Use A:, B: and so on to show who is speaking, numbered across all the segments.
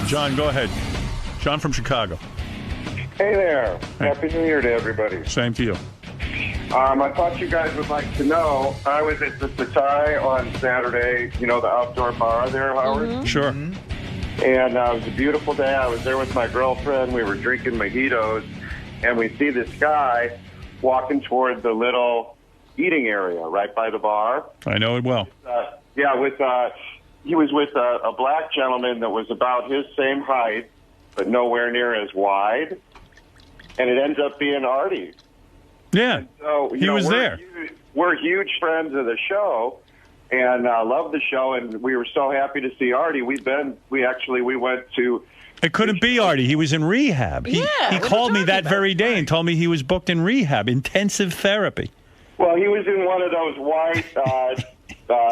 A: John, go ahead. John from Chicago.
B: Hey there. Happy New Year to everybody.
A: Same to you.
B: I thought you guys would like to know, I was at the Satai on Saturday, the outdoor bar there, Howard.
A: Mm-hmm. Sure.
B: And it was a beautiful day. I was there with my girlfriend. We were drinking mojitos, and we see this guy walking toward the little eating area right by the bar.
A: I know it well.
B: He was with a black gentleman that was about his same height, but nowhere near as wide. And it ends up being Artie.
A: Yeah,
B: so,
A: he was there.
B: We're huge friends of the show, and love the show, and we were so happy to see Artie. We went to...
A: It couldn't be Artie. He was in rehab. He called me that very day and told me he was booked in rehab, intensive therapy.
B: Well, he was in one of those white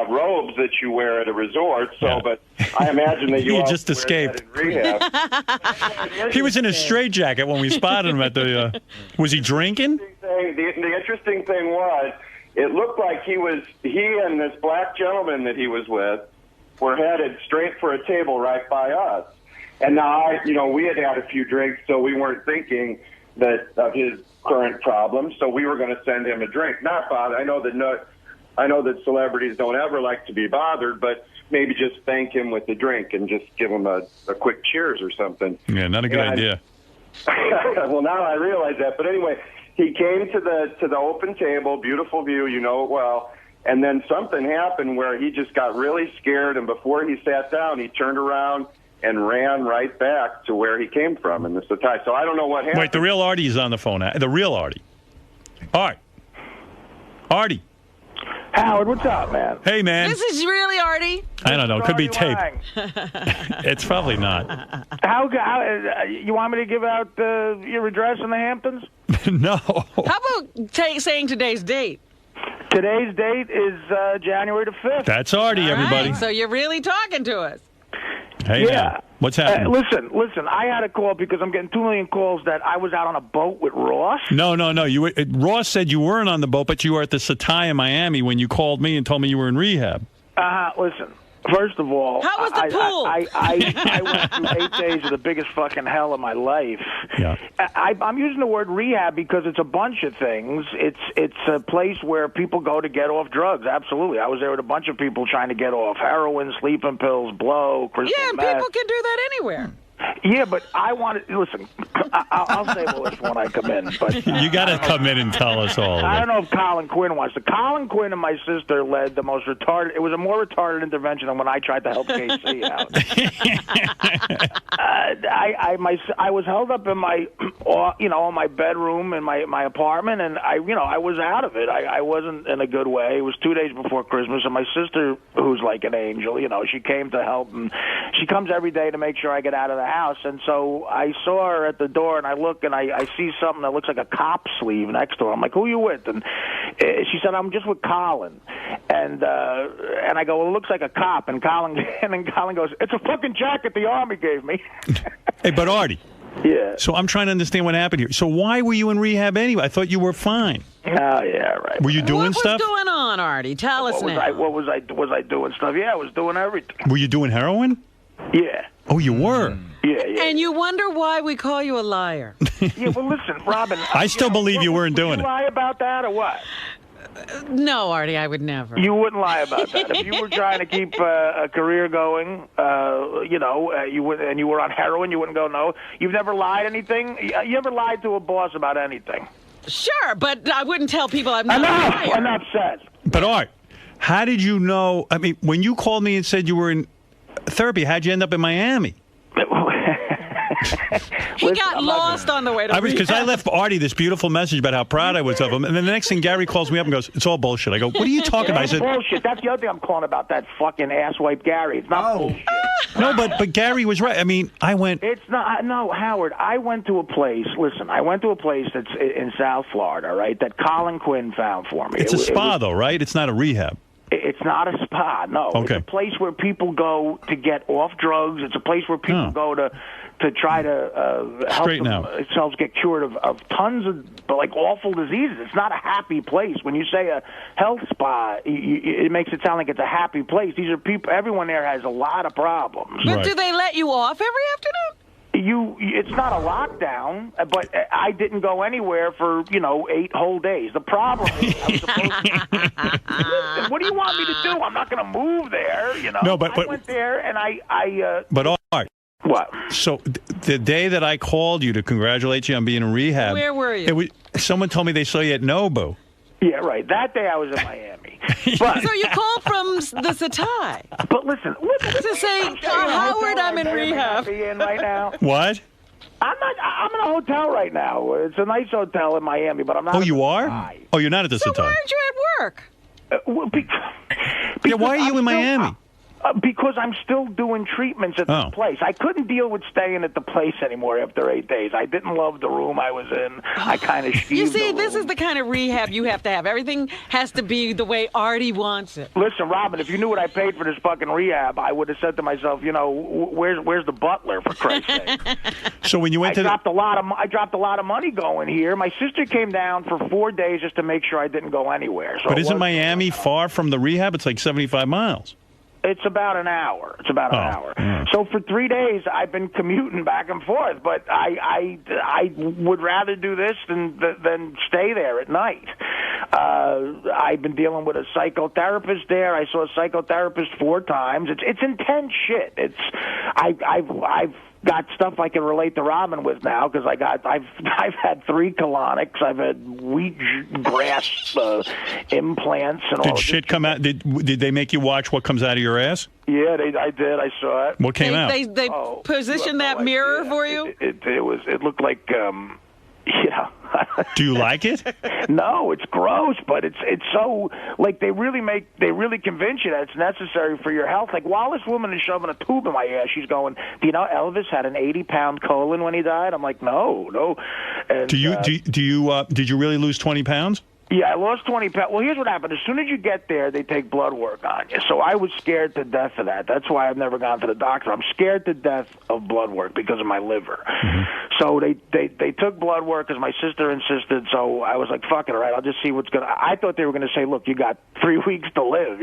B: robes that you wear at a resort, but I imagine that you
A: just escaped.
B: That in rehab.
A: He was in a straitjacket when we spotted him at the... was he drinking?
B: The interesting thing was, it looked like he and this black gentleman that he was with were headed straight for a table right by us. And now, we had a few drinks, so we weren't thinking of his current problems, so we were going to send him a drink. Not bother. I know that celebrities don't ever like to be bothered, but maybe just thank him with a drink and just give him a quick cheers or something.
A: Yeah, not a good idea.
B: Well, now I realize that. But anyway, he came to the open table, beautiful view, you know it well, and then something happened where he just got really scared, and before he sat down, he turned around and ran right back to where he came from in the Satai. So I don't know what happened.
A: Wait, the real Artie is on the phone. The real Artie. All right. Artie.
C: Howard, what's up, man?
A: Hey, man.
D: This is really Artie?
A: I don't know. It could be tape. It's probably not.
C: How you want me to give out your address in the Hamptons?
A: No.
D: How about saying today's date?
C: Today's date is January the 5th.
A: That's Artie, everybody.
D: Right, so you're really talking to us.
A: Hey, man. What's happening?
C: Listen. I had a call because I'm getting 2 million calls that I was out on a boat with Ross.
A: No. Ross said you weren't on the boat, but you were at the Satai in Miami when you called me and told me you were in rehab.
C: Listen. First of all,
D: how was the pool?
C: I went through 8 days of the biggest fucking hell of my life.
A: Yeah.
C: I'm using the word rehab because it's a bunch of things. It's a place where people go to get off drugs. Absolutely. I was there with a bunch of people trying to get off heroin, sleeping pills, blow, crystal meth.
D: People can do that anywhere.
C: Yeah, but I want to listen. I'll save all this when I come in. But
A: you got to come in and tell us all.
C: I don't know if Colin Quinn wants to. Colin Quinn and my sister led the most retarded. It was a more retarded intervention than when I tried to help KC out. I was held up in my, in my bedroom in my apartment, and I was out of it. I wasn't in a good way. It was 2 days before Christmas, and my sister, who's like an angel, she came to help, and she comes every day to make sure I get out of the house. And so I saw her at the door, and I look, and I see something that looks like a cop sleeve next to her. I'm like, who are you with? And she said, I'm just with Colin. And I go, well, it looks like a cop. And Colin goes, it's a fucking jacket the Army gave me.
A: Hey, but Artie.
C: Yeah.
A: So I'm trying to understand what happened here. So why were you in rehab anyway? I thought you were fine.
C: Oh, yeah, right.
A: Were you doing stuff?
D: What was going on, Artie? Tell us now.
C: Was I doing stuff? Yeah, I was doing everything.
A: Were you doing heroin?
C: Yeah.
A: Oh, you were?
C: Yeah.
D: And you wonder why we call you a liar.
C: Yeah, well, listen, Robin.
A: I still believe you weren't doing it.
C: Would you lie about that or what?
D: No, Artie, I would never.
C: You wouldn't lie about that. If you were trying to keep a career going, you would, and you were on heroin, you wouldn't go no. You've never lied anything? You ever lied to a boss about anything?
D: Sure, but I wouldn't tell people I'm not a liar.
C: Enough said.
A: But Art, how did you know? I mean, when you called me and said you were in therapy, how'd you end up in Miami?
D: He got lost on the way to rehab.
A: Because I left Artie this beautiful message about how proud I was of him, and then the next thing Gary calls me up and goes, "It's all bullshit." I go, "What are you talking about?" I said,
C: "Bullshit." That's the other thing I'm calling about. That fucking asswipe Gary. It's not bullshit.
A: No, but Gary was right. I mean, I went.
C: It's not. No, Howard. I went to a place. Listen, I went to a place that's in South Florida, right? That Colin Quinn found for me.
A: It's a spa, though, right? It's not a rehab.
C: It's not a spa, no.
A: Okay.
C: It's a place where people go to get off drugs. It's a place where people go to try to help themselves get cured of tons of awful diseases. It's not a happy place. When you say a health spa, it makes it sound like it's a happy place. These are people. Everyone there has a lot of problems.
D: But do they let you off every afternoon?
C: It's not a lockdown, but I didn't go anywhere for 8 whole days. The problem is, I was supposed to, what do you want me to do? I'm not going to move there.
A: No, but
C: I went there and I.
A: But Art.
C: What?
A: So the day that I called you to congratulate you on being in rehab,
D: where were you?
A: Someone told me they saw you at Nobu.
C: Yeah, right. That day I was in Miami. But,
D: so you called from the Satai.
C: But listen
D: to say, Howard, I'm in rehab.
C: Right now.
A: What?
C: I'm in a hotel right now. It's a nice hotel in Miami, but I'm not.
A: Oh, you are? Oh, you're not at the
D: So
A: Satai.
D: why aren't you at work?
A: Yeah, why are you in Miami?
C: Because I'm still doing treatments at this place. I couldn't deal with staying at the place anymore after 8 days. I didn't love the room I was in. I kind of
D: You see, this is the kind of rehab you have to have. Everything has to be the way Artie wants it.
C: Listen, Robin, if you knew what I paid for this fucking rehab, I would have said to myself, where's the butler, for Christ's sake?
A: So when you went
C: I dropped a lot of money going here. My sister came down for 4 days just to make sure I didn't go anywhere. So
A: but isn't Miami far from the rehab? It's like 75 miles.
C: It's about an hour. An hour.
A: Yeah.
C: So for 3 days, I've been commuting back and forth. But I would rather do this than stay there at night. I've been dealing with a psychotherapist there. I saw a psychotherapist 4 times. It's intense shit. I've got stuff I can relate to Robin with now because I've had 3 colonics. I've had wheatgrass implants and all.
A: Did shit come out? Did they make you watch what comes out of your ass?
C: Yeah, I did. I saw it.
A: What came out?
D: They positioned that mirror for you.
C: It looked like. Yeah.
A: Do you like it?
C: No, it's gross, but it's so they really convince you that it's necessary for your health. Like while this woman is shoving a tube in my ass, she's going, "Do you know Elvis had an 80-pound colon when he died?" I'm like, no. And, did
A: you really lose 20 pounds?
C: Yeah, I lost 20 pounds. Well, here's what happened. As soon as you get there, they take blood work on you. So I was scared to death of that. That's why I've never gone to the doctor. I'm scared to death of blood work because of my liver. Mm-hmm. So they took blood work because my sister insisted. So I was like, fuck it, all right, I'll just see what's going to... I thought they were going to say, look, you got 3 weeks to live,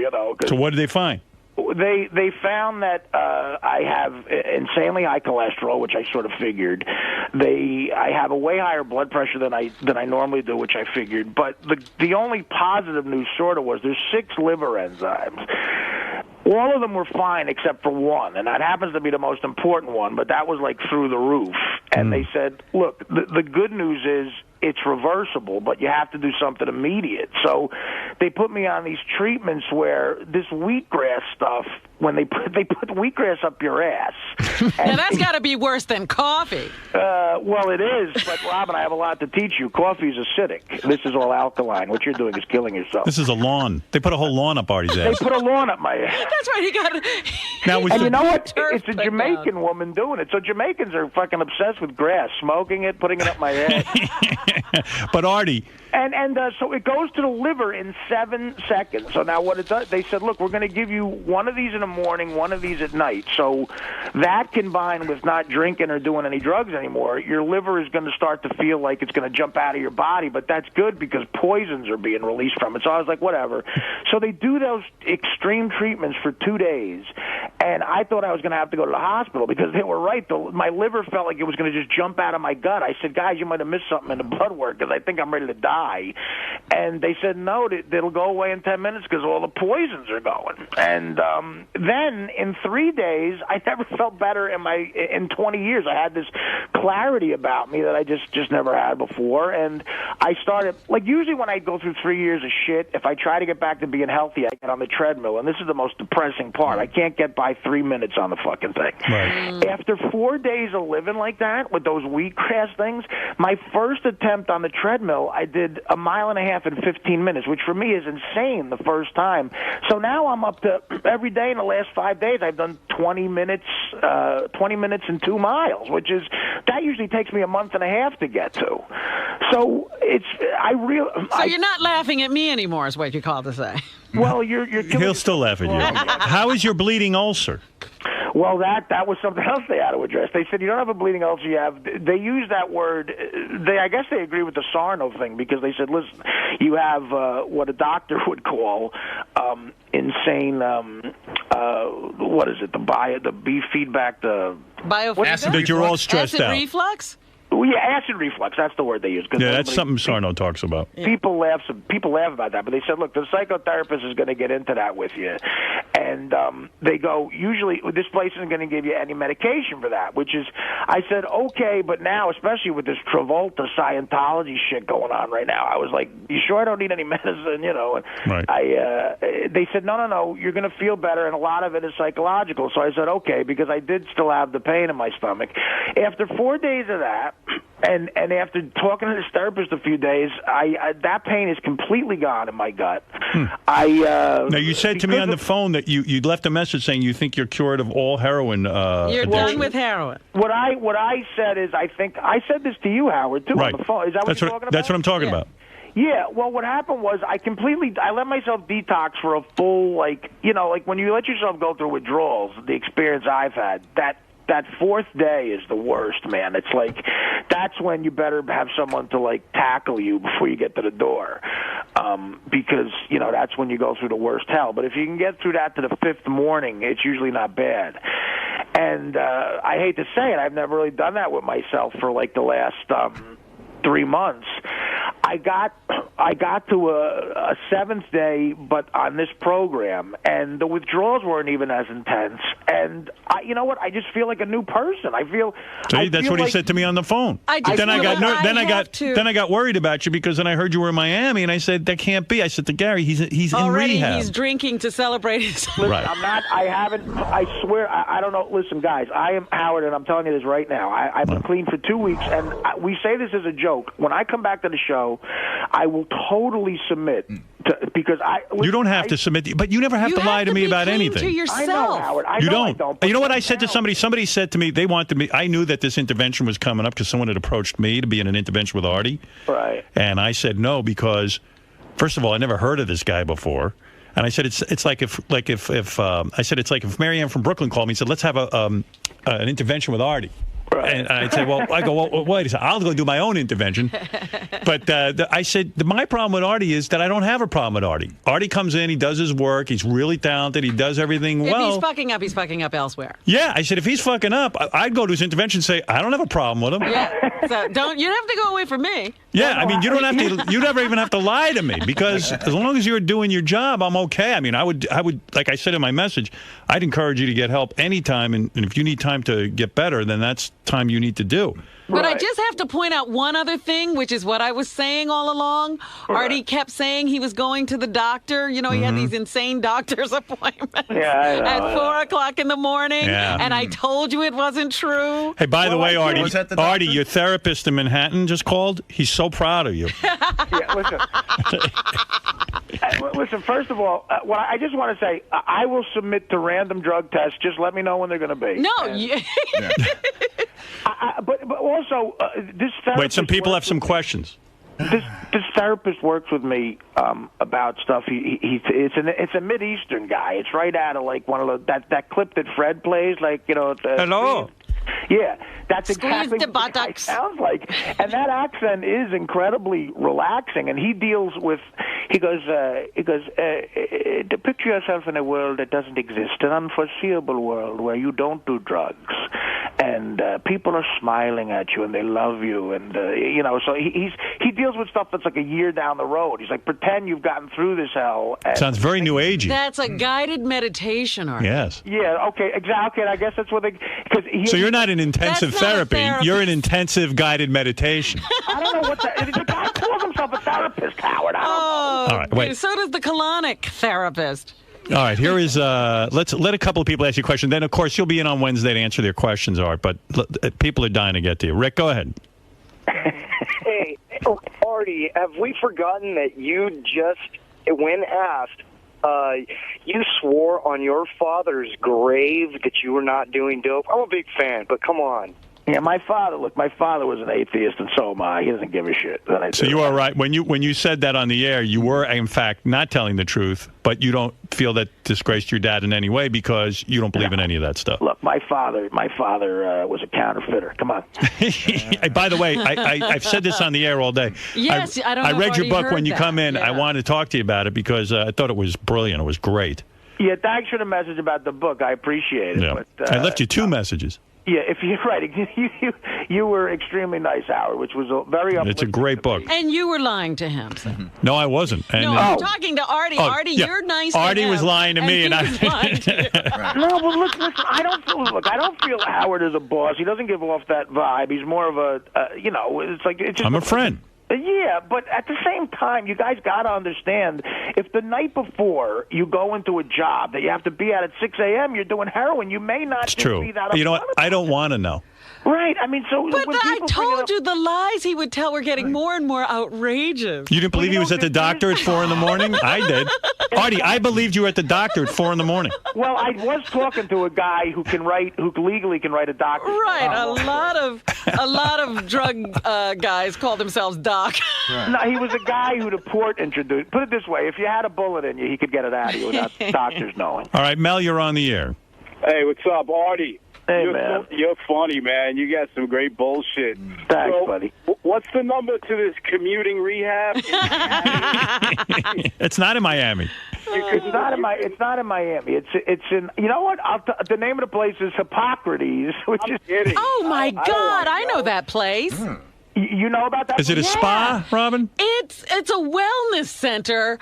A: So what did they find?
C: They found that I have insanely high cholesterol, which I sort of figured. I have a way higher blood pressure than I normally do, which I figured. But the only positive news sort of was there's 6 liver enzymes. All of them were fine except for one, and that happens to be the most important one, but that was through the roof. And they said, look, the good news is it's reversible, but you have to do something immediate. So they put me on these treatments where this wheatgrass stuff, when they put wheatgrass up your ass.
D: Now that's got to be worse than coffee.
C: Well, it is, but Robin, I have a lot to teach you. Coffee is acidic. This is all alkaline. What you're doing is killing yourself.
A: This is a lawn. They put a whole lawn up Artie's ass.
C: They put a lawn up my ass.
D: That's right. He got it.
C: And you know what? It's a Jamaican woman doing it. So Jamaicans are fucking obsessed with grass, smoking it, putting it up my ass.
A: But Artie...
C: And so it goes to the liver in 7 seconds. So now what it does, they said, look, we're going to give you one of these in the morning, one of these at night. So that combined with not drinking or doing any drugs anymore, your liver is going to start to feel like it's going to jump out of your body. But that's good because poisons are being released from it. So I was like, whatever. So they do those extreme treatments for 2 days. And I thought I was going to have to go to the hospital because they were right. My liver felt like it was going to just jump out of my gut. I said, guys, you might have missed something in the blood work because I think I'm ready to die. And they said, no, it'll go away in 10 minutes because all the poisons are going. And then in 3 days, I never felt better in 20 years. I had this clarity about me that I just never had before. And I started, usually when I go through 3 years of shit, if I try to get back to being healthy, I get on the treadmill. And this is the most depressing part. I can't get by 3 minutes on the fucking thing.
A: Right.
C: After 4 days of living like that with those wheatgrass things, my first attempt on the treadmill, I did a mile and a half in 15 minutes, which for me is insane the first time. So now I'm up to every day in the last 5 days, I've done 20 minutes and 2 miles, that usually takes me a month and a half to get to. So
D: So you're not laughing at me anymore, is what you call to say.
C: Well, you're
A: He'll still laugh at you. How is your bleeding ulcer?
C: Well, that was something else they had to address. They said you don't have a bleeding ulcer. You have. They use that word. I guess they agree with the Sarno thing because they said, listen, you have what a doctor would call insane. What is it? The B feedback. The
D: biofeedback.
A: That you're all stressed
D: acid
A: out.
D: reflux.
C: Well, yeah, acid reflux. That's the word they use.
A: Yeah, that's something Sarno talks about.
C: People laugh about that, but they said, look, the psychotherapist is going to get into that with you. And they go, usually, this place isn't going to give you any medication for that, which is, I said, okay, but now, especially with this Travolta Scientology shit going on right now, I was like, you sure I don't need any medicine, you know? And
A: right.
C: They said, no, you're going to feel better, and a lot of it is psychological. So I said, okay, because I did still have the pain in my stomach. After 4 days of that, and after talking to this therapist a few days, that pain is completely gone in my gut.
A: Now, you said to me on the phone that you left a message saying you think you're cured of all heroin
D: You're
A: addiction.
D: done with heroin.
C: What I said is, I said this to you, Howard, too, on the phone. Is that what you're talking about?
A: That's what I'm talking about.
C: Yeah, well, what happened was I let myself detox for a full, like when you let yourself go through withdrawals, the experience I've had, that fourth day is the worst, man. It's like that's when you better have someone to like tackle you before you get to the door, because that's when you go through the worst hell. But if you can get through that to the fifth morning, it's usually not bad. And I hate to say it, I've never really done that with myself for like the last 3 months. I got to a seventh day, but on this program, and the withdrawals weren't even as intense. And you know what? I just feel like a new person.
A: That's what he said to me on the phone. Then I got worried about you because then I heard you were in Miami, and I said that can't be. I said to Gary, he's
D: already
A: in rehab.
D: He's drinking to celebrate his.
C: Listen,
A: right.
C: I'm not. I haven't. I swear. I don't know. Listen, guys. I am Howard, and I'm telling you this right now. I've been clean for 2 weeks, and we say this as a joke. When I come back to the show, I will totally submit because
A: you don't have to submit, but you never have to lie to me about anything.
D: To yourself.
C: I know, Howard.
A: You don't. You know what I said to somebody? Somebody said to me they wanted me. I knew that this intervention was coming up because someone had approached me to be in an intervention with Artie.
C: Right.
A: And I said no because, first of all, I never heard of this guy before. And I said it's like if I said it's like if Marianne from Brooklyn called me and said let's have an intervention with Artie. Right. And I said, well, wait a second. I'll go do my own intervention. But I said, my problem with Artie is that I don't have a problem with Artie. Artie comes in, he does his work, he's really talented, he does everything well.
D: If he's fucking up elsewhere.
A: Yeah, I said, if he's fucking up, I'd go to his intervention and say, I don't have a problem with him.
D: Yeah, so you don't have to go away from me.
A: Yeah, I mean, you don't have to, you never even have to lie to me because as long as you're doing your job, I'm okay. I mean, I would, like I said in my message, I'd encourage you to get help anytime, and if you need time to get better, then that's time you need to do.
D: But I just have to point out one other thing, which is what I was saying all along. Artie kept saying he was going to the doctor. You know, he had these insane doctor's appointments at 4 o'clock in the morning. Yeah. And I told you it wasn't true.
A: Hey, by the way, Artie, your therapist in Manhattan just called. He's so proud of you.
C: Listen, first of all, I just want to say, I will submit to random drug tests. Just let me know when they're going to be.
D: No.
C: But also, this therapist...
A: Wait, some people have some questions.
C: This therapist works with me about stuff. It's a Mid-Eastern guy. It's right out of like one of that clip that Fred plays, like, you know...
A: Hello.
C: Yeah, that's exactly what it sounds like. And that accent is incredibly relaxing. And he deals with, he goes, picture yourself in a world that doesn't exist, an unforeseeable world where you don't do drugs. And people are smiling at you and they love you. And, so he deals with stuff that's like a year down the road. He's like, pretend you've gotten through this hell.
A: Sounds very new agey.
D: That's a guided meditation, Artie.
A: Yes.
C: Yeah, okay, exactly. And I guess that's what they...
A: So you're not in intensive therapy. You're in intensive guided meditation.
C: I don't know what the guy calls himself a therapist, Howard. I don't
A: All
C: know.
A: right, wait.
D: So does the colonic therapist.
A: All right, here is, let's let a couple of people ask you a question. Then, of course, you'll be in on Wednesday to answer their questions, Art, but people are dying to get to you. Rick, go ahead.
E: Hey, Artie, have we forgotten that you just, when asked, you swore on your father's grave that you were not doing dope? I'm a big fan, but come on.
C: Yeah, my father was an atheist, and so am I. He doesn't give a shit.
A: So you are right. When you said that on the air, you were, in fact, not telling the truth, but you don't feel that disgraced your dad in any way because you don't believe in any of that stuff.
C: Look, my father was a counterfeiter. Come on.
A: By the way, I've said this on the air all day.
D: Yes, I don't know
A: I read your book when you
D: that.
A: come in.
D: Yeah.
A: I wanted to talk to you about it because I thought it was brilliant. It was great.
C: Yeah, thanks for the message about the book. I appreciate it.
A: Yeah.
C: But,
A: I left you 2 messages.
C: Yeah, if you're right, you were extremely nice, Howard, which was very uplifting.
A: It's a great book.
D: And you were lying to him. So.
A: No, I wasn't. And,
D: No, I'm talking to Artie. Artie,
A: yeah.
D: you're nice
A: Artie
D: to him.
A: was lying to me, and
D: he was lying to you.
C: No, but listen, I don't feel Howard is a boss. He doesn't give off that vibe. He's more of a, it's just.
A: I'm a friend.
C: Yeah, but at the same time, you guys got to understand, if the night before you go into a job that you have to be at 6 a.m., you're doing heroin, you may not
A: It's
C: just
A: true.
C: be that
A: You know what?
C: upfront
A: I don't
C: about it.
A: want to know.
C: Right. I mean, so
D: But
C: when
D: I
C: people bring it
D: told
C: up-
D: you the lies he would tell were getting more and more outrageous.
A: You didn't believe he was at the doctor at 4 in the morning? I did. Artie, I believed you were at the doctor at 4 in the morning.
C: Well, I was talking to a guy who legally can write a doctor's note.
D: Right. A lot of drug guys call themselves doc.
C: No, he was a guy who the port introduced. Put it this way: if you had a bullet in you, he could get it out of you without doctors knowing.
A: All right, Mel, you're on the air.
F: Hey, what's up, Artie?
C: Hey, man.
F: You're funny, man. You got some great bullshit.
C: Thanks, buddy.
F: What's the number to this commuting rehab?
A: It's not in Miami.
C: It's not in Miami. It's in. You know what? The name of the place is Hippocrates, which
F: I'm
C: is.
F: kidding.
D: Oh, my God. I know that place.
C: You know about that?
A: Is it a spa, Robin?
D: It's a wellness center.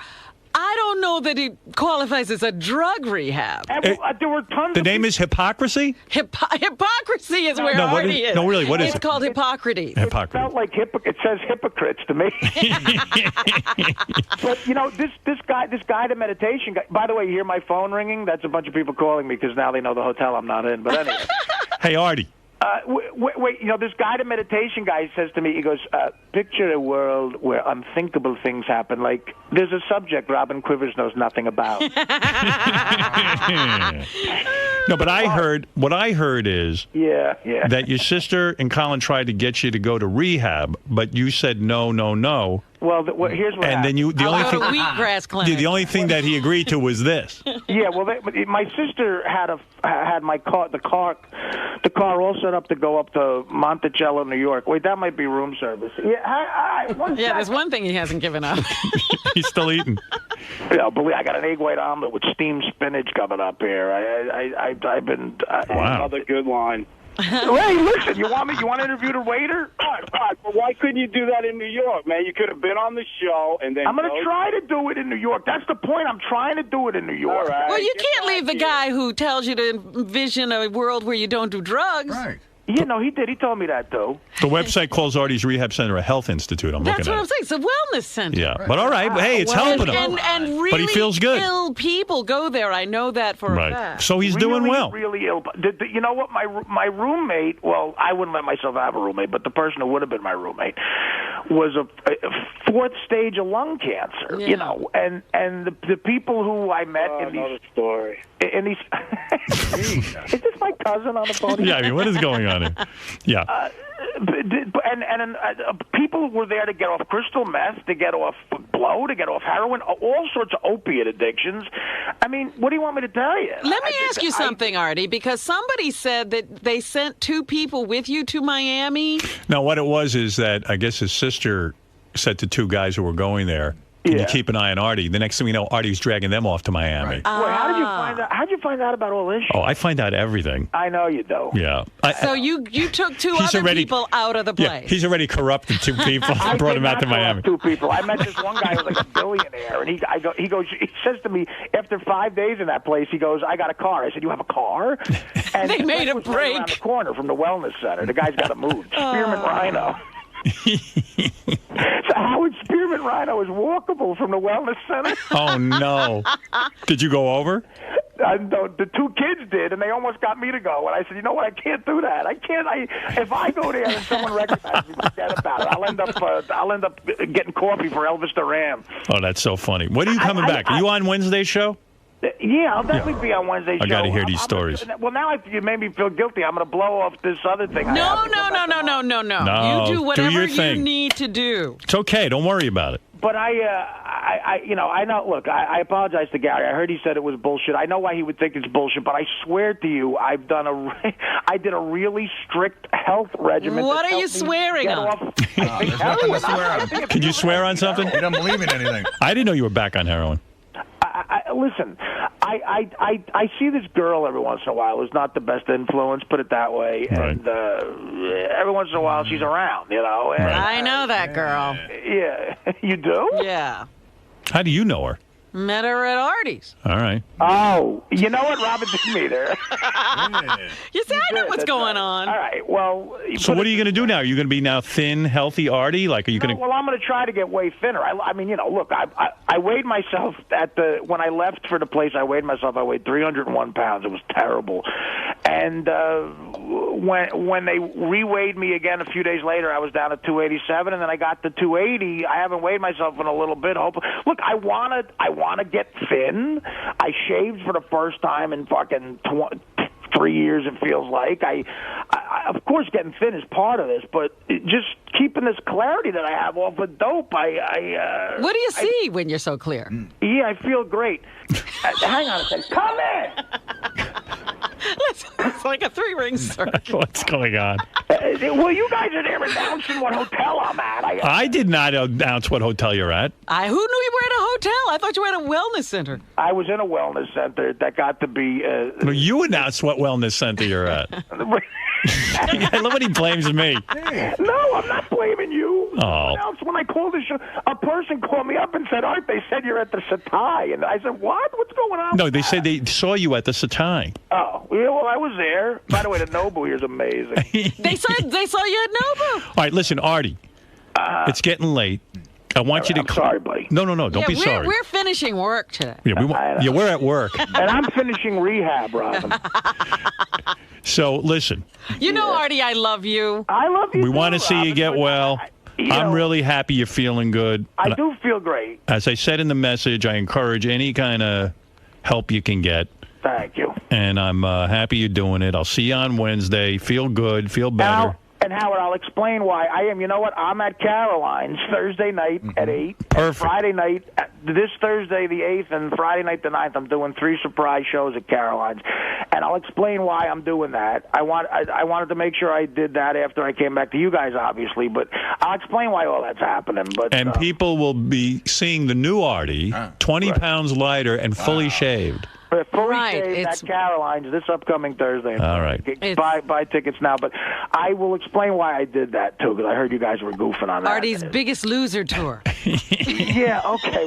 D: I don't know that it qualifies as a drug rehab.
C: There were tons.
A: The name is Hypocrisy?
D: Hypocrisy is where
A: No, what
D: Artie is.
A: no, really, what is
D: it's
A: it?
D: called Hippocrates.
C: It felt like it says hypocrites to me. But you know, this guy, the meditation guy. By the way, you hear my phone ringing? That's a bunch of people calling me because now they know the hotel I'm not in. But anyway.
A: Hey, Artie.
C: Wait, you know, this guided meditation guy says to me, he goes, picture a world where unthinkable things happen. Like, there's a subject Robin Quivers knows nothing about.
A: No, but what I heard is that your sister and Colin tried to get you to go to rehab, but you said no.
C: Well, here's what happened.
A: Then the only thing,
D: wheatgrass clinic.
A: the only thing that he agreed to was this.
C: Yeah, well, my sister had my car, the car all set up to go up to Monticello, New York. Wait, that might be room service. Yeah,
D: there's one thing he hasn't given up.
A: He's still eating.
C: Yeah, believe I got an egg white omelet with steamed spinach coming up here. I've been.
A: Wow.
F: Another good line.
C: Hey, listen, you want to interview the waiter?
F: All right, but why couldn't you do that in New York, man? You could have been on the show and then.
C: I'm going to try to do it in New York. That's the point. I'm trying to do it in New York.
F: All right.
D: Well, you can't leave the guy who tells you to envision a world where you don't do drugs.
G: Right.
C: Yeah, no, he did. He told me that, though.
A: The website calls Artie's Rehab Center a health institute. I'm
D: That's
A: looking
D: what
A: at
D: I'm saying. It's a wellness center.
A: Yeah, but all right. Hey, it's helping him.
D: And really
A: But he feels good.
D: ill people go there. I know that for a fact.
A: So he's doing well.
C: Really ill. You know what? My roommate. Well, I wouldn't let myself have a roommate, but the person who would have been my roommate was a 4th stage of lung cancer.
D: Yeah.
C: You know, and the people who I met in
F: another
C: these
F: story.
C: in these. Is this my cousin on the phone?
A: Yeah, I mean, what is going on here? Yeah.
C: And people were there to get off crystal meth, to get off blow, to get off heroin, all sorts of opiate addictions. I mean, what do you want me to tell you?
D: Let me ask you something, Artie, because somebody said that they sent 2 people with you to Miami.
A: No, what it was is that I guess his sister said to 2 guys who were going there, can you keep an eye on Artie? The next thing we know, Artie's dragging them off to Miami.
G: Right.
C: Wait, how did you find out? How'd you find out about all this shit?
A: Oh, I find out everything.
C: I know you do.
A: Yeah.
D: So you took 2
A: He's
D: other
A: already-
D: people out of the
A: Yeah,
D: place.
A: he's already corrupted 2 people and brought him out to Miami.
C: 2 people. I met this one guy who was like a billionaire, and he says to me after 5 days in that place, he goes, "I got a car." I said, "You have a car?" And
D: They made a
C: was right
D: break.
C: around the corner from the wellness center. The guy's got to move. Spearmint Rhino. So Howard, Spearmint Rhino is walkable from the wellness center.
A: Oh, no. Did you go over?
C: The 2 kids did, and they almost got me to go. And I said, "You know what? I can't do that. I can't. If I go there and someone recognizes me, forget about it. I'll end up getting coffee for Elvis Duran."
A: Oh, that's so funny. When are you coming back? Are you on Wednesday's show?
C: Yeah, I'll definitely be on Wednesday show.
A: I got to hear these stories.
C: Well, now you made me feel guilty. I'm going to blow off this other thing.
D: No.
A: No,
D: You do whatever
A: do your
D: you
A: thing.
D: need to do.
A: It's okay. Don't worry about it.
C: But I know. Look, I apologize to Gary. I heard he said it was bullshit. I know why he would think it's bullshit, but I swear to you, I did a really strict health regimen.
D: What are you swearing on?
A: Can you swear on something?
G: We don't believe in anything.
A: I didn't know you were back on heroin.
C: Listen, I see this girl every once in a while who's not the best influence, put it that way,
A: Right.
C: and every once in a while she's around, And,
D: I know that girl.
C: Yeah, you do?
D: Yeah.
A: How do you know her?
D: Met her at Artie's.
A: All right.
C: Oh, you know what? Robin didn't meet her.
D: You see, I know what's going on.
C: All right, well...
A: So what are you going to do now? Are you going to be now thin, healthy Artie? Like, are you going to...
C: Well, I'm going to try to get way thinner. I mean, look, I weighed myself when I left for the place, I weighed 301 pounds. It was terrible. And when they re-weighed me again a few days later, I was down to 287, and then I got to 280. I haven't weighed myself in a little bit. Look, I want to get thin. I shaved for the first time in fucking 3 years, it feels like. I of course, getting thin is part of this, but just keeping this clarity that I have off of dope,
D: What do you see when you're so clear?
C: Yeah, I feel great. Hang on a second. Come in!
D: It's like a three-ring circle.
A: What's going on?
C: Well, you guys are there announcing what hotel I'm at.
A: I did not announce what hotel you're at.
D: Who knew you were at a hotel? I thought you were at a wellness center.
C: I was in a wellness center that got to be...
A: Well, you announced what wellness center you're at. I love when he blames me.
C: No, I'm not blaming you.
A: Oh.
C: When I called the show, a person called me up and said, Art, they said you're at the Satai. And I said, what? What's going on?
A: No, they said they saw you at the Satai.
C: Oh, yeah, well, I was there. By the way, the Nobu here is amazing.
D: They saw you at Nobu.
A: All right, listen, Artie, it's getting late. I want you to...
C: I'm sorry, buddy.
A: No, don't be sorry.
D: We're finishing work today.
A: Yeah, we're at work.
C: And I'm finishing rehab, Robin.
A: So, listen.
D: You know, Artie, I love you.
C: I love you
A: We
C: too,
A: want to see you
C: Robin,
A: get
C: but
A: well. I'm really happy you're feeling good.
C: I do feel great.
A: As I said in the message, I encourage any kind of help you can get.
C: Thank you.
A: And I'm happy you're doing it. I'll see you on Wednesday. Feel good. Feel better.
C: And Howard, I'll explain why I am. You know what? I'm at Caroline's Thursday night at 8.
A: Perfect.
C: Friday night, this Thursday the 8th, and Friday night the 9th, I'm doing 3 surprise shows at Caroline's. And I'll explain why I'm doing that. I wanted to make sure I did that after I came back to you guys, obviously. But I'll explain why all that's happening. But
A: people will be seeing the new Artie, 20 pounds lighter and fully shaved.
C: Fully shaved at Caroline's this upcoming Thursday.
A: All right.
C: Buy tickets now. But I will explain why I did that, too, because I heard you guys were goofing on that.
D: Artie's Biggest Loser tour.
C: Yeah, okay.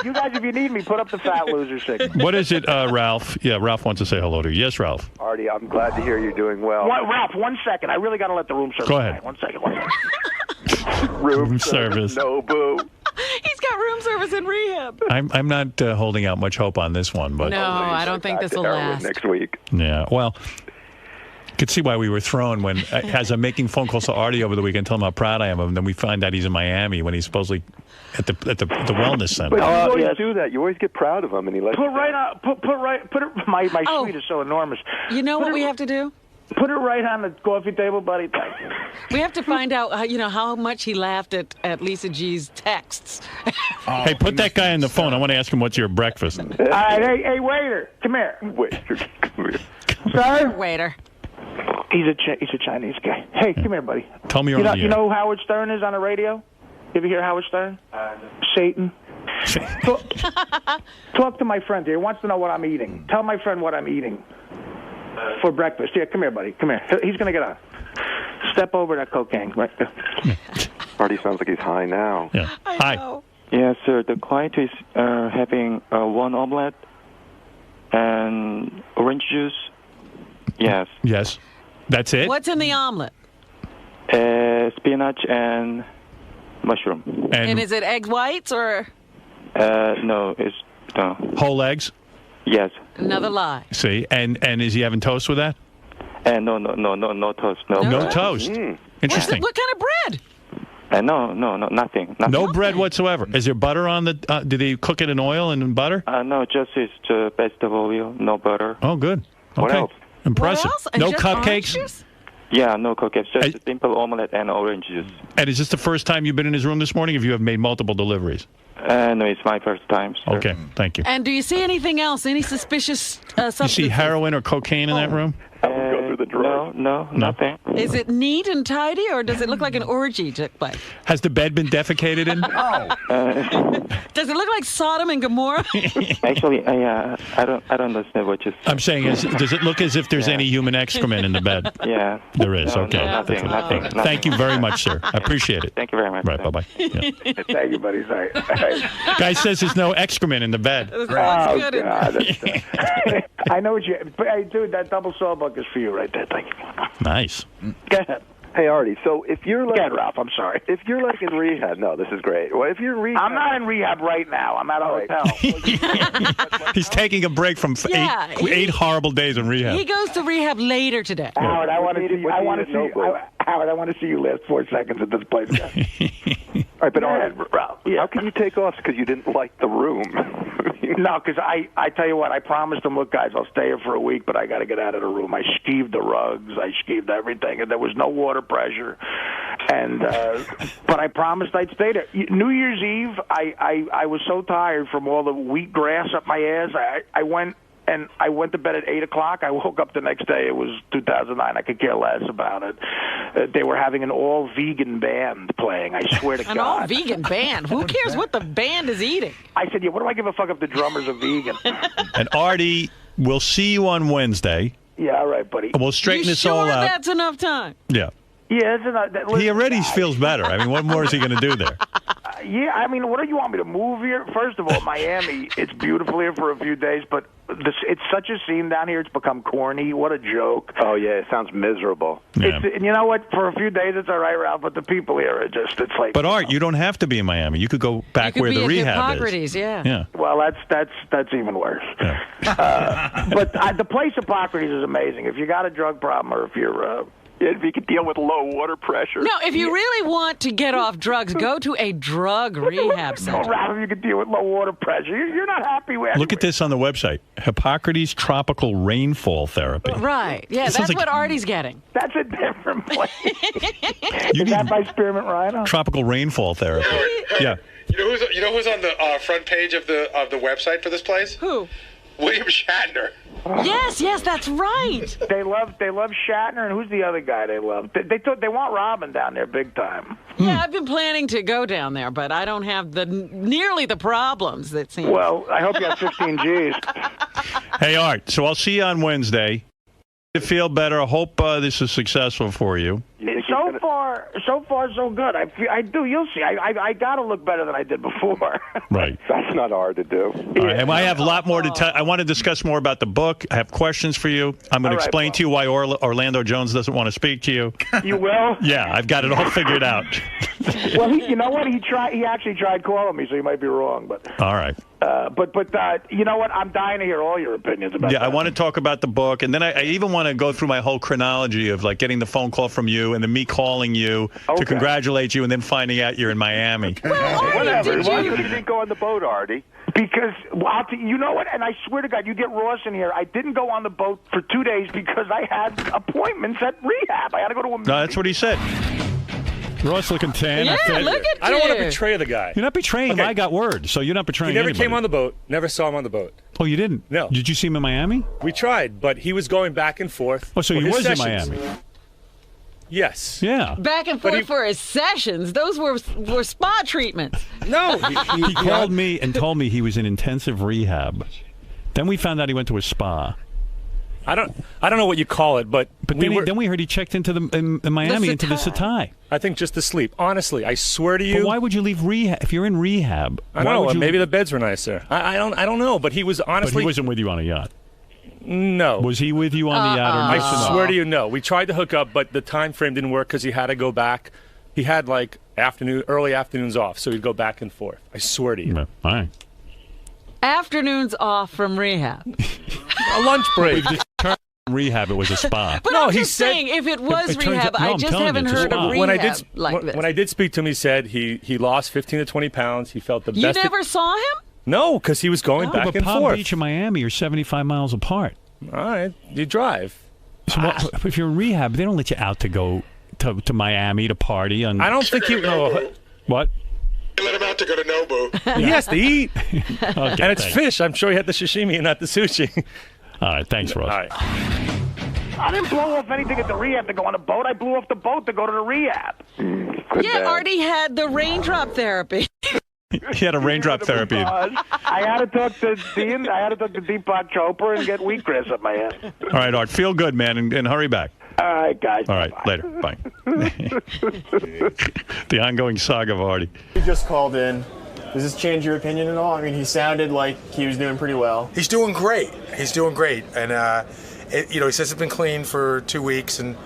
C: You guys, if you need me, put up the fat loser signal.
A: What is it, Ralph? Yeah, Ralph wants to say hello to you. Yes, Ralph.
B: Artie, I'm glad to hear you're doing well.
C: Ralph, 1 second. I really got to let the room service.
A: Go ahead.
C: 1 second.
A: Room service.
B: No, boo.
D: He's got room service in rehab.
A: I'm not holding out much hope on this one, but
D: no, I don't think this will last.
B: Next week.
A: Yeah, well, could see why we were thrown when, as I'm making phone calls to Artie over the weekend, telling him how proud I am of him. Then we find out he's in Miami when he's supposedly at the wellness center.
B: But you always do that. You always get proud of him, and he lets
C: put it. My suite is so enormous.
D: You know what we have to do?
C: Put it right on the coffee table, buddy. Thank you.
D: We have to find out, how much he laughed at Lisa G's texts.
A: Hey, put that guy on the phone. I want to ask him what's your breakfast.
C: All right, hey, waiter, come here.
B: Waiter, come here.
C: Sir?
D: Waiter.
C: He's a Chinese guy. Hey, come here, buddy.
A: Tell me you're on the
C: You
A: air.
C: know who Howard Stern is on the radio? You ever hear Howard Stern? Satan. Talk to my friend here. He wants to know what I'm eating. Tell my friend what I'm eating for breakfast. Yeah, come here, buddy. Come here. He's going to get on. Step over that cocaine. Right.
B: Artie sounds like he's high now.
A: Yeah.
D: Hi.
H: Yes, sir. The client is having 1 omelet and orange juice. Yes.
A: Yes. That's it?
D: What's in the omelet?
H: Spinach and mushroom.
D: And is it egg whites or?
H: No, it's no.
A: Whole eggs?
H: Yes.
D: Another lie.
A: See, and is he having toast with that?
H: No toast. No
A: toast.
H: bread.
A: Interesting.
D: What kind of bread?
H: No, nothing.
A: No bread whatsoever. Is there butter on the? Do they cook it in oil and in butter?
H: No, just it's vegetable oil, no butter.
A: Oh, good. Okay.
H: What else?
A: Impressive.
D: What else?
A: No
D: Just
A: cupcakes.
H: Yeah, no cookies. Just a simple omelette and orange juice.
A: And is this the first time you've been in his room this morning? Or have you made multiple deliveries?
H: No, it's my first time, sir.
A: Okay, thank you.
D: And do you see anything else? Any suspicious substances?
A: You see heroin or cocaine in that room?
B: Go through the drawer.
H: No, nothing.
D: Is it neat and tidy, or does it look like an orgy took place?
A: Has the bed been defecated in?
D: Does it look like Sodom and Gomorrah?
H: Actually, I don't understand what you said.
A: I'm saying, does it look as if there's any human excrement in the bed?
H: Yeah.
A: There is,
H: No,
A: okay.
H: nothing.
A: Thank you very much, sir. I appreciate it.
H: Thank you very much.
A: Right, bye-bye. Yeah.
C: Thank you, buddy. Sorry.
A: Guy says there's no excrement in the bed.
C: Oh, God. I know what you... But, hey, dude, that double sawbuck is for you right there. Thank you.
A: Nice.
C: Go ahead.
B: Hey, Artie, so if you're like...
C: Go ahead, Ralph. I'm sorry.
B: If you're like in rehab... No, this is great. Well, if you're in rehab...
C: I'm not in rehab right now. I'm at a hotel.
A: He's taking a break from eight horrible days in rehab.
D: He goes to rehab later today.
C: Howard, I want to see you. Howard, I want to see you last 4 seconds at this place.
B: All right, but Ralph, how can you take off because you didn't like the room?
C: No, because I tell you what, I promised them, look, guys, I'll stay here for a week, but I got to get out of the room. I skeeved the rugs, I skeeved everything, and there was no water pressure. And but I promised I'd stay there. New Year's Eve, I was so tired from all the wheat grass up my ass. I went to bed at 8 o'clock. I woke up the next day. It was 2009. I could care less about it. They were having an all-vegan band playing. I swear to God.
D: An all-vegan band? Who cares what the band is eating?
C: I said, yeah, what do I give a fuck if the drummer's a vegan?
A: And Artie, we'll see you on Wednesday.
C: Yeah, all right, buddy.
A: And we'll straighten this all out.
D: That's enough time?
A: Yeah.
C: Yeah,
A: he already feels better. I mean, what more is he going to do there?
C: Yeah, I mean, what do you want me to move here? First of all, Miami, it's beautiful here for a few days, but it's such a scene down here, it's become corny. What a joke.
B: Oh, yeah, it sounds miserable.
A: Yeah.
C: And you know what? For a few days, it's all right, Ralph, but the people here are just, it's like...
A: But, Art, you don't have to be in Miami. You could go back where the rehab
D: is.
A: Yeah.
C: Well, that's even worse.
A: Yeah.
C: But the place Hippocrates is amazing. If you got a drug problem or if you're...
B: If you could deal with low water pressure.
D: No, if you really want to get off drugs, go to a drug rehab center.
C: Oh, Ralph, if you could deal with low water pressure. You're not happy with...
A: Look at this on the website. Hippocrates Tropical Rainfall Therapy.
D: Right. Yeah, that's what Artie's getting.
C: That's a different place. Is that by Spearmint Rhino?
A: Tropical Rainfall Therapy. Yeah.
G: You know who's on the front page of the website for this place?
D: Who?
G: William Shatner.
D: Yes, that's right.
C: They love Shatner, and who's the other guy they love? They want Robin down there big time.
D: Yeah, I've been planning to go down there, but I don't have nearly the problems that seem.
C: Well, I hope you have 15 G's.
A: Hey, Art, so I'll see you on Wednesday. To feel better. I hope this is successful for you.
C: So far, so good. I do. You'll see. I got to look better than I did before.
A: Right.
B: That's not hard to do.
A: All right. And I have a lot more to tell. I want to discuss more about the book. I have questions for you. I'm going to explain to you why Orlando Jones doesn't want to speak to you.
C: You will?
A: Yeah, I've got it all figured out.
C: Well, you know what? He actually tried calling me, so he might be wrong. But
A: all right.
C: But you know what? I'm dying to hear all your opinions about that.
A: I want to talk about the book, and then I even want to go through my whole chronology of like getting the phone call from you, and then me calling you to congratulate you, and then finding out you're in Miami.
B: Whatever. Why you didn't go on the boat, Artie?
C: Because, you know what? And I swear to God, you get Ross in here. I didn't go on the boat for 2 days because I had appointments at rehab. I had to go to a meeting.
A: No, that's what he said. Ross looking tan.
D: Yeah, look at you.
G: I don't want to betray the guy.
A: You're not betraying him. I got word, so you're not betraying
G: He never
A: anybody.
G: came on the boat. Never saw him on the boat.
A: Oh, you didn't?
G: No.
A: Did you see him in Miami?
G: We tried, but he was going back and forth.
A: Oh, so he was in
G: sessions.
A: Miami?
G: Yes.
A: Yeah.
D: Back and forth for his sessions. Those were spa treatments.
G: No.
A: He called me and told me he was in intensive rehab. Then we found out he went to a spa.
G: I don't know what you call it, but
A: then we heard he checked into in Miami into the Satai.
G: I think just to sleep. Honestly, I swear to you.
A: But why would you leave rehab if you're in rehab?
G: I don't know. Maybe the beds were nicer. I don't know. But he was honestly.
A: But he wasn't with you on a yacht.
G: No.
A: Was he with you on the yacht? Or
G: I swear to you, no. We tried to hook up, but the time frame didn't work because he had to go back. He had like early afternoons off, so he'd go back and forth. I swear to you.
A: All right.
D: Afternoons off from rehab.
G: A lunch break.
A: rehab, it was a spa.
D: But I'm just saying, if it was rehab, I just haven't heard of rehab like this.
G: When I did speak to him, he said he lost 15 to 20 pounds. He felt the best.
D: You never saw him?
G: No, because he was going back and
A: Palm
G: forth.
A: Beach and Miami are 75 miles apart.
G: All right, you drive.
A: So if you're in rehab, they don't let you out to go to Miami to party.
G: I don't think you know. What?
I: They let him out to go to Nobu.
G: He has to eat.
A: Okay,
G: and it's fish. I'm sure he had the sashimi and not the sushi.
A: All right, thanks, Ross.
G: All right.
C: I didn't blow off anything at the rehab to go on a boat. I blew off the boat to go to the rehab.
D: Artie had the raindrop therapy.
A: He had a raindrop therapy.
C: I had to talk to Dean. I had to talk to Deepak Chopra and get wheatgrass up my head.
A: All right, Art, feel good, man, and hurry back.
C: All right, guys.
A: All right, later. Bye. The ongoing saga of Artie.
J: He just called in. Does this change your opinion at all? I mean, he sounded like he was doing pretty well.
I: He's doing great. He's doing great. And, he says it's been clean for 2 weeks, and,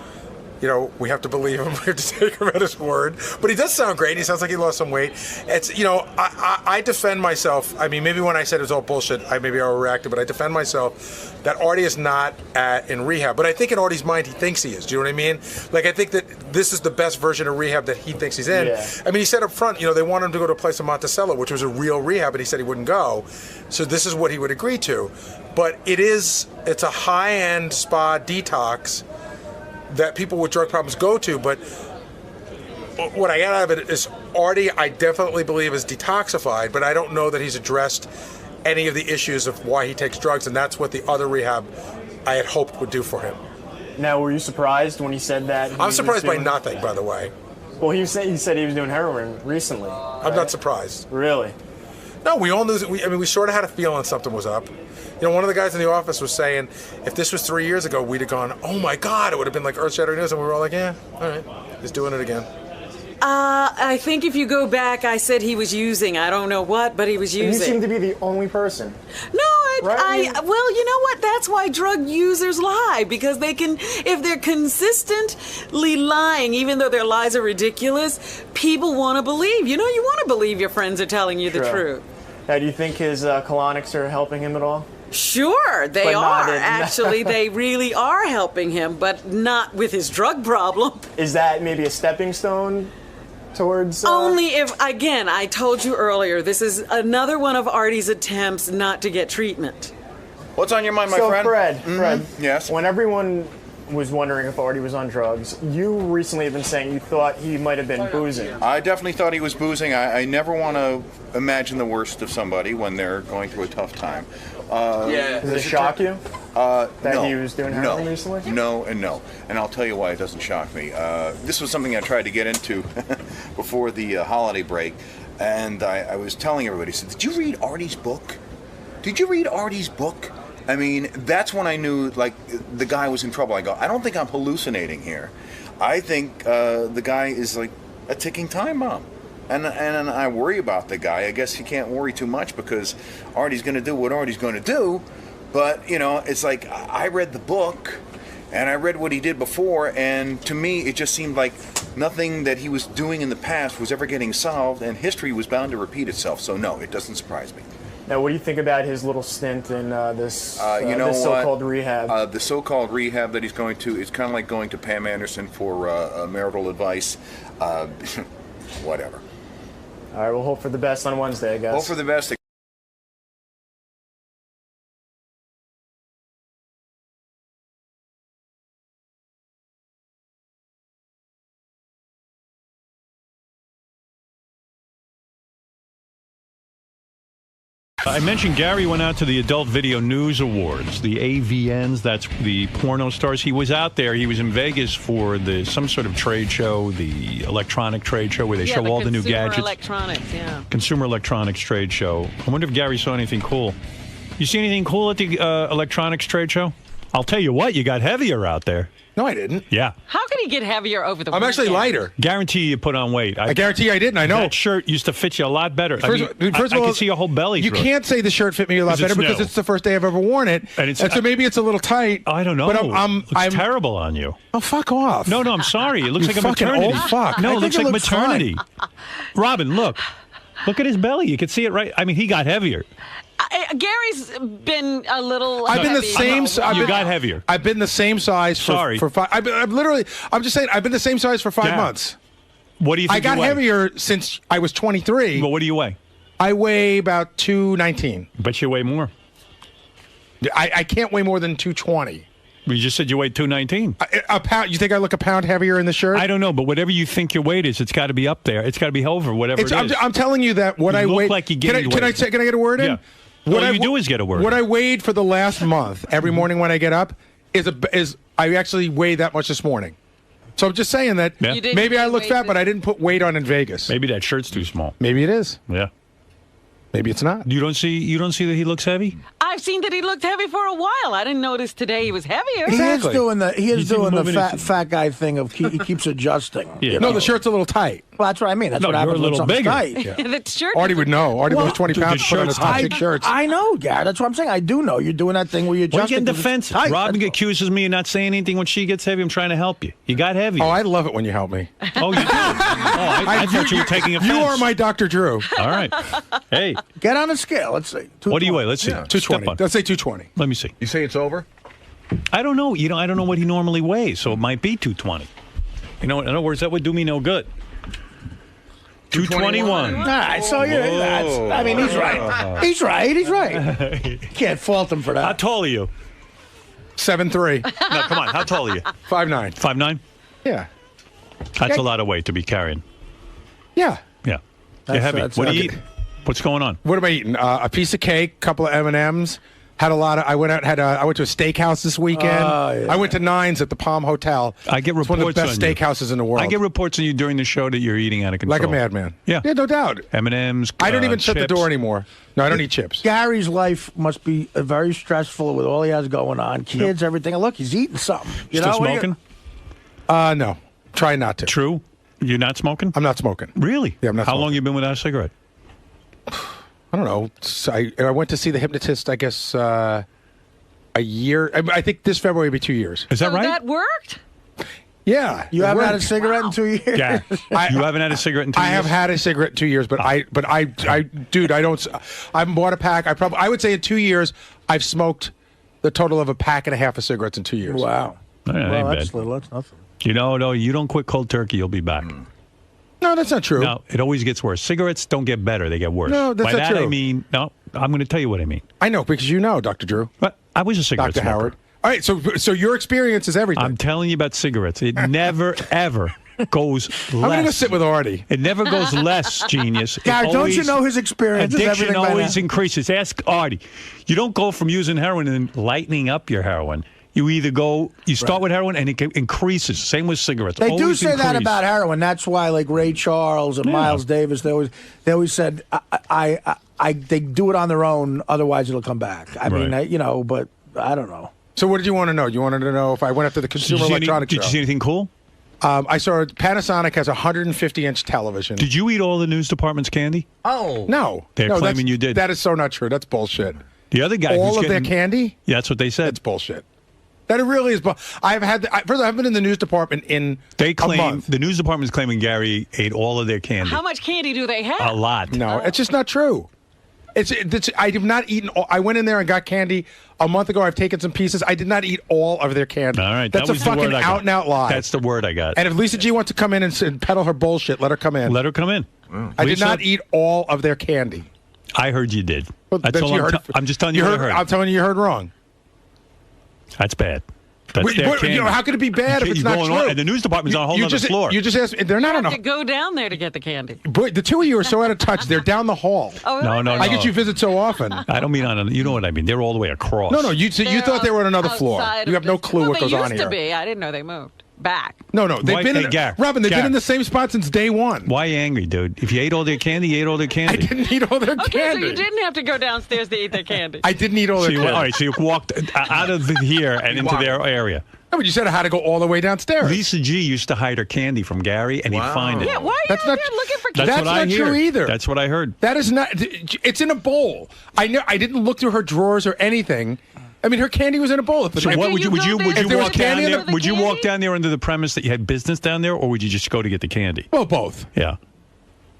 I: we have to believe him. We have to take him at his word. But he does sound great. He sounds like he lost some weight. It's, I defend myself. I mean, maybe when I said it was all bullshit, maybe I overreacted, but I defend myself that Artie is not in rehab. But I think in Artie's mind, he thinks he is. Do you know what I mean? Like, I think that this is the best version of rehab that he thinks he's in.
J: Yeah.
I: I mean, he said up front, they wanted him to go to a place in Monticello, which was a real rehab, and he said he wouldn't go. So this is what he would agree to. But it's a high-end spa detox that people with drug problems go to. But what I get out of it is Artie, I definitely believe, is detoxified, but I don't know that he's addressed any of the issues of why he takes drugs, and that's what the other rehab I had hoped would do for him.
J: Now, were you surprised when he said that?
I: I'm surprised by nothing, by the way.
J: Well, he said he was doing heroin recently.
I: I'm not surprised.
J: Really?
I: No, we all knew that. We sort of had a feeling something was up. One of the guys in the office was saying, if this was 3 years ago, we'd have gone, oh my God, it would have been like earth-shattering news, and we were all like, yeah, all right, he's doing it again.
D: I think if you go back, I said he was using. I don't know what, but he was using.
J: And you seem to be the only person.
D: No, well, you know what? That's why drug users lie, because they can, if they're consistently lying, even though their lies are ridiculous, people want to believe. You want to believe your friends are telling you the truth.
J: Now, do you think his colonics are helping him at all?
D: Sure, they are. Actually, they really are helping him, but not with his drug problem.
J: Is that maybe a stepping stone towards...
D: Only if, again, I told you earlier, this is another one of Artie's attempts not to get treatment.
K: What's on your mind, my friend?
J: So, Fred,
K: yes?
J: When everyone was wondering if Artie was on drugs, you recently have been saying you thought he might have been boozing.
K: I definitely thought he was boozing. I never want to imagine the worst of somebody when they're going through a tough time.
J: Does it shock you that he was doing heroin recently?
K: No, and no. And I'll tell you why it doesn't shock me. This was something I tried to get into before the holiday break, and I was telling everybody, I said, did you read Artie's book? Did you read Artie's book? I mean, that's when I knew, like, the guy was in trouble. I go, I don't think I'm hallucinating here. I think the guy is like a ticking time bomb. And I worry about the guy. I guess you can't worry too much because Artie's going to do what Artie's going to do. But, it's like I read the book and I read what he did before. And to me, it just seemed like nothing that he was doing in the past was ever getting solved. And history was bound to repeat itself. So, no, it doesn't surprise me.
J: Now, what do you think about his little stint in this so-called rehab?
K: The so-called rehab that he's going to, it's kind of like going to Pam Anderson for marital advice. Whatever.
J: All right, we'll hope for the best on Wednesday, I guess.
K: Hope for the best.
A: I mentioned Gary went out to the Adult Video News Awards, the AVNs, that's the porno stars. He was out there. He was in Vegas for some sort of trade show, the electronic trade show where they show all the new gadgets. Consumer electronics trade show. I wonder if Gary saw anything cool. You see anything cool at the electronics trade show? I'll tell you what, you got heavier out there.
I: No, I didn't.
A: Yeah.
D: How could he get heavier over the weekend?
I: I'm actually lighter.
A: Guarantee you put on weight.
I: I guarantee I didn't. I know.
A: That shirt used to fit you a lot better.
I: First of all,
A: I can see your whole belly.
I: You can't say the shirt fit me a lot better because it's the first day I've ever worn it. And so maybe it's a little tight.
A: I don't know.
I: But
A: I'm terrible on you.
I: Oh, fuck off.
A: No, I'm sorry. It looks like a maternity.
I: Old fuck.
A: No, it looks like maternity. Robin, look. Look at his belly. You can see it right. I mean, he got heavier.
D: Gary's been a little.
I: I've been the
D: heavy.
I: same.
A: You got heavier.
I: I've been the same size for 5. I'm just saying. I've been the same size for 5 months.
A: What do you think
I: I got
A: you weigh?
I: heavier since I was 23.
A: Well, what do you weigh?
I: I weigh about 219.
A: Bet you weigh more.
I: I can't weigh more than 220.
A: You just said you weighed 219.
I: A pound. You think I look a pound heavier in the shirt?
A: I don't know, but whatever you think your weight is, it's got to be up there. It's got to be over whatever it is.
I: I'm telling you that what
A: you
I: I
A: look
I: weigh.
A: like you
I: Can I get a word in?
A: Yeah. All you do is get a word.
I: What I weighed for the last month, every morning when I get up, is I actually weighed that much this morning. So I'm just saying that maybe I look fat, but I didn't put weight on in Vegas.
A: Maybe that shirt's too small.
I: Maybe it is.
A: Yeah.
I: Maybe it's not.
A: You don't see that he looks heavy?
D: I've seen that he looked heavy for a while. I didn't notice today he was heavier.
L: He is doing the fat guy thing of he keeps adjusting.
I: Yeah. No, the shirt's a little tight.
L: Well, that's what I mean. That's what happens when something's tight.
D: Yeah. The shirt.
I: Artie would know. Artie weighs 20 pounds. Put on his hot chick shirts.
L: I know, Gary. That's what I'm saying. I do know. You're doing that thing where you adjust.
A: Why are you getting defensive? Robin accuses me of not saying anything when she gets heavy. I'm trying to help you. You got heavy.
I: Oh, I love it when you help me.
A: Oh, you do? I thought you were taking offense.
I: You are my Dr. Drew.
A: All right. Hey.
L: Get on the scale. Let's see.
A: What do you weigh? Let's see.
I: 220. Let's say 220.
A: Let me see.
K: You say it's over?
A: I don't know. I don't know what he normally weighs, so it might be 220. In other words, that would do me no good. 221.
L: All right, so I mean, he's right. He's right. Can't fault him for that.
A: How tall are you?
I: 7'3".
A: No, come on. How tall are you?
I: 5'9".
A: 5'9"?
I: Yeah.
A: That's a lot of weight to be carrying.
I: Yeah.
A: Yeah. You're heavy. What do you eat? What's going on?
I: What am I eating? A piece of cake, a couple of M&Ms. Had a lot of. I went out. I went to a steakhouse this weekend. I went to Nines at the Palm Hotel.
A: I get reports.
I: It's one of the best steakhouses in the world.
A: I get reports on you during the show that you're eating out of control.
I: Like a madman.
A: Yeah.
I: Yeah, no doubt.
A: M&Ms.
I: I don't even shut the
A: chips.
I: door anymore. No, I don't eat chips.
L: Gary's life must be very stressful with all he has going on. Kids, everything. And look, he's eating something.
A: Still smoking?
I: No. Try not to.
A: True. You're not smoking?
I: I'm not smoking.
A: Really?
I: Yeah, I'm not
A: How
I: smoking.
A: long you been without a cigarette?
I: I don't know. I went to see the hypnotist, I guess, a year. I think this February will be 2 years.
A: Is that right?
D: That worked?
I: Yeah.
L: You haven't had a cigarette in 2 years?
A: Yeah. You haven't had a cigarette in 2 years?
I: I have had a cigarette in 2 years, but dude, I don't. I bought a pack. I would say in 2 years, I've smoked the total of a pack and a half of cigarettes in 2 years.
L: Wow.
A: Yeah,
L: Well,
A: ain't
L: that's
A: bad.
L: little. That's nothing.
A: No, you don't quit cold turkey, you'll be back.
I: No, that's not true.
A: No, it always gets worse. Cigarettes don't get better; they get worse.
I: No, that's
A: By
I: not
A: that
I: true.
A: I mean, no. I'm going to tell you what I mean.
I: I know because you know, Dr. Drew.
A: But I was a cigarette
I: Dr.
A: smoker.
I: Howard. All right, so your experience is everything.
A: I'm telling you about cigarettes. It never ever goes less.
I: I'm going to sit with Artie.
A: It never goes less, genius.
L: Gary, don't you know his experience?
A: Addiction always increases. Ask Artie. You don't go from using heroin and lightening up your heroin. You either start with heroin and it increases. Same with cigarettes.
L: They do
A: Always
L: say that
A: increase.
L: about heroin. That's why, like Ray Charles and Miles Davis, they always said, they do it on their own. Otherwise, it'll come back. I mean, but I don't know.
I: So what did you want to know? You wanted to know if I went up to the Consumer Electronics Show.
A: Did you see anything cool?
I: I saw Panasonic has a 150-inch television.
A: Did you eat all the news department's candy?
L: Oh.
I: No.
A: They're
I: no,
A: claiming you did.
I: That is so not true. That's bullshit.
A: The other guy
I: all
A: who's
I: of their candy?
A: Yeah, that's what they said.
I: That's bullshit. That it really is. I've had. First, I haven't been in the news department in
A: They claim
I: a month.
A: the news department's claiming Gary ate all of their candy.
D: How much candy do they have?
A: A lot.
I: No, it's just not true. I have not eaten. I went in there and got candy a month ago. I've taken some pieces. I did not eat all of their candy.
A: All right,
I: that's
A: that was
I: a
A: the word
I: fucking
A: I got.
I: out and out lie.
A: That's the word I got.
I: And if Lisa G wants to come in and peddle her bullshit, let her come in.
A: Let her come in.
I: I did not eat all of their candy.
A: I heard you did.
I: Well,
A: That's all I'm just telling you what I heard.
I: I'm telling you heard wrong.
A: That's bad. That's their candy.
I: How could it be bad if it's not true?
A: And the news department's on a whole other floor.
I: You just asked. They're not on
D: have
I: a.
D: to go down there to get the candy.
I: Boy, the two of you are so out of touch. They're down the hall.
D: Oh,
A: No.
I: I get you visit so often.
A: I don't mean you know what I mean. They're all the way across.
I: No. You thought they were on another floor.
D: Outside
I: You
D: of
I: have no
D: the-
I: clue what
D: they
I: goes on
D: used
I: here.
D: to be. I didn't know they moved back.
I: No. They've been in. Robin, they've been in the same spot since day one.
A: Why are you angry, dude? If you ate all their candy, you ate all their candy.
I: I didn't eat all their
D: Okay,
I: candy.
D: so you didn't have to go downstairs to eat their candy.
I: I didn't eat all their candy.
A: All right, so you walked out of here and into their area.
I: No, but you said I had to go all the way downstairs.
A: Lisa G used to hide her candy from Gary, and he'd find it.
D: Yeah, why are you
I: That's
D: out
I: not-
D: there looking for
A: That's
D: candy?
A: what I
I: not
A: hear.
I: true either.
A: That's what I heard.
I: That is not. It's in a bowl. I know. I didn't look through her drawers or anything. I mean, her candy was in a bowl.
A: So what would you
D: If there was
A: walk down
D: candy in
A: there?
D: the-
A: Would you
D: candy?
A: walk down there under the premise that you had business down there, or would you just go to get the candy?
I: Well, both.
A: Yeah.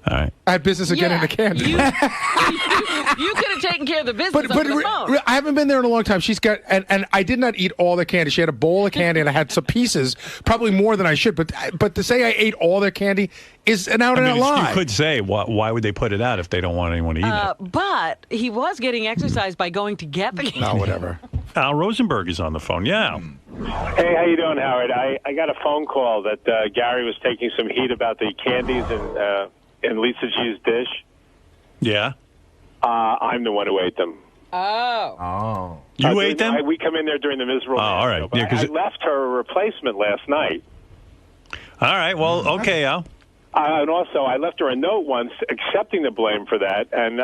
A: All right.
I: I had business again in the candy.
D: You could have taken care of the business over the phone.
I: I haven't been there in a long time. She's got, and I did not eat all the candy. She had a bowl of candy, and I had some pieces, probably more than I should. But to say I ate all their candy is an out-and-out lie.
A: You could say, why would they put it out if they don't want anyone to eat it?
D: But he was getting exercise by going to get the candy.
I: No, whatever.
A: Al Rosenberg is on the phone. Yeah.
M: Hey, how you doing, Howard? I got a phone call that Gary was taking some heat about the candies in Lisa G's dish.
A: Yeah.
M: I'm the one who ate them.
D: Oh.
A: You ate them?
M: We come in there during the miserable.
A: All right.
M: Show, I left her a replacement last night.
A: All right. Well, okay, Al.
M: And also, I left her a note once accepting the blame for that. And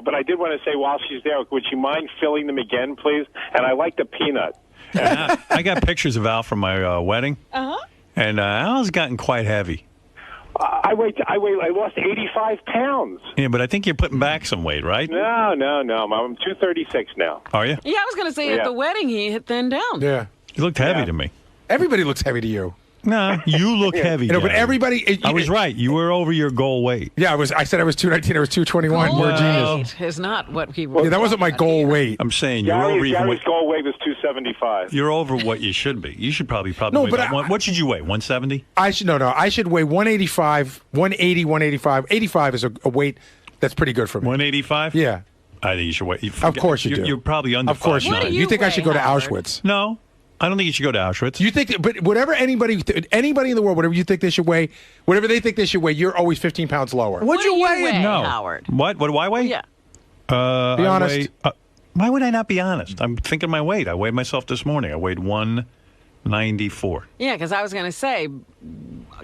M: but I did want to say, while she's there, would you mind filling them again, please? And I like the peanut.
A: I got pictures of Al from my wedding. And Al's gotten quite heavy.
M: I lost 85 pounds.
A: Yeah, but I think you're putting back some weight, right?
M: No. I'm 236 now.
A: Are you?
D: Yeah, I was going to say at the wedding he had thinned down.
I: Yeah.
A: You looked heavy to me.
I: Everybody looks heavy to you.
A: No, you look heavy.
I: You know, but everybody.
A: I was right. You were over your goal weight.
I: Yeah, I said I was 219. I was 221. More genius.
D: Is not what he was.
I: Yeah, that wasn't my goal weight.
A: I'm saying you're over even.
M: Gary's goal weight was 275.
A: You're over what you should be. You should probably
I: No,
A: weigh
I: but
A: about what should you weigh? 170?
I: I should I should weigh 185, 180, 185. 85 is a weight that's pretty good for me.
A: 185?
I: Yeah.
A: I think you should weigh.
I: Of course you do.
A: You're probably under.
I: Of course you do. You think I should go to
D: Howard?
I: Auschwitz?
A: No. I don't think you should go to Auschwitz.
I: You think, but whatever anybody in the world, whatever you think they should weigh, whatever they think they should weigh, you're always 15 pounds lower.
D: What do you weigh,
A: No.
D: Howard?
A: What do I weigh?
D: Yeah.
I: Be honest.
A: Why would I not be honest? I'm thinking my weight. I weighed myself this morning. I weighed 194.
D: Yeah, because I was going to say,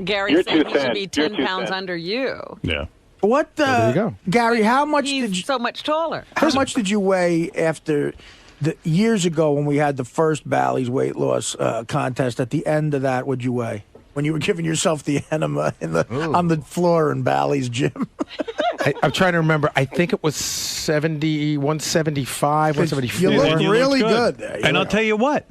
D: Gary
M: You're
D: said
M: too
D: he should
M: thin.
D: be
M: You're
D: 10
M: too
D: pounds
M: thin.
D: under you.
A: Yeah.
L: What,
I: there you go.
L: Gary, how much
D: He's
L: did you,
D: so much taller.
L: how much did you weigh after years ago when we had the first Bally's weight loss contest? At the end of that, what'd you weigh? When you were giving yourself the enema on the floor in Bally's gym?
I: I'm trying to remember. I think it was 175, 174.
L: You look really good.
A: And I'll tell you what.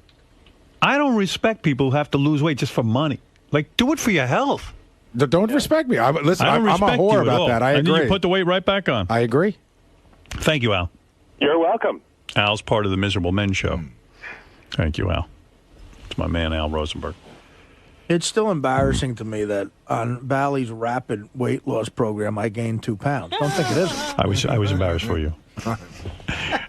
A: I don't respect people who have to lose weight just for money. Like, do it for your health.
I: Don't respect me. Listen,
A: I don't
I: I'm a
A: respect
I: whore
A: you at
I: about
A: all.
I: that. I
A: And
I: agree.
A: then you put the weight right back on.
I: I agree.
A: Thank you, Al.
M: You're welcome.
A: Al's part of the Miserable Men Show. Thank you, Al. It's my man, Al Rosenberg.
L: It's still embarrassing to me that on Bally's rapid weight loss program, I gained 2 pounds. Don't think it isn't.
A: I was embarrassed for you. All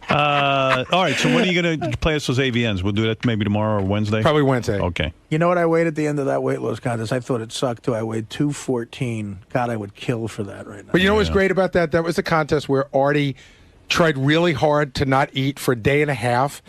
A: right, so when are you going to play us those AVNs? We'll do that maybe tomorrow or Wednesday?
I: Probably Wednesday.
A: Okay.
L: You know what I weighed at the end of that weight loss contest? I thought it sucked, too. I weighed 214. God, I would kill for that right now.
I: But you know what's great about that? That was a contest where Artie tried really hard to not eat for a day and a half.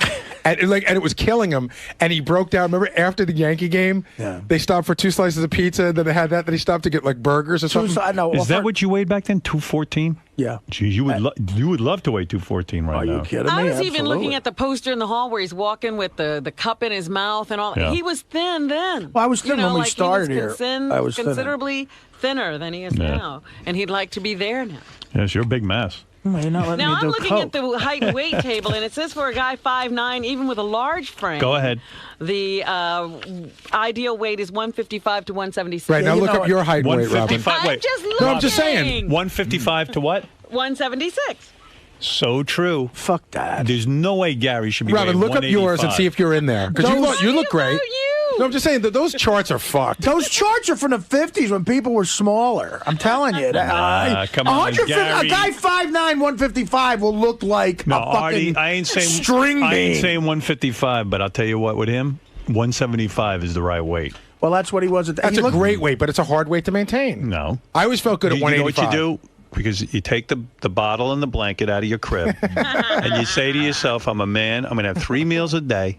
I: And it was killing him. And he broke down. Remember, after the Yankee game, they stopped for 2 slices of pizza, and then they had that. Then he stopped to get, like, burgers or something.
A: Is that what you weighed back then, 214?
L: Yeah.
A: Geez, you would love to weigh 214 right now.
L: Are you kidding me?
D: I was even looking at the poster in the hall where he's walking with the cup in his mouth and all.
A: Yeah.
D: He was thin then.
L: Well, I was thin when we started
D: he was
L: here. I was
D: considerably thinner than he is now. And he'd like to be there now.
A: Yes, you're a big mess.
L: Now
D: I'm looking at the height and weight table, and it says for a guy 5'9", even with a large frame.
A: Go ahead.
D: The ideal weight is 155 to 176.
I: Right, now look up your height and weight, Robin.
D: I'm just looking.
I: No, I'm just saying.
A: 155 to what?
D: 176.
A: So true.
L: Fuck that.
A: There's no way Gary should be
I: Robin,
A: weighing
I: look up yours and see if you're in there. Because you look great. No, I'm just saying that those charts are fucked.
L: Those charts are from the 50s when people were smaller. I'm telling you.
A: Come on, Gary.
L: A guy 5'9", 155 will look like a fucking
A: Artie, I ain't saying
L: string
A: I ain't
L: bean.
A: saying 155, but I'll tell you what, with him, 175 is the right weight.
L: Well, that's what he was at the
I: That's a great weight, but it's a hard weight to maintain.
A: No.
I: I always felt good at 185.
A: You know what you do? Because you take the bottle and the blanket out of your crib, and you say to yourself, I'm a man, I'm going to have 3 meals a day.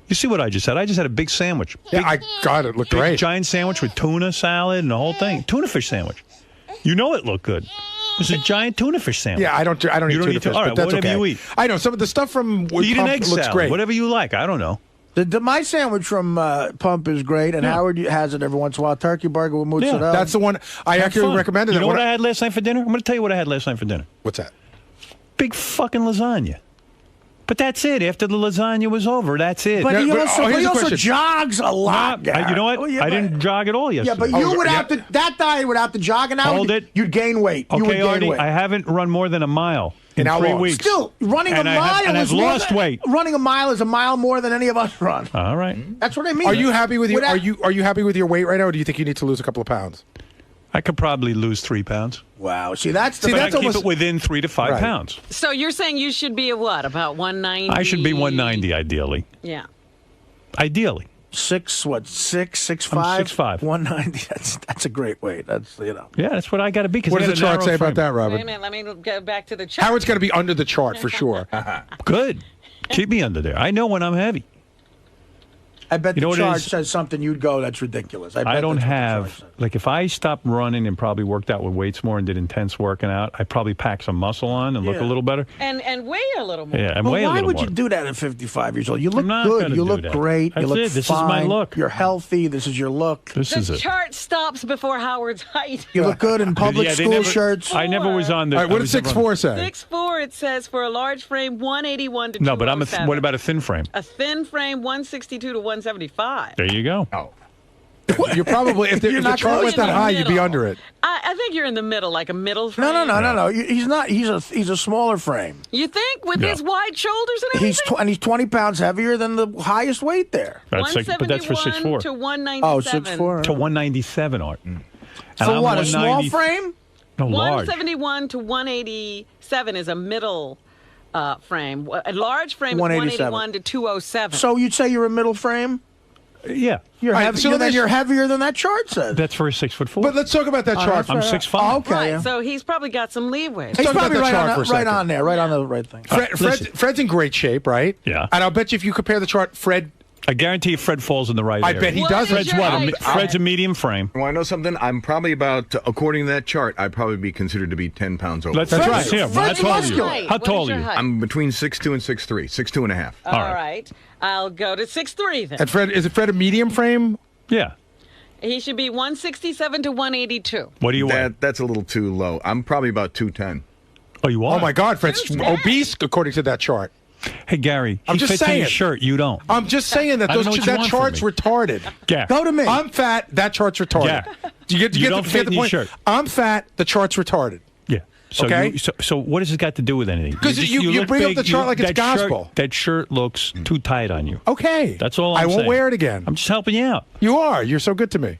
A: You see what I just had? I just had a big sandwich.
I: Yeah, I got it. Looked great.
A: Giant sandwich with tuna salad and the whole thing. Tuna fish sandwich. You know it looked good. It was a giant tuna fish sandwich.
I: Yeah, I don't eat tuna fish,
A: all right,
I: but that's
A: whatever
I: okay.
A: you eat.
I: I know some of the stuff from
A: Eat an egg
I: looks
A: salad,
I: great.
A: whatever you like. I don't know.
L: My sandwich from Pump is great, and Howard has it every once in a while. Turkey burger with mozzarella.
I: That's the one I actually recommended.
A: You know what I had last night for dinner? I'm going to tell you what I had last night for dinner.
I: What's that?
A: Big fucking lasagna. But that's it. After the lasagna was over, that's it.
L: But he
I: here's
L: also
I: the question.
L: jogs a lot.
A: You know what?
L: Oh, yeah,
A: I didn't jog at all yesterday.
L: Yeah, but you would have to. That diet would have to jog, and you'd gain weight. You would
A: Okay,
L: gain
A: Artie,
L: weight.
A: I haven't run more than a mile in
I: how
A: 3
I: long?
A: weeks.
L: Still, running a mile
A: and I've lost weight.
L: Running a mile is a mile more than any of us run.
A: All right.
L: That's what I mean.
I: Are you happy with are you happy with your weight right now, or do you think you need to lose a couple of pounds?
A: I could probably lose 3 pounds.
L: Wow. See, that's
A: But I
L: almost
A: keep it within 3 to 5 pounds.
D: So you're saying you should be what, about 190?
A: I should be 190 ideally.
D: Yeah.
A: Ideally.
L: 6'5"?
A: 6'5".
L: 190. That's a great weight. That's
A: Yeah, that's what I got to be.
I: What does the chart say about that, Robin?
D: Wait a minute, let me go back to the chart.
I: Howard's got to be under the chart for sure.
A: Good. Keep me under there. I know when I'm heavy.
L: I bet
A: You know
L: the
A: what it
L: chart
A: is?
L: says something you'd go, that's ridiculous.
A: I
L: bet
A: don't
L: that's what the chart
A: have,
L: says.
A: like, if I stopped running and probably worked out with weights more and did intense working out, I'd probably pack some muscle on and look a little better.
D: And weigh a little more.
A: Yeah, and
L: But
A: weigh a
L: why
A: little
L: would
A: more.
L: you do that at 55 years old? You look
A: not
L: good.
A: gonna
L: You
A: do
L: look
A: that.
L: great.
A: That's
L: you look
A: it. This is my
L: fine.
A: look.
L: You're healthy. This is your look.
A: This is
D: The
A: it.
D: chart stops before Howard's height.
L: You look good in public
A: Yeah, they
L: school
A: never-
L: shirts.
A: I never was on the.
I: All right, what
A: I
I: does
A: was never on-
I: 6'4" say?
D: 6'4", it says, for a large frame, 181 to 207.
A: No, but what about a thin frame?
D: A thin frame, 162 to 175.
A: There you go.
K: Oh.
I: You're probably if the chart
D: close.
I: went that
D: You're in the
I: high, you'd be
D: middle.
I: under it.
D: I think you're in the middle, like a middle frame.
L: No. He's not. He's a smaller frame.
D: You think, with
A: Yeah.
D: his wide shoulders and everything?
L: And he's 20 pounds heavier than the highest weight there.
A: But that's for 6'4".
D: to 197.
L: Oh, 6'4".
A: To 197, Art. And
L: For
A: I'm
L: what? A small
A: 190
L: frame?
A: No, large.
D: 171 to 187 is a middle frame. A large frame is
L: 187.
D: 181 to 207.
L: So you'd say you're a middle frame?
A: Yeah.
L: You're
I: All right,
L: heavy,
I: so let me-
L: you're heavier than that chart says.
A: That's for a 6'4".
I: But let's talk about that chart.
A: I'm 6'5".
L: Okay.
D: Right,
L: yeah.
D: so he's probably got some leeway.
L: He's
I: talk about
L: probably
I: the
L: right
I: chart
L: on,
I: for a second.
L: on there, right on the right thing.
I: Fred's in great shape, right?
A: Yeah.
I: And I'll bet you if you compare the chart, Fred.
A: I guarantee you Fred falls in the right
I: I
A: area.
I: bet he does.
A: Fred's what? Fred's a medium frame.
K: Want to know something? I'm probably about, according to that chart, I'd probably be considered to be 10 pounds over.
A: That's
I: That's
A: right.
I: right.
A: Yeah, how tall are you?
D: Height.
A: How
D: What
A: tall
D: is
A: are
D: your
A: you?
D: height?
K: I'm between 6'2" and 6'3", 6'2" and a half.
D: All right. I'll go to 6'3" then.
I: And Fred is Fred a medium frame?
A: Yeah.
D: He should be 167 to 182.
A: What do you want?
K: That's a little too low. I'm probably about 210.
A: Oh, you are?
I: Oh my God, Fred's obese according to that chart.
A: Hey, Gary,
I: I'm
A: he
I: just
A: fits in
I: saying.
A: his shirt. You don't.
I: I'm just saying that
A: I don't know what you
I: that
A: want from
I: chart's
A: me.
I: retarded.
A: Yeah.
L: Go to me.
I: I'm fat. That chart's retarded.
A: Yeah.
I: Do you
A: You don't
I: get
A: fit
I: the
A: in your
I: point?
A: shirt.
I: I'm fat. The chart's retarded.
A: Yeah. So
I: Okay.
A: so what has it got to do with anything?
I: 'Cause
A: just-
I: you
A: look
I: bring up
A: big,
I: the chart like it's
A: that shirt-
I: gospel.
A: that shirt looks too tight on you.
I: Okay.
A: That's all I'm
I: I won't
A: saying.
I: wear it again.
A: I'm just helping you out.
I: You are. You're so good to me.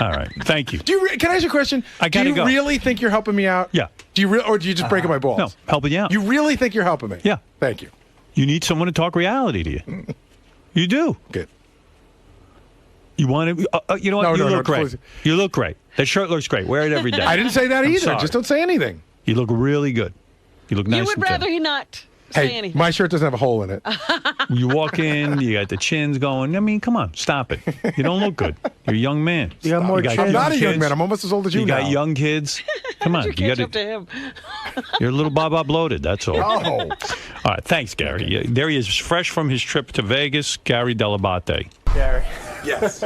A: All right. Thank you.
I: Can I ask you a question?
A: I gotta
I: Do you
A: go.
I: really think you're helping me out?
A: Yeah.
I: Do you or do you just breaking my balls?
A: No, helping you out.
I: You really think you're helping me?
A: Yeah.
I: Thank you.
A: You need someone to talk reality to you. You do.
I: Good.
A: You want to? You know what?
I: No,
A: you
I: no,
A: look great.
I: please.
A: You look great. That shirt looks great. Wear it every day.
I: I didn't say that
A: I'm
I: either.
A: sorry.
I: Just don't say anything.
A: You look really good. You look nice.
D: You would
A: and
D: rather
A: thin.
D: he not say
I: Hey,
D: anything.
I: my shirt doesn't have a hole in it.
A: You walk in, you got the chins going. I mean, come on, stop it. You don't look good. You're a young man.
L: You got more
A: got
L: chins.
I: I'm not a young
A: kids.
I: man. I'm almost as old as you,
A: You got
I: now.
A: young kids. Come on,
D: you
A: you
D: catch
A: got
D: up to him.
A: You're a little Bob bloated. That's all.
K: Oh.
A: All right, thanks, Gary. Yeah, there he is, fresh from his trip to Vegas. Gary Delabate.
J: Gary,
I: Yes.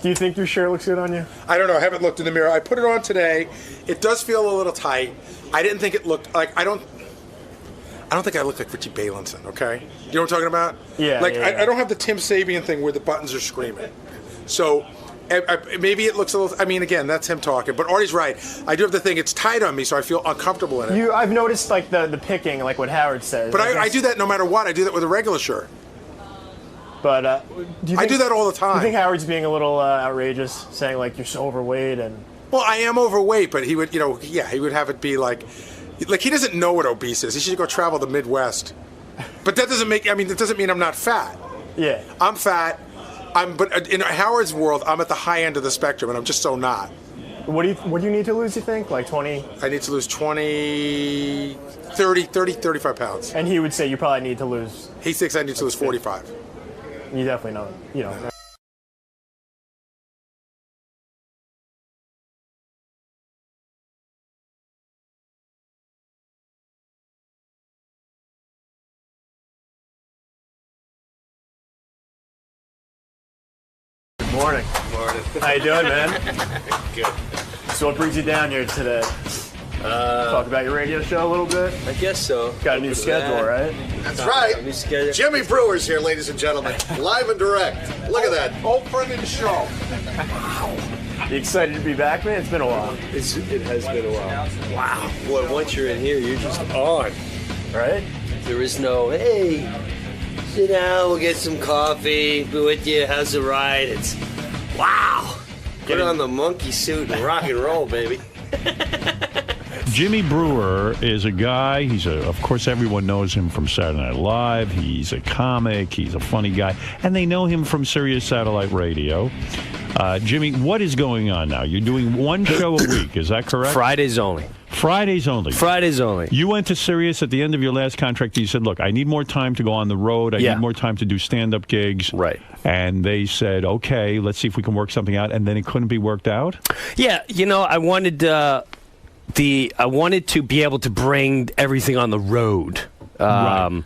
J: do you think your shirt looks good on you?
I: I don't know. I haven't looked in the mirror. I put it on today. It does feel a little tight. I didn't think it looked like I don't think I look like Richie Balinson, okay? You know what I'm talking about?
J: Yeah,
I: Like
J: yeah.
I: I don't have the Tim Sabian thing where the buttons are screaming. So maybe it looks a little. I mean, again, that's him talking. But Artie's right. I do have the thing. It's tight on me, so I feel uncomfortable in it.
J: I've noticed like the picking, like what Howard says.
I: But I
J: guess-
I: do that no matter what. I do that with a regular shirt.
J: But do you
I: I
J: think,
I: do that all the time.
J: Do you think Howard's being a little outrageous, saying like you're so overweight and?
I: Well, I am overweight, but he would, he would have it be like he doesn't know what obese is. He should go travel the Midwest. But that doesn't mean I'm not fat.
J: Yeah.
I: I'm fat. But in Howard's world, I'm at the high end of the spectrum, and I'm just so not.
J: What do you need to lose, you think? Like 20?
I: I need to lose 20, 30, 35 pounds.
J: And he would say you probably need to lose.
I: He thinks I need to lose 45.
J: You definitely know. You know. Morning.
N: Morning.
J: How you doing, man?
N: Good.
J: So what brings you down here today? Talk about your radio show a little bit?
N: I guess so.
J: Got a new schedule, right?
O: That's right.
N: New schedule.
O: Jimmy Brewer's here, ladies and gentlemen. Live and direct. Look at that.
I: Old friend of the show.
J: You excited to be back, man? It's been a while.
N: It has been a while. Wow. Boy, once you're in here, you're just on.
J: Right?
N: There is no, hey, sit down, we'll get some coffee, be with you, how's the ride? It's, wow. Put on the monkey suit and rock and roll, baby.
A: Jimmy Brewer is a guy, of course, everyone knows him from Saturday Night Live. He's a comic, he's a funny guy, and they know him from Sirius Satellite Radio. Jimmy, what is going on now? You're doing one show a week, is that correct?
N: Fridays only.
A: Fridays only.
N: Fridays only.
A: You went to Sirius at the end of your last contract. You said, look, I need more time to go on the road. I need more time to do stand-up gigs.
N: Right.
A: And they said, okay, let's see if we can work something out. And then it couldn't be worked out?
N: Yeah, I wanted I wanted to be able to bring everything on the road.
A: Right.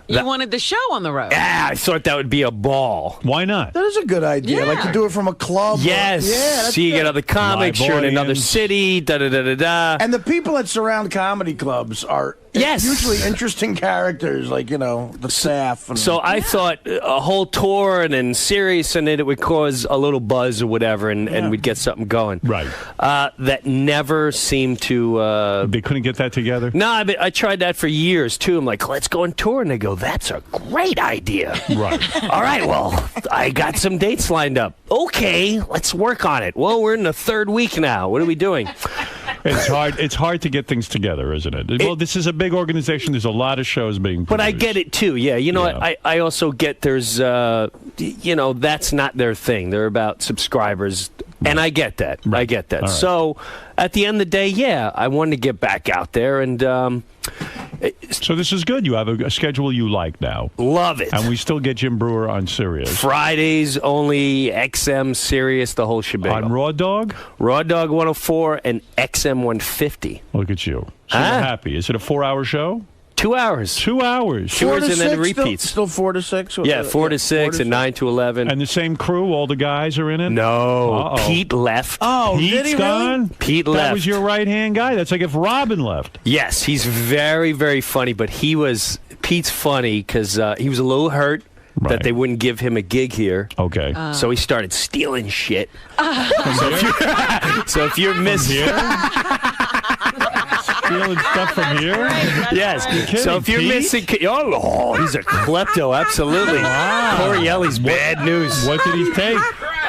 D: You wanted the show on the road.
N: Yeah, I thought that would be a ball.
A: Why not?
L: That is a good idea.
D: Yeah.
L: Like to do it from a club.
N: Yes. So you get other comics, you're in another city, da-da-da-da-da.
L: And the people that surround comedy clubs are usually interesting characters, like, the staff. And
N: so I thought a whole tour and then Sirius and it would cause a little buzz or whatever, and we'd get something going.
A: Right.
N: That never seemed to...
A: they couldn't get that together?
N: No, I tried that for years, too. I'm like, let's go on tour. And they go, that's a great idea.
A: Right.
N: All right, well, I got some dates lined up. Okay, let's work on it. Well, we're in the third week now. What are we doing?
A: It's hard to get things together, isn't it? Well, this is a big organization. There's a lot of shows being produced.
N: But I get it, too. Yeah, I also get there's, that's not their thing. They're about subscribers. And I get that. Right. I get that. Right. So at the end of the day, I wanted to get back out there. And
A: so this is good. You have a schedule you like now.
N: Love it.
A: And we still get Jim Brewer on Sirius.
N: Fridays only, XM, Sirius, the whole shebang.
A: On Raw Dog?
N: Raw Dog 104 and XM 150.
A: Look at you. So you're happy. Is it a 4-hour show?
N: 2 hours.
A: 2 hours.
N: 2 hours and then repeats.
L: Still 4 to 6?
N: Yeah, 4 to 6 and 9 to 11.
A: And the same crew? All the guys are in it?
N: No. Pete left.
L: Oh,
A: Pete's gone?
N: Pete left.
A: That was your right-hand guy. That's like if Robin left.
N: Yes, he's very, very funny, but Pete's funny because he was a little hurt. Right. That they wouldn't give him a gig here.
A: Okay.
N: So he started stealing shit. So if you're missing...
A: Stealing stuff from here?
N: Yes. So if you're missing... he's a klepto, absolutely.
A: Wow.
N: Corielli's bad news.
A: What did he take?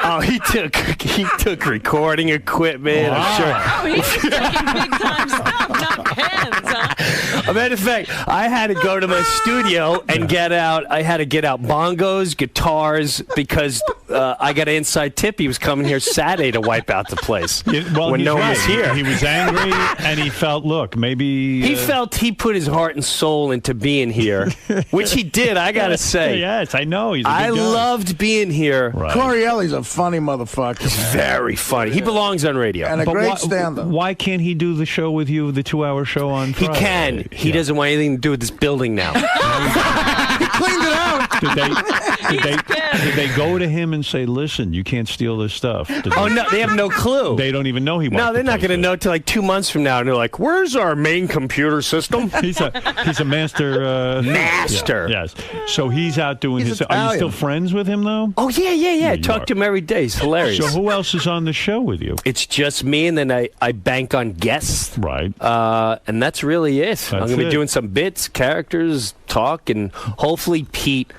N: Oh, he took recording equipment.
A: Wow.
N: I'm sure.
D: Oh, he's taking big time stuff, not pens, huh?
N: As a matter of fact, I had to go to my studio and get out bongos, guitars, because I got an inside tip. He was coming here Saturday to wipe out the place when no one was here.
A: He was angry, and he felt, look, maybe...
N: He felt he put his heart and soul into being here, which he did, I got to say.
A: Yes, I know. He's a good
N: guy.
A: Loved
N: being here.
L: Right. Corielli's a funny motherfucker.
N: He's very funny. He belongs on radio.
L: And a great stand-up.
A: Why can't he do the show with you, the 2-hour show on Friday?
N: He can. He doesn't want anything to do with this building now.
L: He cleaned it out.
A: Did they go to him and say, listen, you can't steal this stuff?
N: No, they have no clue.
A: They don't even know he wants.
N: No, they're not going to know till like 2 months from now. And they're like, where's our main computer system?
A: He's a master.
N: Master.
A: Yes. So he's out doing his... Are you still friends with him, though?
N: Oh, yeah. I talk to him every day. He's hilarious.
A: So who else is on the show with you?
N: It's just me, and then I bank on guests.
A: Right.
N: And that's really it. I'm going to be doing some bits, characters, talk, and hopefully Pete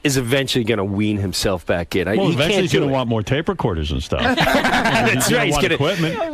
N: is eventually going to wean himself back in.
A: Well, eventually he's going to want more tape recorders and stuff.
N: That's right.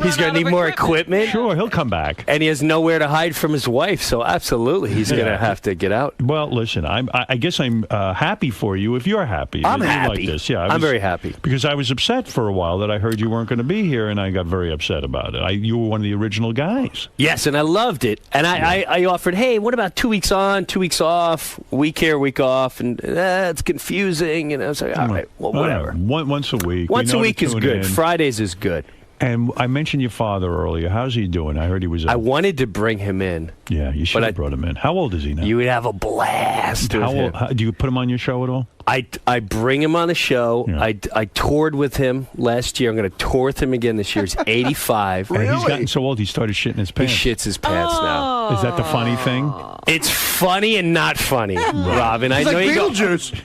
N: He's going to need more equipment.
A: Sure, he'll come back.
N: And he has nowhere to hide from his wife, so absolutely he's going to have to get out.
A: Well, listen, I guess I'm happy for you if you're happy.
N: I'm happy.
A: Like this. Yeah,
N: I'm very happy.
A: Because I was upset for a while that I heard you weren't going to be here, and I got very upset about it. You were one of the original guys.
N: Yes, and I loved it. And I offered, hey, what about 2 weeks on, 2 weeks off, week here, week off, and it's confusing. And I was like, all right, well, whatever.
A: Once a week.
N: Once a week is good. Fridays is good.
A: And I mentioned your father earlier. How's he doing? I heard he was.
N: I wanted to bring him in.
A: Yeah, you should have brought him in. How old is he now?
N: You would have a blast.
A: How old? Do you put him on your show at all?
N: I bring him on the show. Yeah. I toured with him last year. I'm going to tour with him again this year. He's 85.
A: Really? And he's gotten so old he started shitting his pants.
N: He shits his pants now.
A: Is that the funny thing?
N: It's funny and not funny, Robin.
L: He's
N: I know
L: like
N: you
L: Beetlejuice.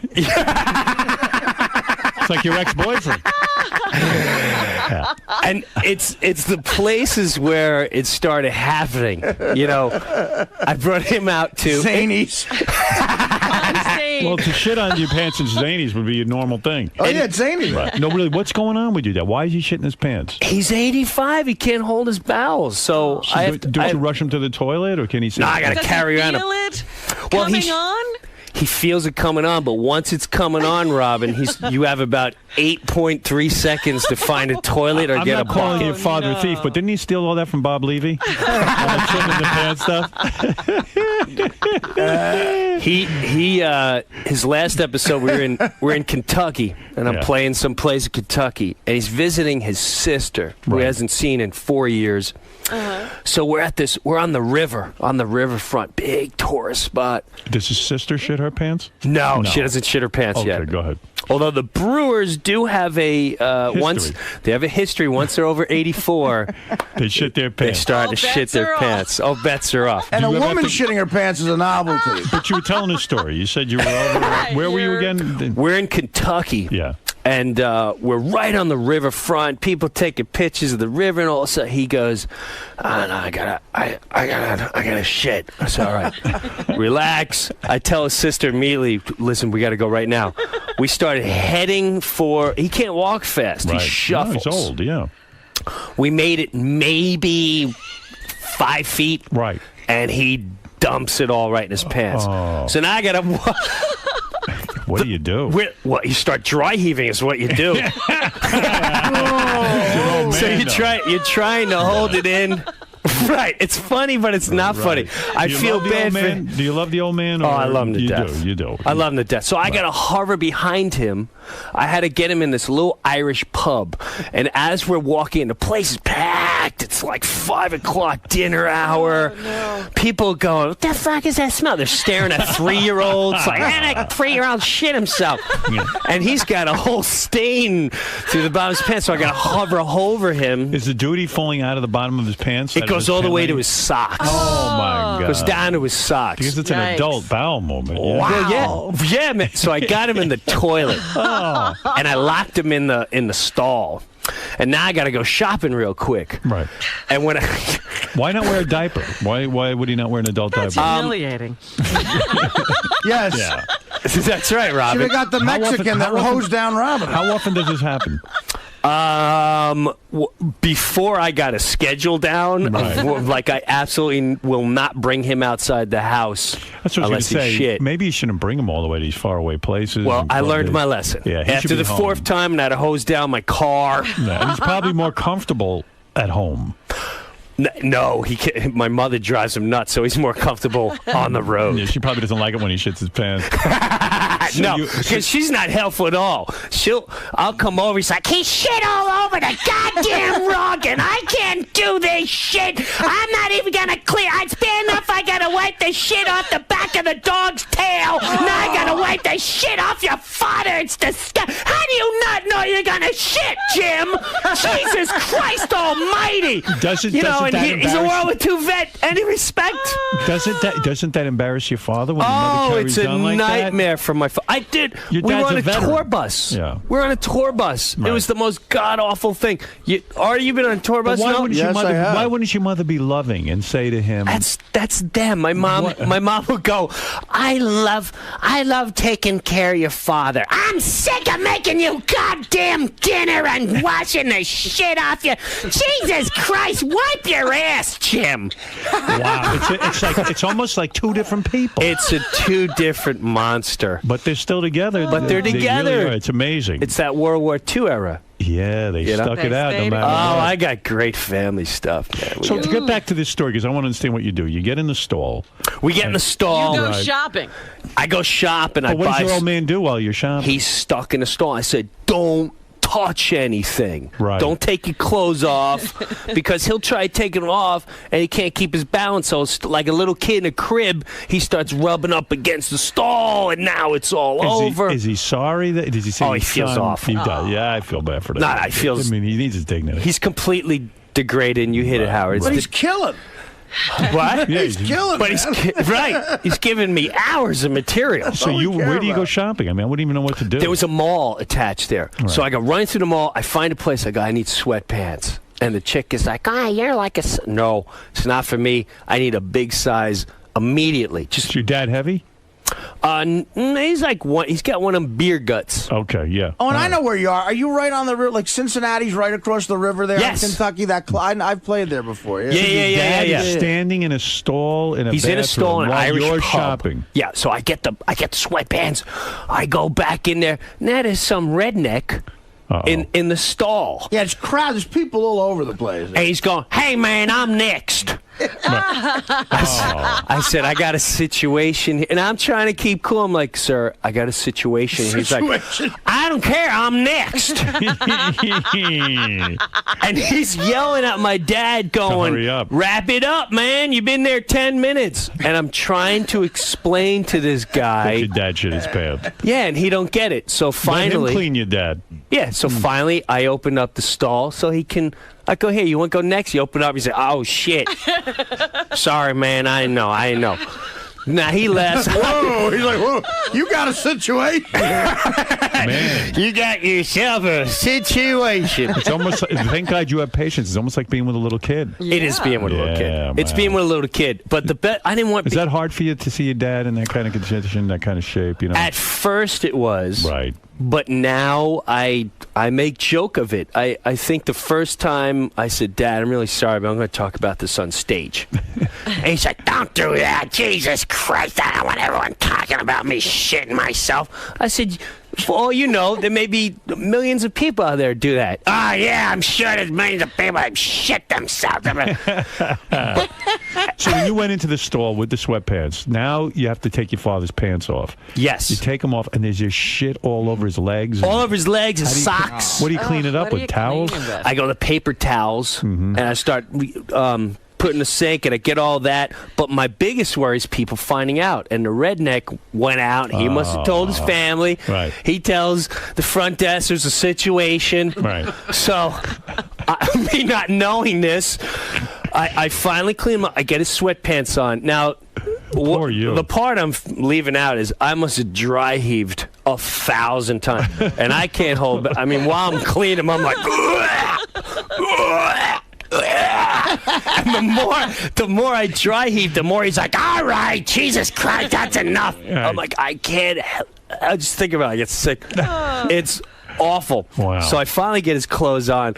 A: It's like your ex-boyfriend.
N: Yeah. And it's the places where it started happening. You know, I brought him out to
L: Zanies.
A: Well, to shit on your pants and Zanies would be a normal thing.
L: Oh, yeah, it's Zanies.
A: Right. No, really, what's going on with you? Why is he shitting his pants?
N: He's 85. He can't hold his bowels. So I have
A: do you rush him to the toilet, or can he?
N: No, I got to carry around.
D: Feel it
N: Well,
D: coming on?
N: He feels it coming on, but once it's coming on, Robin, you have about 8.3 seconds to find a toilet or get a bucket.
A: I'm not calling your father a thief, but didn't he steal all that from Bob Levy? All the shit in the pants
N: stuff. His last episode, we're in Kentucky, and I'm playing someplace in Kentucky, and he's visiting his sister, who he hasn't seen in 4 years. So we're on the riverfront, big tourist spot.
A: Does his sister shit her pants?
N: No, she doesn't shit her pants yet.
A: Okay, go ahead.
N: Although the Brewers do have a history. Once they're over 84,
A: they shit their pants.
N: They start to shit their pants. Oh, bets are off.
L: And a woman shitting her pants is a novelty.
A: But you were telling a story. You said you were over. Where were you again?
N: We're in Kentucky.
A: Yeah.
N: And we're right on the riverfront. People taking pictures of the river, and all of a sudden he goes, "Oh, no, I gotta shit." I said, "All right, relax." I tell his sister immediately, "Listen, we got to go right now." We started heading for. He can't walk fast.
A: Right.
N: He shuffles.
A: No, he's old. Yeah.
N: We made it maybe 5 feet.
A: Right.
N: And he dumps it all right in his pants.
A: Oh.
N: So now I gotta.
A: What do you do?
N: Well, you start dry heaving is what you do. So you're trying to hold it in. Right. It's funny, but it's not funny. I feel bad for him.
A: Do you love the old man?
N: I love him to death.
A: You do.
N: I love him to death. So I got to hover behind him. I had to get him in this little Irish pub. And as we're walking in, the place is packed. It's like 5 o'clock dinner hour.
D: Oh, no.
N: People going, "What the fuck is that smell?" They're staring at 3-year-olds. Like, that 3-year-old shit himself. Yeah. And he's got a whole stain through the bottom of his pants. So I got to hover over him.
A: Is the duty falling out of the bottom of his pants?
N: It goes all the way to his socks.
A: Oh, my God.
N: Goes down to his socks.
A: Because it's an adult bowel movement. Yeah.
N: Wow. Well, yeah, man. So I got him in the toilet. And I locked him in the stall. And now I got to go shopping real quick.
A: Right.
N: And when
A: why not wear a diaper? Why would he not wear an adult
D: That's
A: diaper?
D: humiliating.
L: Yes.
A: Yeah.
N: That's right, Robin.
L: Should have got the Mexican that hosed down Robin.
A: How often does this happen?
N: Before I got a schedule down, like I absolutely will not bring him outside the house unless he shit.
A: Maybe you shouldn't bring him all the way to these faraway places.
N: Well, I learned my lesson.
A: Yeah,
N: after the 4th time, and I had to hose down my car.
A: Yeah, and he's probably more comfortable at home.
N: No, he can't. My mother drives him nuts, so he's more comfortable on the road.
A: Yeah, she probably doesn't like it when he shits his pants.
N: No, because she's not helpful at all. I'll come over. He's like, "He shit all over the goddamn rug, and I can't do this shit. I'm not even gonna clear. It's bad enough I gotta wipe the shit off the back of the dog's tail. Now I gotta wipe the shit off your father. It's disgusting. How do you not know you're gonna shit, Jim? Jesus Christ Almighty! He's a World War II vet. Any respect?
A: Doesn't that embarrass your father when your mother carries
N: it's a
A: on like
N: nightmare for my father. I did. We were on a tour bus.
A: Yeah.
N: We were on a tour bus. Right. It was the most god awful thing. Artie, you been on a tour bus?
A: Why wouldn't your mother be loving and say to him?
N: That's them. My mom would go, I love taking care of your father. I'm sick of making you goddamn dinner and washing the shit off you. Jesus Christ, wipe your ass, Jim.
A: Wow, it's almost like two different people.
N: It's a two different monster.
A: But they're still together.
N: But they're together.
A: Really are. It's amazing.
N: It's that World War II era.
A: Yeah, they stuck it out no matter what.
N: I got great family stuff, man.
A: So to get back to this story, because I want to understand what you do. You get in the stall.
N: We get in the stall.
D: You go shopping.
N: I go shop and I buy.
A: What does your old man do while you're shopping?
N: He's stuck in the stall. I said, don't touch anything.
A: Right.
N: Don't take your clothes off because he'll try taking them off and he can't keep his balance. So it's like a little kid in a crib, he starts rubbing up against the stall and now it's all over.
A: Is he sorry? Does he say
N: he feels awful.
A: Yeah, I feel bad for that.
N: Nah,
A: I mean, he needs his dignity.
N: He's completely degraded and you hit it, Howard.
L: But he's killing.
N: What?
A: Yeah,
L: he's killing.
N: But right. He's giving me hours of material.
A: So where do you go shopping? I mean, I wouldn't even know what to do.
N: There was a mall attached there.
A: Right.
N: So I go running through the mall. I find a place. I go, I need sweatpants. And the chick is like, you're like a... No, it's not for me. I need a big size immediately.
A: Is your dad heavy?
N: He's like he's got one of them beer guts.
A: Okay, yeah.
L: Oh, and I know where you are. Are you right on the river? Like Cincinnati's right across the river there
N: Yes.
L: in Kentucky? I've played there before.
N: Yeah.
A: He's standing in a stall in a
N: He's in a stall in an
A: while
N: Irish
A: you're
N: pub.
A: shopping.
N: Yeah, so I get the sweatpants. I go back in there. Now there's some redneck in the stall.
L: Yeah, it's crowded. There's people all over the place.
N: And he's going, hey, man, I'm next. I said, I got a situation. And I'm trying to keep cool. I'm like, sir, I got a situation. And he's like, I don't care. I'm next. And he's yelling at my dad going,
A: hurry up.
N: Wrap it up, man. You've been there 10 minutes. And I'm trying to explain to this guy.
A: Your dad shit his pants.
N: Yeah, and he don't get it. So finally.
A: Let him clean your dad.
N: Yeah, so finally I opened up the stall so he can... I go, here, you want to go next? You open up, he said, oh, shit. Sorry, man, I know. Now he laughs.
L: Whoa, he's like, whoa, you got a situation.
A: Man.
N: You got yourself a situation.
A: It's almost, thank God you have patience. It's almost like being with a little kid.
N: It is being with a little kid.
A: Man.
N: It's being with a little kid. But I didn't want...
A: Is that hard for you to see your dad in that kind of condition, that kind of shape? You know.
N: At first it was.
A: Right.
N: But now I make joke of it. I think the first time I said, Dad, I'm really sorry, but I'm going to talk about this on stage. And he's like, don't do that. Jesus Christ, I don't want everyone talking about me shitting myself. I said, for all you know, there may be millions of people out there do that. Oh, yeah, I'm sure there's millions of people that shit themselves.
A: So when you went into the stall with the sweatpants, now you have to take your father's pants off.
N: Yes.
A: You take them off, and there's just shit all over his legs.
N: All over his legs, his socks.
A: What do you clean it up with? Towels?
N: I go to paper towels, and I start put in the sink, and I get all that. But my biggest worry is people finding out. And the redneck went out. He must have told his family.
A: Right.
N: He tells the front desk there's a situation.
A: Right.
N: So, me not knowing this, I finally clean him up. I get his sweatpants on. Now, the part I'm leaving out is I must have dry heaved 1,000 times. And I can't hold back. I mean, while I'm cleaning him, I'm like... And the more I dry heave, the more he's like, all right, Jesus Christ, that's enough. Right. I'm like, I can't. I just think about it. I get sick. It's awful.
A: Wow.
N: So I finally get his clothes on.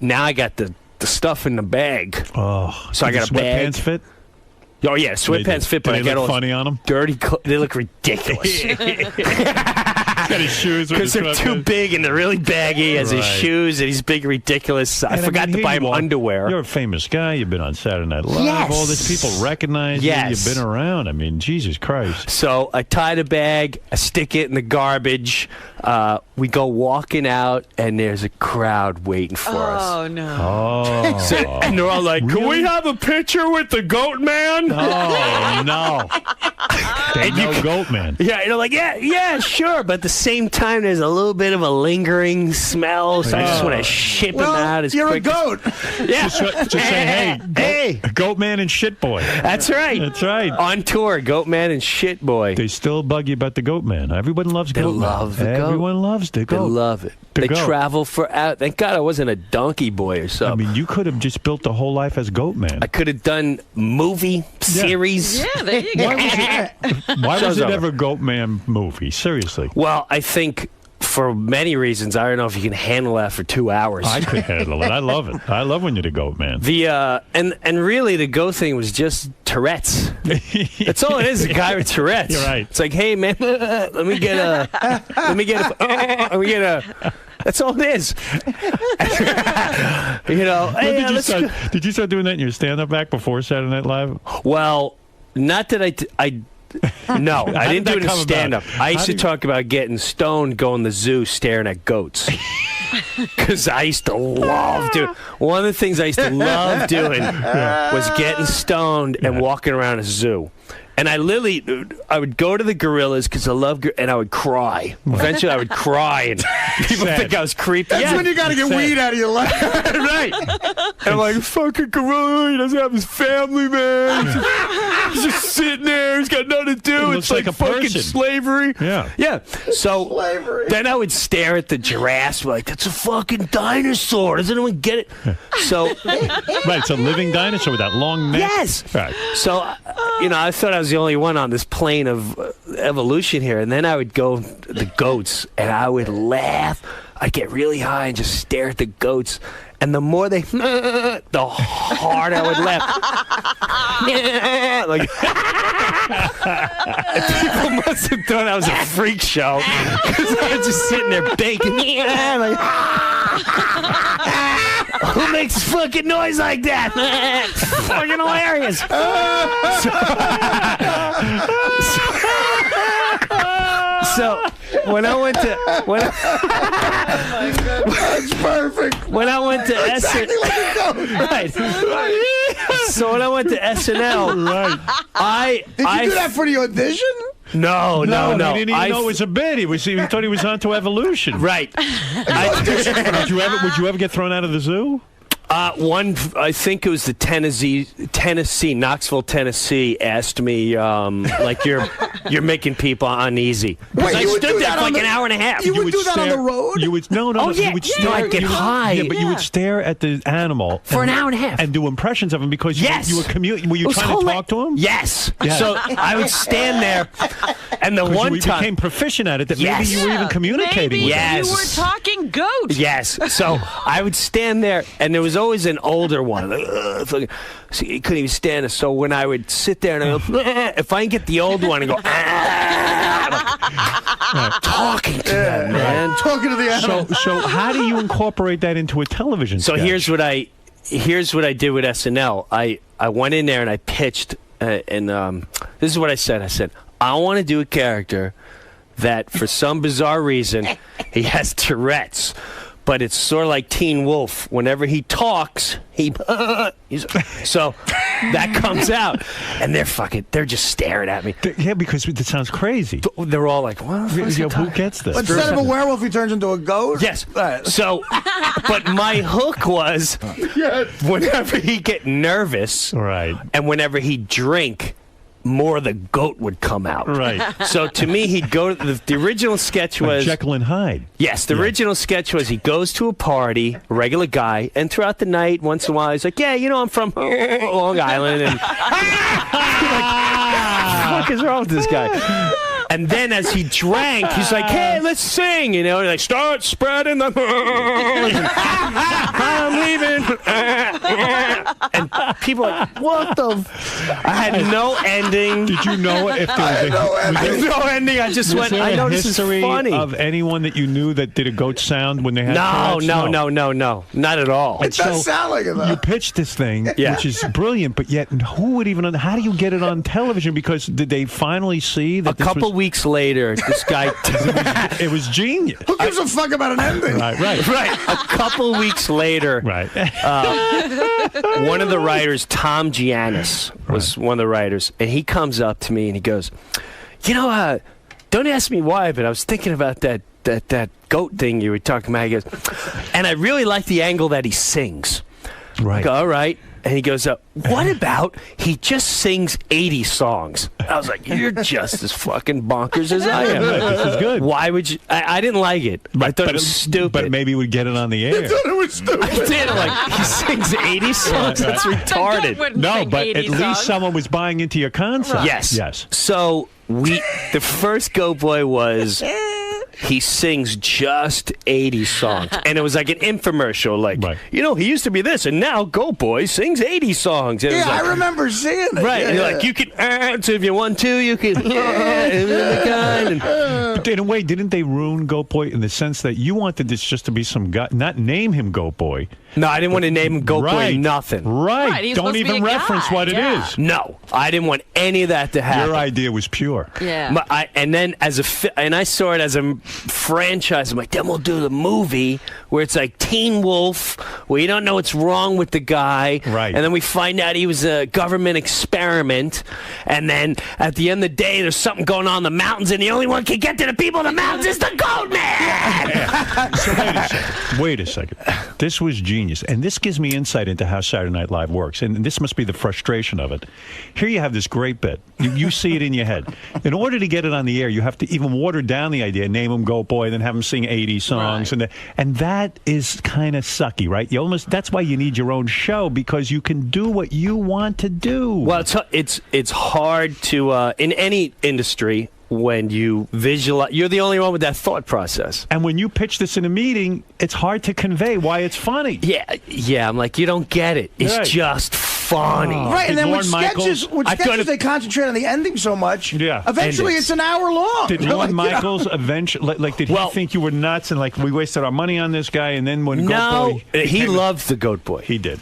N: Now I got the stuff in the bag.
A: Oh,
N: so I got a bag.
A: Sweatpants fit?
N: Oh yeah, sweatpants fit, but
A: they
N: I get
A: look
N: all
A: funny on them.
N: Dirty. They look ridiculous.
A: Got his shoes
N: because they're too big and they're really baggy. He has his shoes and he's big, ridiculous. I forgot to buy him underwear.
A: You're a famous guy. You've been on Saturday Night Live.
N: Yes.
A: All these people recognize you. You've been around. I mean, Jesus Christ.
N: So I tie the bag. I stick it in the garbage. We go walking out, and there's a crowd waiting for us.
D: Oh, no.
A: Oh.
N: So, and they're all like, can we have a picture with the goat man?
A: Oh, no. Goat man.
N: Yeah, and they're like, yeah, sure. But at the same time, there's a little bit of a lingering smell, so I just want to ship him out as
L: you're
N: quick
L: a goat.
N: Yeah.
A: Just say, hey, Goat Man and Shit Boy.
N: That's right.
A: That's right.
N: On tour, Goat Man and Shit Boy.
A: They still bug you about the Goat Man. Everyone loves Goat Man.
N: They love the goat.
A: Everyone loves the goat.
N: They love it. They travel for out. Thank God I wasn't a donkey boy or something.
A: I mean, you could have just built the whole life as Goat Man.
N: I could have done movie series.
D: Yeah, there you go.
A: Why was it ever Goat Man movie? Seriously.
N: Well, I think for many reasons. I don't know if you can handle that for 2 hours.
A: I could handle it. I love it. I love when you're the Goat Man.
N: And really the goat thing was just Tourette's. That's all it is. A guy with Tourette's.
A: You're right.
N: It's like, hey man, let me get a. That's all it is.
A: Did you start doing that in your stand-up act before Saturday Night Live?
N: Well, not that No, I didn't do it in stand-up. I used to talk about getting stoned, going to the zoo, staring at goats. Because I used to love doing. One of the things I used to love doing was getting stoned and walking around a zoo. And I would go to the gorillas because I love, and I would cry. Eventually, I would cry, and people think I was creepy.
L: That's when you got to get weed out of your life.
N: Right. And I'm like, fucking gorilla, he doesn't have his family, man. He's just sitting there. He's got nothing to do. It's like
A: a
N: fucking
A: person.
N: slavery.
A: Yeah.
N: Yeah. So then I would stare at the giraffes like, that's a fucking dinosaur. Does anyone get it? So
A: Right, it's a living dinosaur with that long neck.
N: Yes.
A: Right.
N: So, I thought I was the only one on this plane of evolution here. And then I would go to the goats, and I would laugh. I'd get really high and just stare at the goats. And the more they, the harder I would laugh. Like, people must have thought I was a freak show because I was just sitting there baking. Like, who makes fucking noise like that? Fucking hilarious. So when I went to
L: That's perfect.
N: When I went to
L: exactly like a goat.
N: Right. So when I went to SNL,
L: Did you do that for the audition?
N: No.
A: He didn't even know it was a bit. He thought he was onto evolution.
N: Right.
A: Would you ever get thrown out of the zoo?
N: I think it was the Tennessee, Knoxville, Tennessee, asked me, like, you're making people uneasy.
L: Wait,
N: I stood there for like an hour and a half.
L: You would do that on the road?
A: You would no.
N: Oh, yeah,
A: You would
N: yeah.
A: stare,
N: I'd get high.
A: Yeah, but you would stare at the animal
N: For an hour and a half.
A: and do impressions of him because you were commuting. Were you
N: It was
A: trying to talk to him?
N: Yes.
A: Yeah.
N: So I would stand there, and the one
A: you
N: time
A: became proficient at it that
N: Yes.
A: maybe you were even communicating
D: Maybe
A: with him.
D: you were talking goat.
N: Yes. So I would stand there, and there was always an older one. Like, fucking, so he couldn't even stand it. So when I would sit there and I go, if I can get the old one and go, talking to them, man.
L: Talking to the animal.
A: So how do you incorporate that into a television
N: So
A: sketch?
N: here's what I did with SNL. I went in there and I pitched, and this is what I said. I said, I want to do a character that, for some bizarre reason, he has Tourette's. But it's sort of like Teen Wolf. Whenever he talks, so that comes out, and they're just staring at me.
A: Yeah, because it sounds crazy.
N: They're all like, "What?
A: Who gets this?"
L: Instead of a werewolf, he turns into a goat?
N: Yes. So, but my hook was whenever he get nervous,
A: right,
N: and whenever he drink, more of the goat would come out.
A: Right.
N: So to me, he'd go to the original sketch
A: Like
N: was
A: Jekyll and Hyde.
N: Yes, the original sketch was he goes to a party, a regular guy, and throughout the night, once in a while, he's like, "Yeah, I'm from Long Island," and like, what the fuck is wrong with this guy? And then as he drank, he's like, "Hey, let's sing," and like, "Start spreading the I'm leaving," and people are like, "What the?" I had no ending.
A: Did you know if there was
N: no ending? I just went. I know this is funny.
A: Of anyone that you knew that did a goat sound when they had
N: No, not at all.
L: It does sound like it, though.
A: You pitched this thing, which is brilliant, but yet who would even? How do you get it on television? Because did they finally see that?
N: A couple weeks later, this guy.
A: It was genius.
L: Who gives a fuck about an ending?
A: Right.
N: A couple weeks later, one of the writers, Tom Giannis, was one of the writers, and he comes up to me and he goes, "Don't ask me why, but I was thinking about that goat thing you were talking about." He goes, "And I really like the angle that he sings."
A: Right.
N: I go, "All right." And he goes, "What about he just sings 80 songs?" I was like, "You're just as fucking bonkers as I am."
A: This is good.
N: Why would you? I didn't like it. I thought it was stupid.
A: But maybe he would get it on the air.
L: I thought it was stupid.
N: I did. Like, he sings 80 songs? That's retarded.
A: No, but at least someone was buying into your concept.
N: Yes.
A: Yes.
N: So the first Goat Boy was he sings just 80 songs. And it was like an infomercial. Like, he used to be this, and now Goat Boy sings 80 songs. And it was like,
L: I remember seeing it.
N: Right.
L: Yeah,
N: And you're like, you can, so if you want to, you can.
A: But in a way, didn't they ruin Goat Boy in the sense that you wanted this just to be some guy, not name him Goat Boy,
N: No, I didn't want to name him Goat Boy nothing.
A: Right. Don't even reference what it is.
N: No, I didn't want any of that to happen.
A: Your idea was pure.
D: Yeah.
N: And then I saw it as a franchise. I'm like, then we'll do the movie where it's like Teen Wolf, where you don't know what's wrong with the guy.
A: Right.
N: And then we find out he was a government experiment. And then at the end of the day, there's something going on in the mountains, and the only one can get to the people in the mountains is the Goat Man.
A: So wait a second. This was genius. And this gives me insight into how Saturday Night Live works. And this must be the frustration of it. Here you have this great bit. You see it in your head. In order to get it on the air, you have to even water down the idea, name him Goat Boy, then have him sing 80 songs. Right. And that is kind of sucky, right? That's why you need your own show, because you can do what you want to do.
N: Well, it's hard to, in any industry, when you visualize, you're the only one with that thought process.
A: And when you pitch this in a meeting, it's hard to convey why it's funny.
N: Yeah. I'm like, you don't get it. It's just funny.
L: Right, and then with sketches, they concentrate on the ending so much.
A: Yeah.
L: Eventually, it's an hour long.
A: Did Lorne Michaels eventually, did he think you were nuts and we wasted our money on this guy? And then when Goat Boy,
N: he loved the Goat Boy.
A: He did.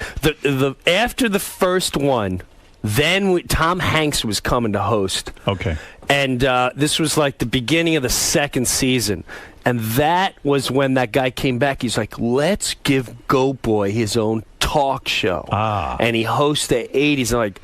N: After the first one, then Tom Hanks was coming to host.
A: Okay.
N: And this was like the beginning of the second season. And that was when that guy came back. He's like, let's give Goat Boy his own talk show. And he hosts the 80s. I'm like,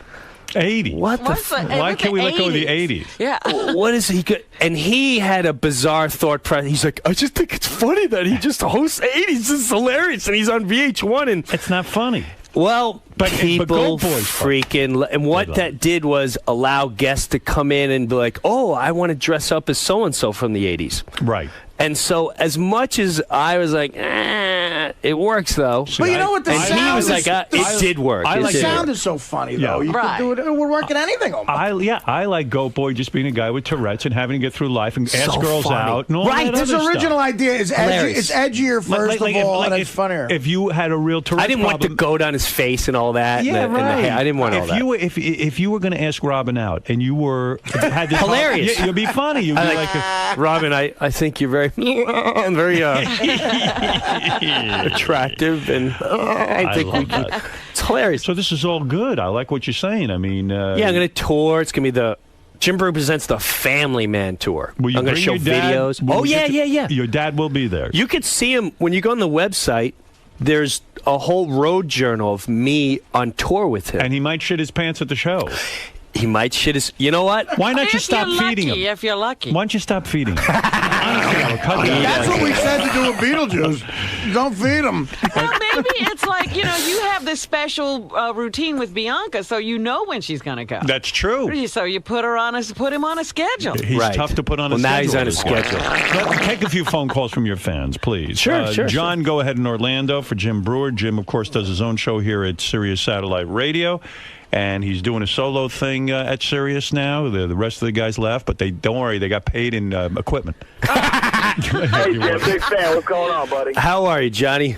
A: 80?
N: What
A: why can't we let go of the 80s?
N: Yeah. What is he good? And he had a bizarre thought process. He's like, I just think it's funny that he just hosts 80s. This is hilarious. And he's on VH1. And
A: it's not funny.
N: Well, people freaking... And what that did was allow guests to come in and be like, oh, I want to dress up as so-and-so from the 80s.
A: Right.
N: And so as much as I was like, it works, though.
L: But you know what?
N: And he was like, it did work.
L: The sound is so funny, though. You could do it. It would work in anything almost.
A: I like Goat Boy just being a guy with Tourette's and having to get through life and ask girls out and all that
L: His
A: other
L: original
A: stuff.
L: idea is edgy. It's edgier, first of all, and it's funnier.
A: If you had a real Tourette's
N: I didn't want the goat on his face and all that.
A: Yeah,
N: and the hair. I didn't want all that.
A: If you were going to ask Robin out and you had this
N: hilarious.
A: You'd be funny. You'd be like,
N: Robin, I think you're very... very attractive, and I think we can. It's hilarious.
A: So this is all good. I like what you're saying. I mean,
N: I'm going to tour. It's going to be the Jim Brew presents the Family Man tour.
A: I'm going
N: to show videos. Yeah.
A: Your dad will be there.
N: You could see him when you go on the website. There's a whole road journal of me on tour with him,
A: and he might shit his pants at the show.
N: He might shit his... You know what?
A: Why not just stop feeding him?
D: If you're lucky.
A: Why don't you stop feeding him?
L: That's what we said to do with Beetlejuice. Don't feed him.
D: Well, maybe it's like, you have this special routine with Bianca, so you know when she's going to go.
A: That's true.
D: So you put him on a schedule.
A: He's tough to put on a schedule.
N: Now he's on a schedule.
A: Take a few phone calls from your fans, please.
N: Sure.
A: John, go ahead in Orlando for Jim Brewer. Jim, of course, does his own show here at Sirius Satellite Radio. And he's doing a solo thing at Sirius now. The rest of the guys left, but don't worry, they got paid in equipment.
P: Hey, Jim, big fan. What's going on, buddy?
N: How are you, Johnny?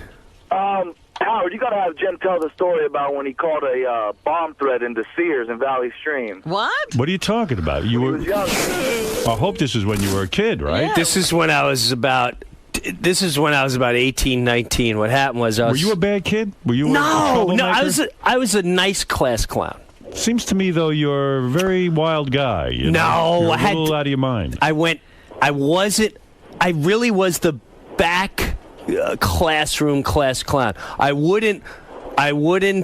P: Howard, you got to have Jim tell the story about when he caught a bomb threat into Sears in Valley Stream.
D: What?
A: What are you talking about?
P: He was young.
A: I hope this is when you were a kid, right?
D: Yeah.
N: This is when I was about 18, 19. What happened was
A: Were you a bad kid? Were you
N: No, I was a nice class clown.
A: Seems to me, though, you're a very wild guy. You're a little out of your mind.
N: I really was the back classroom class clown. I wouldn't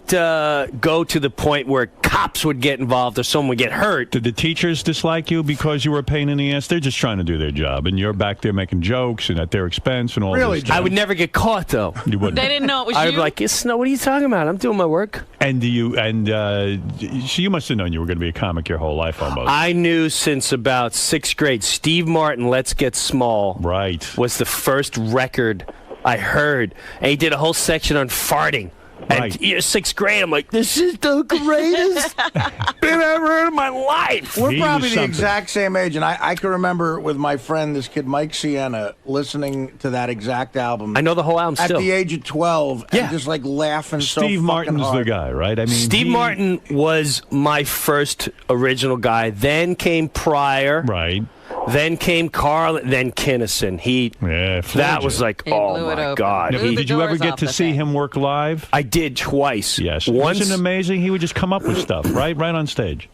N: go to the point where cops would get involved or someone would get hurt.
A: Did the teachers dislike you because you were a pain in the ass? They're just trying to do their job, and you're back there making jokes and at their expense and all this stuff.
N: I would never get caught, though.
A: You wouldn't.
D: They didn't know it was you?
N: I'd be like, what are you talking about? I'm doing my work.
A: And so you must have known you were going to be a comic your whole life almost.
N: I knew since about 6th grade. Steve Martin, Let's Get Small, was the first record I heard. And he did a whole section on farting. And 6th grade, I'm like, this is the greatest bit I've ever heard in my life.
L: We're probably the exact same age, and I can remember with my friend, this kid Mike Sienna, listening to that exact album.
N: I know the whole album still.
L: At the age of 12, and just like laughing so fucking
A: Steve Martin's
L: hard.
A: the guy, right? I mean,
N: Steve Martin was my first original guy. Then came Pryor.
A: Right.
N: Then came Carl, then Kinnison. That was like, oh my God.
A: Did you ever get to see him work live?
N: I did twice.
A: Yes.
N: Once,
A: wasn't it amazing? He would just come up with stuff, right on stage.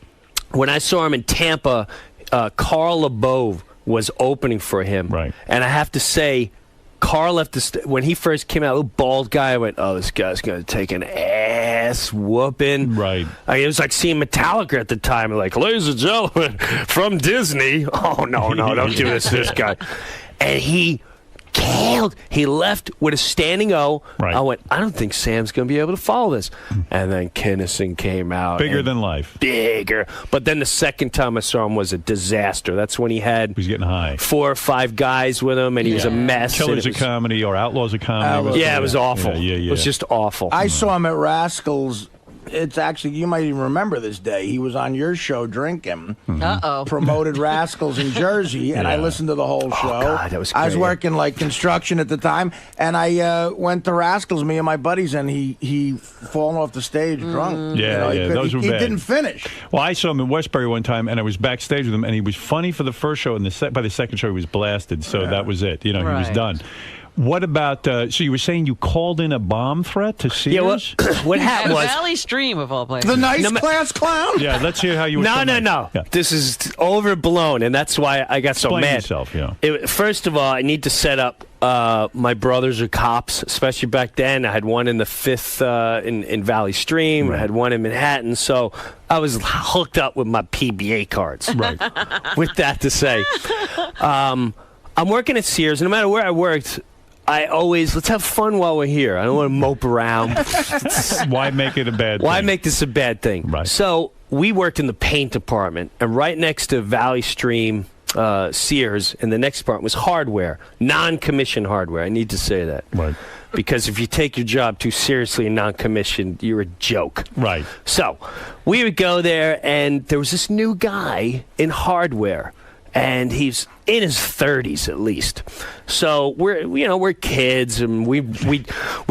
N: When I saw him in Tampa, Carl LeBove was opening for him.
A: Right.
N: And I have to say, Carl left when he first came out, little bald guy, I went, oh, this guy's going to take an ass whooping.
A: Right.
N: It was like seeing Metallica at the time. Like, ladies and gentlemen, from Disney. Oh, no, don't do this guy. And he killed. He left with a standing O.
A: Right.
N: I went, I don't think Sam's going to be able to follow this. And then Kinnison came out.
A: Bigger than life.
N: Bigger. But then the second time I saw him was a disaster. That's when he was
A: getting high.
N: 4 or 5 guys with him, and he was a mess.
A: Killers of Comedy or Outlaws of Comedy.
N: It was awful.
A: Yeah.
N: It was just awful.
L: I saw him at Rascals. It's actually, you might even remember this day. He was on your show drinking.
D: Uh-oh.
L: Promoted Rascals in Jersey, and I listened to the whole show.
N: God, that was
L: I was
N: great.
L: working like construction at the time, and I went to Rascals, me and my buddies, and he fallen off the stage drunk.
A: Those were
L: he
A: bad.
L: didn't finish.
A: Well, I saw him in Westbury one time, and I was backstage with him, and he was funny for the first show, and by the second show, he was blasted, so that was it. He was done. What about, so you were saying you called in a bomb threat to Sears?
N: Yeah, what happened was...
D: Valley Stream, of all places.
L: The nice class clown?
A: Yeah, let's hear how you were...
N: No.
A: Yeah.
N: This is overblown, and that's why I got so
A: Explain
N: mad.
A: yourself, yeah.
N: First of all, I need to set up... my brothers are cops, especially back then. I had one in the 5th in Valley Stream. I had one in Manhattan. So I was hooked up with my PBA cards.
A: Right.
N: With that to say. I'm working at Sears, and no matter where I worked... I always, let's have fun while we're here. I don't want to mope around.
A: Why make it a bad thing?
N: Why make this a bad thing?
A: Right.
N: So we worked in the paint department, and right next to Valley Stream, Sears, and the next department was hardware, non-commissioned hardware. I need to say that.
A: Right.
N: Because if you take your job too seriously and non-commissioned, you're a joke.
A: Right.
N: So we would go there, and there was this new guy in hardware, and he's in his 30s at least. So we're kids, and we'd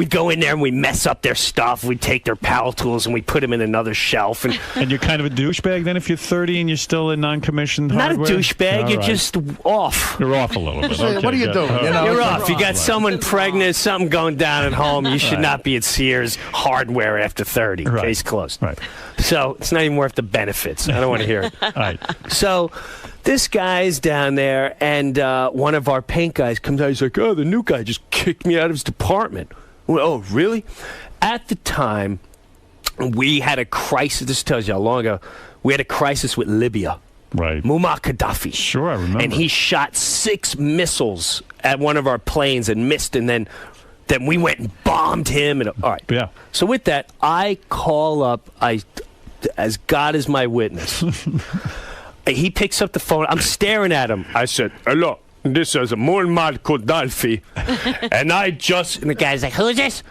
N: go in there and we mess up their stuff. We'd take their power tools and we put them in another shelf.
A: And you're kind of a douchebag then if you're 30 and you're still in non-commissioned hardware?
N: Not a douchebag. You're
A: right.
N: just off.
A: You're off a little bit. Okay,
L: what are you doing?
N: You're off. You got someone pregnant, something going down at home. You should not be at Sears hardware after 30.
A: Right.
N: Case closed.
A: Right.
N: So it's not even worth the benefits. I don't want to hear it.
A: All right.
N: So this guy's down there, and one of our paint guys comes out. He's like, oh, the new guy just kicked me out of his department. Well, oh, really? At the time, we had a crisis. This tells you how long ago. We had a crisis with Libya.
A: Right.
N: Muammar Gaddafi.
A: Sure, I remember.
N: And he shot 6 missiles at one of our planes and missed, and then we went and bombed him. And all right.
A: Yeah.
N: So with that, I call up, as God is my witness. He picks up the phone. I'm staring at him. I said, hello, this is Muammar Gaddafi. And the guy's like, who's this?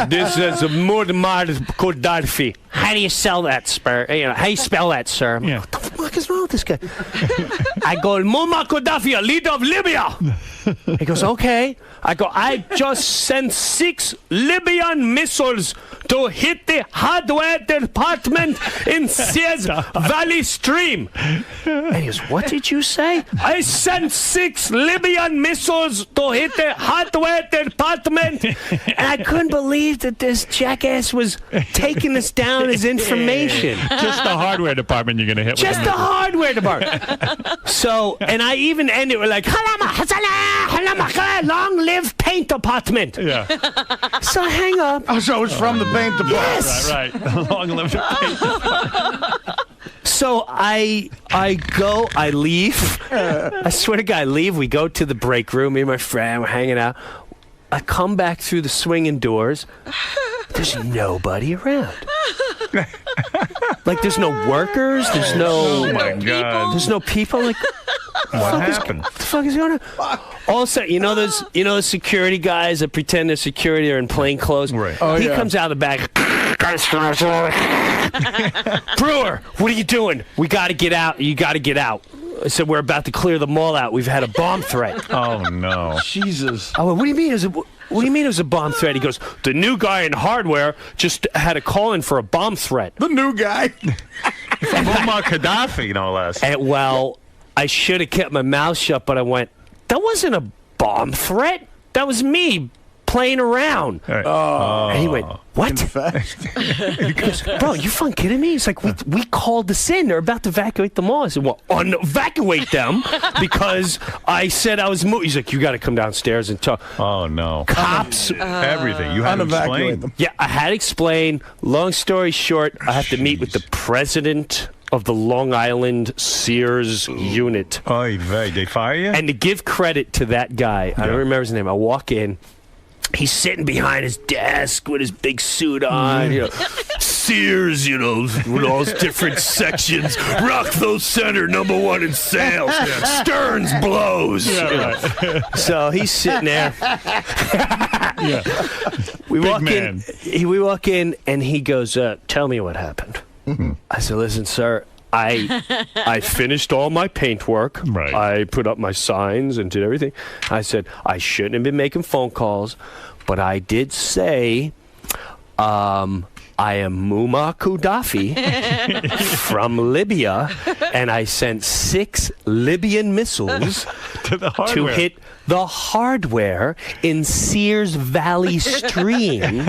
N: This is Muammar Gaddafi. How do you sell that, sir? How do you spell that, sir?
A: Yeah.
N: What the fuck is wrong with this guy? I go, Muammar Gaddafi, a leader of Libya. He goes, okay. I go, I just sent 6 Libyan missiles to hit the hardware department in Sears Valley Stream. And he goes, what did you say? I sent 6 Libyan missiles to hit the hardware department. And I couldn't believe that this jackass was taking us down as information.
A: Just the hardware department you're going to hit
N: Just
A: with
N: the hardware department. So, and I even ended with like, long live paint department.
A: Yeah.
N: So hang up.
L: Oh, so it's from the paint department.
N: Yes.
A: Right. Long live the paint department.
N: So I leave. I swear to God, I leave. We go to the break room. Me and my friend, we're hanging out. I come back through the swinging doors. There's nobody around. Like, there's no workers. There's no.
A: Oh my God.
N: There's no people. Like,
A: what happened?
N: What the fuck is going on? All of a sudden, you know those security guys that pretend they're security are in plain clothes?
A: Right.
L: Oh,
N: He
L: yeah.
N: comes out of the back. Brewer, what are you doing? We got to get out. You got to get out. I said, we're about to clear the mall out. We've had a bomb threat.
A: Oh, no.
L: Jesus.
N: I went, what do you mean? What do you mean it was a bomb threat? He goes, the new guy in hardware just had a call in for a bomb threat.
L: The new guy.
A: Muammar Gaddafi, no less.
N: And, well, I should have kept my mouth shut, but I went, that wasn't a bomb threat. That was me playing around. And he went, what? He goes, bro, you fucking kidding me? He's like, we called this in. They're about to evacuate the mall. I said, well, evacuate them because I said I was moving. He's like, you got to come downstairs and talk.
A: Oh, no.
N: Cops.
A: Everything. You had to explain them.
N: Yeah, I had to explain. Long story short, I have to meet with the president of the Long Island Sears unit.
A: Oy vey, they fire you?
N: And to give credit to that guy, I don't remember his name. I walk in. He's sitting behind his desk with his big suit on, you know. Sears, you know, with all his different sections. Rockville Center, #1 in sales. Stearns blows. So he's sitting there. We walk in, and he goes, tell me what happened. I said, listen, sir, I finished all my paintwork.
A: Right.
N: I put up my signs and did everything. I said, I shouldn't have been making phone calls, but I did say, I am Muammar Gaddafi from Libya, and I sent 6 Libyan missiles to hit the hardware in Sears Valley Stream.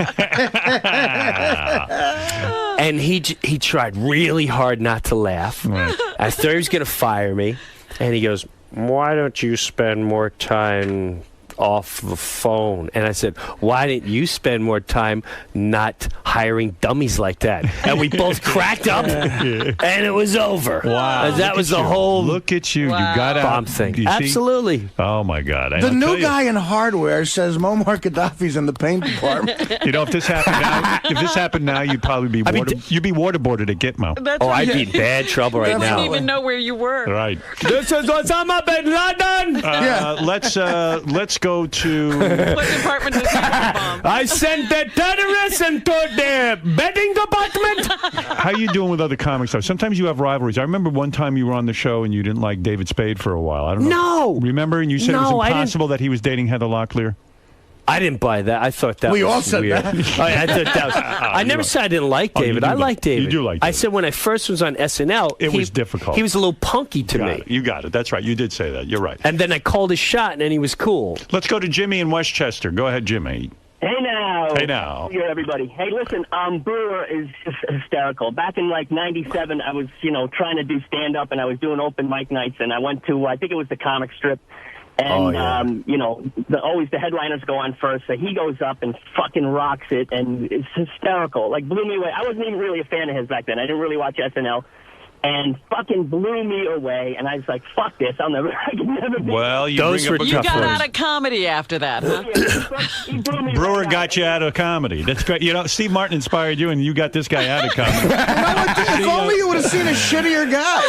N: And he tried really hard not to laugh.
A: Right.
N: I thought he was going to fire me. And he goes, why don't you spend more time off the phone? And I said, why didn't you spend more time not hiring dummies like that? And we both cracked up, and it was over.
A: Wow.
N: That was the whole
A: Look at you. Wow. You got out.
N: Bomb thing.
A: You see?
N: Absolutely.
A: Oh, my God.
L: The new guy in hardware says Muammar Gaddafi's in the paint department.
A: You know, if this happened now, you'd probably be you'd be waterboarded at Gitmo.
N: I'd be in bad trouble right now.
D: I didn't even know where you were.
A: Right.
N: This is Osama bin Laden.
A: Let's go to...
D: What department does he bomb?
N: I sent the terrorists into the bedding department.
A: How are you doing with other comics, though? Sometimes you have rivalries. I remember one time you were on the show and you didn't like David Spade for a while. I don't know.
N: No.
A: Remember? And you said it was impossible that he was dating Heather Locklear?
N: I didn't buy that. I thought that was
L: all said
N: weird.
L: that.
N: I thought that was... I never said I didn't like David. I like David.
A: You do like David.
N: I said when I first was on SNL...
A: It was difficult.
N: He was a little punky to me.
A: You got it. That's right. You did say that. You're right.
N: And then I called his shot, and then he was cool.
A: Let's go to Jimmy in Westchester. Go ahead, Jimmy.
Q: Hey now.
A: Hey now.
Q: Here, everybody. Hey, listen, Brewer is just hysterical. Back in, like, 97, I was, trying to do stand-up, and I was doing open mic nights, and I went to, I think it was the Comic Strip. And, always the headliners go on first, so he goes up and fucking rocks it, and it's hysterical. Like, blew me away. I wasn't even really a fan of his back then. I didn't really watch SNL. And fucking blew me away, and I was like, fuck this, I can never be.
A: Well, you
D: got out of comedy after that, huh?
A: Brewer got you out of comedy. That's great. Steve Martin inspired you, and you got this guy out of comedy.
L: If only you would have seen a shittier guy.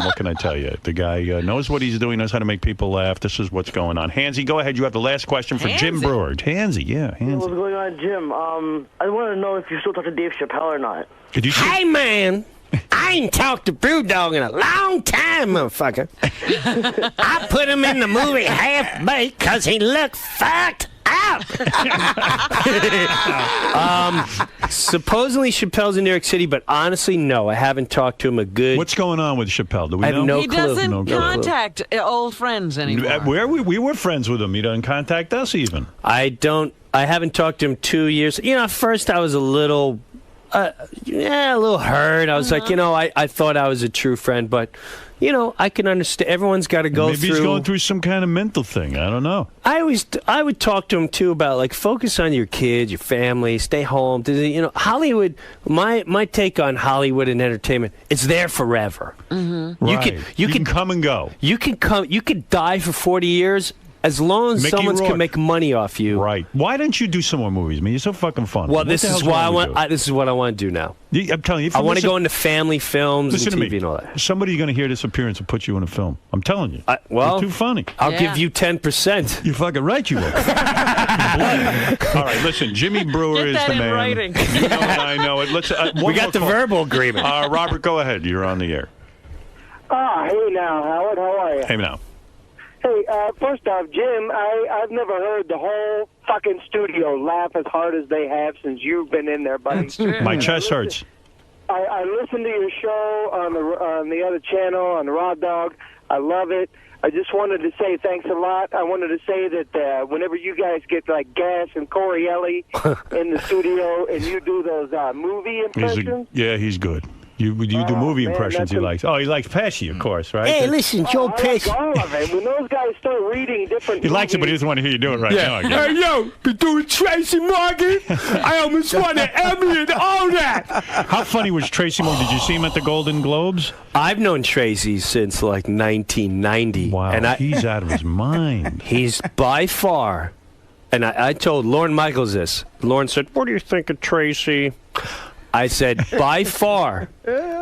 A: What can I tell you? The guy knows what he's doing, knows how to make people laugh. This is what's going on. Hansy, go ahead. You have the last question for Jim Brewer. Hansy, yeah, Hansy.
R: What's going on, Jim? I want to know if you still talk to Dave Chappelle or not.
A: Did you see?
N: Hey, man. I ain't talked to Brewdog in a long time, motherfucker. I put him in the movie Half-Baked because he looked fucked up. Supposedly Chappelle's in New York City, but honestly, no. I haven't talked to him a good...
A: What's going on with Chappelle? Do we
N: I have
A: know?
N: no
D: He
N: clue.
D: doesn't contact old friends anymore.
A: We were friends with him. He doesn't contact us even.
N: I haven't talked to him 2 years. At first I was a little... a little hurt. I was like, I thought I was a true friend, but, I can understand. Everyone's got to go through.
A: Maybe he's going through some kind of mental thing. I don't know.
N: I would talk to him too about like focus on your kids, your family, stay home. Hollywood. My take on Hollywood and entertainment, it's there forever.
A: Mm-hmm. Right. You can come and go.
N: You could die for 40 years. As long as someone can make money off you,
A: right? Why don't you do some more movies? I mean, you're so fucking fun.
N: Well, this is why I want. This is what I want to do now.
A: I'm telling you,
N: I want to go into family films and TV and all that.
A: Somebody's going to hear this appearance and put you in a film. I'm telling you.
N: You're
A: too funny.
N: I'll give you 10%.
A: You're fucking right, you will. All right, listen. Jimmy Brewer is the man.
D: Writing.
A: You know what, I know it. Let's.
N: We got the verbal agreement.
A: Robert, go ahead. You're on the air.
R: Hey now, Howard. How are you?
A: Hey now.
R: Hey, first off, Jim, I've never heard the whole fucking studio laugh as hard as they have since you've been in there, buddy.
A: My chest hurts.
R: I listen to your show on the other channel, on the Raw Dog. I love it. I just wanted to say thanks a lot. I wanted to say that whenever you guys get like Gas and Corielli in the studio and you do those movie impressions.
A: He's good. You do movie impressions he likes. Oh, he likes Pesci, of course, right?
S: Hey, listen, Joe Pesci.
R: I like all of it. When those guys start reading different
A: He likes it, but he doesn't want to hear you do it right now.
S: Hey, yo, been doing Tracy Morgan? I almost won an Emmy and all that.
A: How funny was Tracy Morgan? Did you see him at the Golden Globes?
N: I've known Tracy since like 1990.
A: Wow,
N: and
A: he's out of his mind.
N: He's by far, and I told Lorne Michaels this. Lorne said, "What do you think of Tracy?" I said, by far,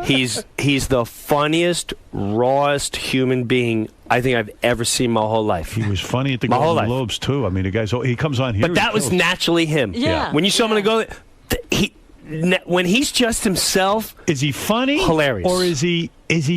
N: he's the funniest, rawest human being I think I've ever seen my whole life.
A: He was funny at the Golden Globes, too. I mean, the guy's, he comes on here.
N: But that was naturally him.
D: Yeah.
N: When you saw him on the Go, when he's just himself.
A: Is he funny?
N: Hilarious.
A: Or is he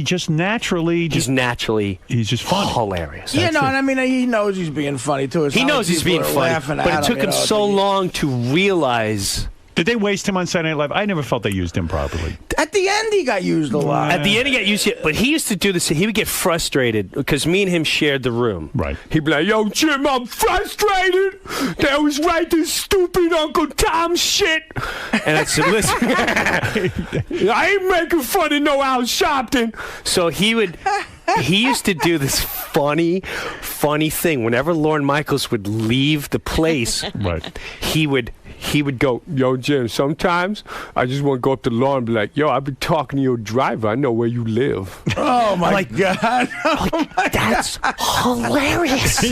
A: just naturally?
N: He's
A: just funny.
N: Hilarious.
L: Yeah, no, and I mean, he knows he's being funny, too.
N: He knows he's being funny. But it took him so long to realize.
A: Did they waste him on Saturday Night Live? I never felt they used him properly.
L: At the end, he got used a lot.
N: At the end, he got used, but he used to do this. He would get frustrated because me and him shared the room.
A: Right.
N: He'd be like, "Yo, Jim, I'm frustrated. They always write this stupid Uncle Tom shit." And I said, "Listen, I ain't making fun of no Al Sharpton." So he used to do this funny thing. Whenever Lorne Michaels would leave the place,
A: right,
N: he would go, "Yo, Jim, sometimes I just want to go up to Lorne and be like, 'Yo, I've been talking to your driver. I know where you live.'"
L: Oh, my God.
N: That's hilarious.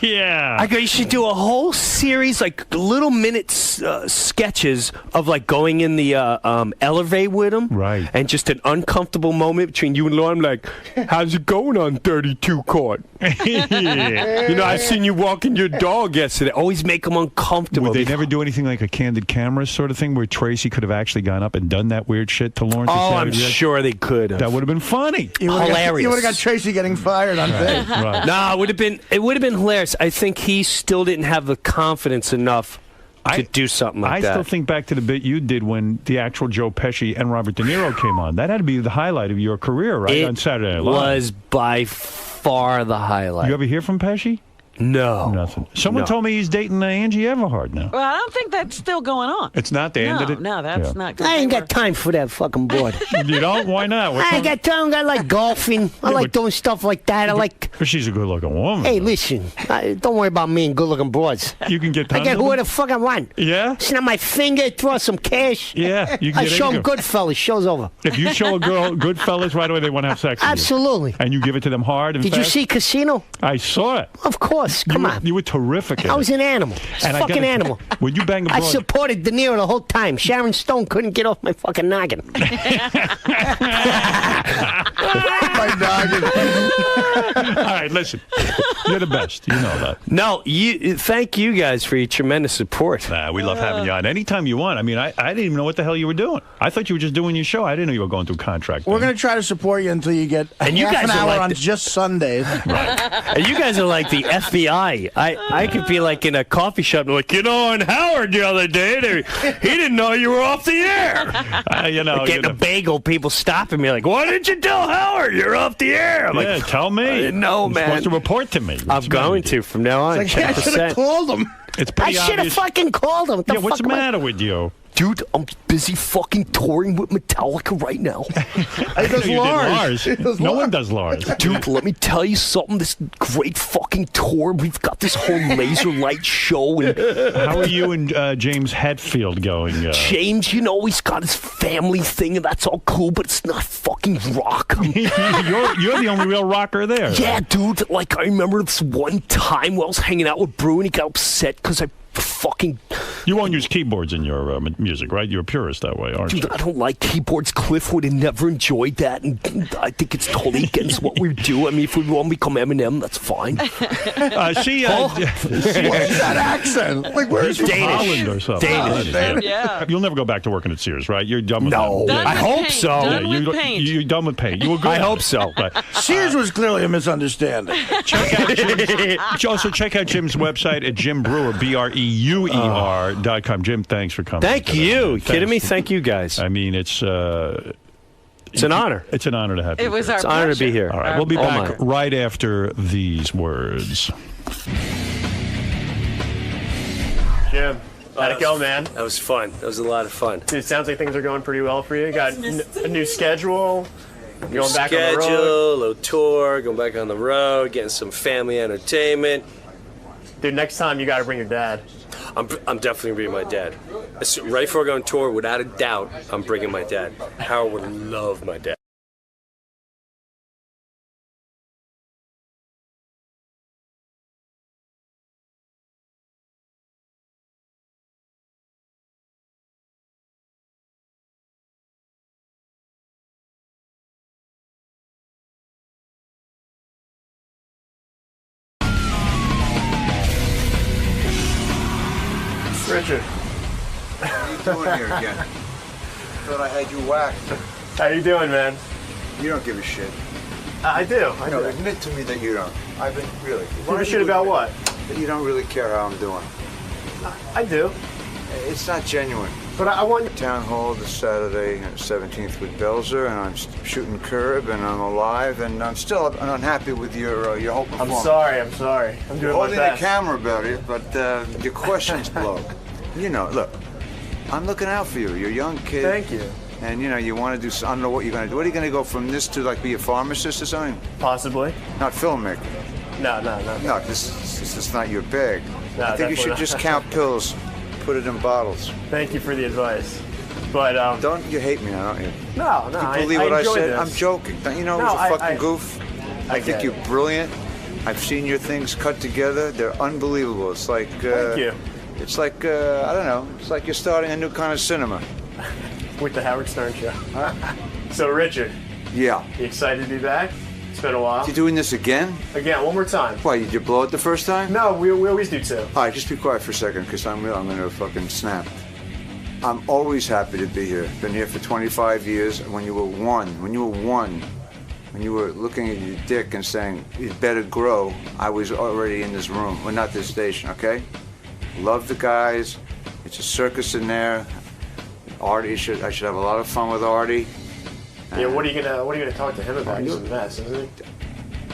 A: Yeah.
N: I go, "You should do a whole series, like little minute sketches of like going in the elevator with him.
A: Right.
N: And just an uncomfortable moment between you and Lorne, like, how's it going on 32 court?
A: Yeah.
N: You know, I seen you walking your dog yesterday." Always make him uncomfortable.
A: Would they never do anything like a candid camera sort of thing where Tracy could have actually gone up and done that weird shit to Lawrence?
N: Oh, I'm sure they could have.
A: That would have been funny.
N: Hilarious.
L: You would have got Tracy getting fired on tape.
A: Right.
N: No, it would have been hilarious. I think he still didn't have the confidence enough to do something like that.
A: I still think back to the bit you did when the actual Joe Pesci and Robert De Niro came on. That had to be the highlight of your career, right? On Saturday Night Live.
N: It was by far the highlight.
A: You ever hear from Pesci?
N: No.
A: Nothing. Someone told me he's dating Angie Everhart now.
D: Well, I don't think that's still going on.
A: It's not? They ended it?
D: No, that's not good.
S: I ain't got time for that fucking board.
A: You don't? Why not?
S: I ain't got time. I like golfing. I like doing stuff like that.
A: But she's a good-looking woman.
S: Hey, listen. Don't worry about me and good-looking broads.
A: You can get tons
S: I get
A: of
S: who
A: them?
S: the fuck I want.
A: Yeah?
S: Snap my finger, throw some cash.
A: Yeah. You can
S: I
A: get
S: show
A: into
S: them
A: it.
S: Goodfellas. Show's over.
A: If you show a girl Goodfellas, right away they want to have sex with you.
S: Absolutely.
A: And you give it to them hard and
S: Did you
A: fast?
S: see Casino?
A: I saw it.
S: Of course. Come on.
A: You were terrific at
S: I was
A: it.
S: an animal.
A: And I
S: Fucking
A: gotta-
S: animal.
A: When you bang a
S: I
A: broad...
S: supported De Niro the whole time. Sharon Stone couldn't get off my fucking noggin.
L: My noggin.
A: All right, listen. You're the best. You know that.
N: No, thank you guys for your tremendous support.
A: We love having you on anytime you want. I mean, I didn't even know what the hell you were doing. I thought you were just doing your show. I didn't know you were going through contract.
L: We're going to try to support you until you get
N: And you
L: half
N: guys
L: an
N: are
L: hour
N: like
L: on
N: the-
L: just Sundays.
N: And you guys are like the FBI. I could be like in a coffee shop and like, on Howard the other day, he didn't know you were off the air. Getting a bagel, people stopping me like, "Why didn't you tell Howard you're off the air?" I'm like,
A: tell me.
N: I didn't know,
A: You're
N: man.
A: supposed to report to me.
N: I'm going to from now on.
L: It's like, I should have
N: 10%.
L: called him.
A: It's
S: I
A: pretty
S: should have
A: obvious.
S: fucking called him. What the
A: Yeah, what's
S: fuck
A: the
S: am I-
A: matter with you?
N: Dude, I'm busy fucking touring with Metallica right now.
A: I
L: does
A: you did
L: Lars. He does
A: No
L: Lars.
A: one does Lars.
N: Dude, let me tell you something. This great fucking tour. We've got this whole laser light show. And
A: How are you and James Hetfield going?
N: James, he's got his family thing, and that's all cool, but it's not fucking rock.
A: You're the only real rocker there.
N: Yeah, dude. Like, I remember this one time when I was hanging out with Brew, and he got upset because I fucking...
A: You won't use keyboards in your music, right? You're a purist that way, aren't you?
N: Dude, I don't like keyboards. Cliff would have never enjoyed that, and I think it's totally against what we do. I mean, if we want to become Eminem, that's fine.
A: See,
L: What is that accent? Like, where is he?
N: Danish.
A: Holland or something.
N: Danish.
D: Yeah.
A: You'll never go back to working at Sears, right? You're done with
N: No.
A: that.
N: I hope so.
D: Done with
A: you're,
D: paint.
A: you're done with paint. You were good.
N: I
A: at
N: hope
A: it.
N: so.
A: Right.
L: Sears was clearly a misunderstanding.
A: Check out Jim's website at Jim Brewer, ArtieUER.com. Jim, thanks for coming.
N: Thank you. Kidding me? Thank you, guys.
A: I mean, it's an
N: honor.
A: It's an honor to have you.
D: It was our
N: It's an honor to be here.
A: All right, we'll be back right after these words.
J: Jim, how'd it go, man?
N: That was fun. That was a lot of fun.
J: Dude, it sounds like things are going pretty well for you. You got a new schedule. Going back on the road.
N: Schedule, little tour, going back on the road, getting some family entertainment.
J: Dude, next time you got to bring your dad.
N: I'm definitely bringing my dad. Right before I go on tour, without a doubt, I'm bringing my dad. Howard would love my dad.
J: Richard.
K: What are you doing here again? Thought I had you whacked.
J: How you doing, man?
K: You don't give a shit.
J: I do.
K: No, admit to me that you don't. I've been really.
J: Give a shit about what?
K: That you don't really care how I'm doing.
J: I do.
K: It's not genuine.
J: But I want...
K: Town Hall this Saturday, 17th with Belzer, and I'm shooting Curb, and I'm alive, and I'm still unhappy with your whole performance.
J: I'm sorry. I'm doing my
K: best. Holding the camera about it, but your questions blow. You know, look, I'm looking out for you. You're a young kid.
J: Thank you.
K: And, you know, you want to do, I don't know what you're going to do. What are you going to go from this to, like, be a pharmacist or something?
J: Possibly.
K: Not filmmaker.
J: No.
K: No, this is not your bag.
J: No,
K: I think you should just count pills, put it in bottles.
J: Thank you for the advice. But,
K: don't you hate me now, don't you?
J: No,
K: You believe what I said?
J: This.
K: I'm joking. Don't you know it was a fucking goof? I think you're brilliant. I've seen your things cut together. They're unbelievable. It's like...
J: Thank you.
K: It's like, I don't know, it's like you're starting a new kind of cinema.
J: With the Howard Stern Show. So, Richard.
K: Yeah.
J: You excited to be back? It's been a while.
K: You doing this again?
J: Again, one more time.
K: Why, did you blow it the first time?
J: No, we always do too.
K: All right, just be quiet for a second, because I'm going to fucking snap. I'm always happy to be here. Been here for 25 years. When you were when you were looking at your dick and saying, you better grow, I was already in this room. Well, not this station, okay? Love the guys. It's a circus in there. Artie, I should have a lot of fun with Artie.
J: Yeah, what are you gonna talk to him about? He's a mess, isn't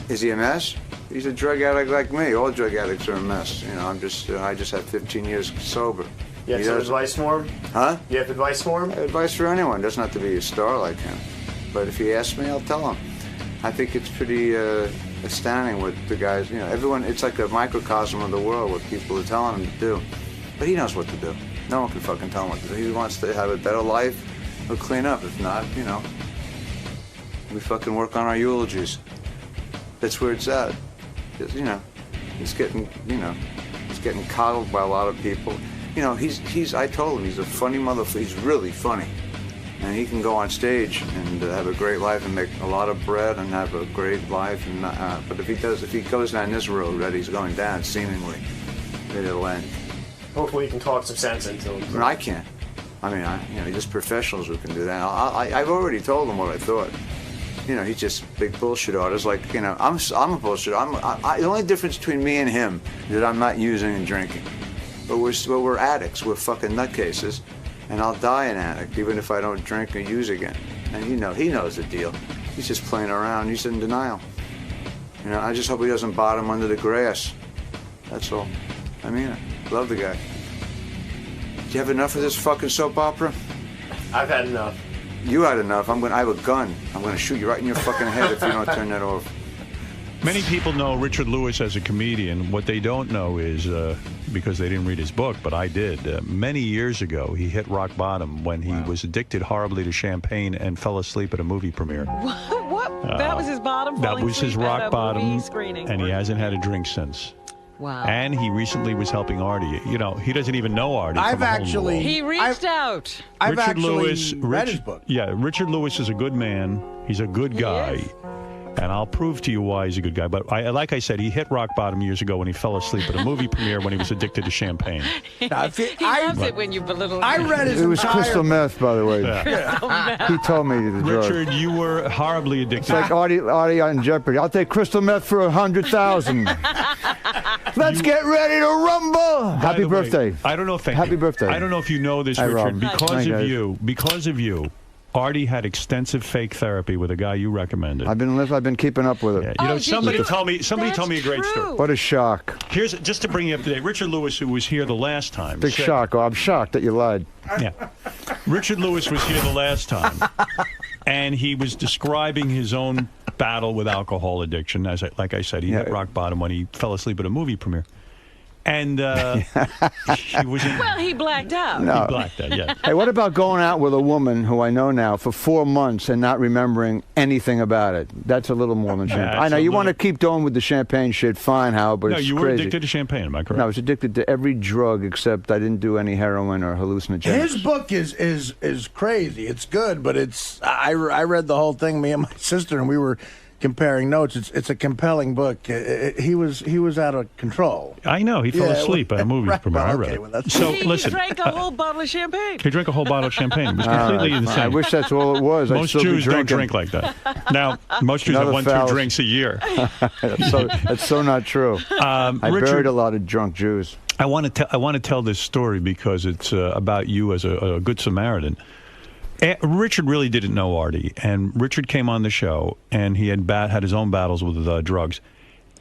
J: he?
K: Is he a mess? He's a drug addict like me. All drug addicts are a mess. You know, I just have 15 years sober.
J: You have some advice for him?
K: Huh?
J: You have advice for him?
K: Advice for anyone. Doesn't have to be a star like him. But if he asks me, I'll tell him. I think it's pretty astounding what the guys, you know, everyone, it's like a microcosm of the world what people are telling him to do. But he knows what to do. No one can fucking tell him what to do. He wants to have a better life, he'll clean up. If not, you know, we fucking work on our eulogies. That's where it's at. Because, you know, he's getting coddled by a lot of people. You know, I told him he's a funny motherfucker. He's really funny. And he can go on stage and have a great life and make a lot of bread and have a great life. And but if he goes down this road that he's going down, seemingly, it'll end.
J: Hopefully, you can talk some sense into him.
K: I can't. I mean, just professionals who can do that. I've already told him what I thought. You know, he's just a big bullshit artist. Like, you know, I'm a bullshit. The only difference between me and him is that I'm not using and drinking. But we're addicts. We're fucking nutcases. And I'll die an addict, even if I don't drink or use again. And you know, he knows the deal. He's just playing around. He's in denial. You know, I just hope he doesn't bottom under the grass. That's all. I mean it. Love the guy. Do you have enough of this fucking soap opera?
J: I've had enough.
K: You had enough. I have a gun. I'm going to shoot you right in your fucking head if you don't turn that off.
A: Many people know Richard Lewis as a comedian. What they don't know is, because they didn't read his book, but I did, many years ago, he hit rock bottom when he was addicted horribly to champagne and fell asleep at a movie premiere.
D: What? That was his bottom?
A: That was his rock bottom,
D: screening.
A: And he hasn't had a drink since.
D: Wow.
A: And he recently was helping Artie. You know, he doesn't even know Artie.
D: He reached out.
L: I've actually read his book.
A: Yeah, Richard Lewis is a good man. He's a good guy. And I'll prove to you why he's a good guy. But like I said, he hit rock bottom years ago when he fell asleep at a movie premiere when he was addicted to champagne.
D: He loves it when you belittle him.
L: I read his
T: It was crystal meth, by the way.
D: Crystal meth.
T: He told me the drug.
A: Richard, you were horribly addicted.
T: It's like Artie on Jeopardy. I'll take crystal meth for 100,000. Let's get ready to rumble. Happy birthday.
A: I don't know if
T: Happy birthday.
A: I don't know if you know this,
T: Hi,
A: Richard.
T: Rob.
A: Because of you, Artie had extensive fake therapy with a guy you recommended.
T: I've been keeping up with it.
A: You know, somebody told me a great story.
T: What a shock.
A: Here's just to bring you up to date. Richard Lewis, who was here the last time.
T: Big shock. Oh, I'm shocked that you lied.
A: Yeah. Richard Lewis was here the last time, and he was describing his own battle with alcohol addiction. Like I said, he hit rock bottom when he fell asleep at a movie premiere. And he was in,
D: well, he blacked out.
T: No.
A: He blacked out, yeah.
T: Hey, what about going out with a woman who I know now for 4 months and not remembering anything about it? That's a little more than champagne. I know you want to keep going with the champagne shit, fine, Howard, but
A: no,
T: it's
A: you
T: crazy.
A: were addicted to champagne, am I correct?
T: No, I was addicted to every drug except I didn't do any heroin or hallucinogens.
L: His book is crazy. It's good, but I read the whole thing, me and my sister, and we were comparing notes. It's a compelling book. He was out of control.
A: I know. He fell asleep at a movie premiere. I read it.
L: Well,
A: so
D: he
A: listen,
D: drank a whole bottle of champagne.
A: he drank a whole bottle of champagne. It was completely insane.
T: I wish that's all it was.
A: Most Jews don't drink like that. Now, most Jews have 1-2 drinks a year.
T: That's so not true. I buried a lot of drunk Jews.
A: I want to tell this story because it's about you as a good Samaritan. Richard really didn't know Artie, and Richard came on the show, and he had his own battles with drugs,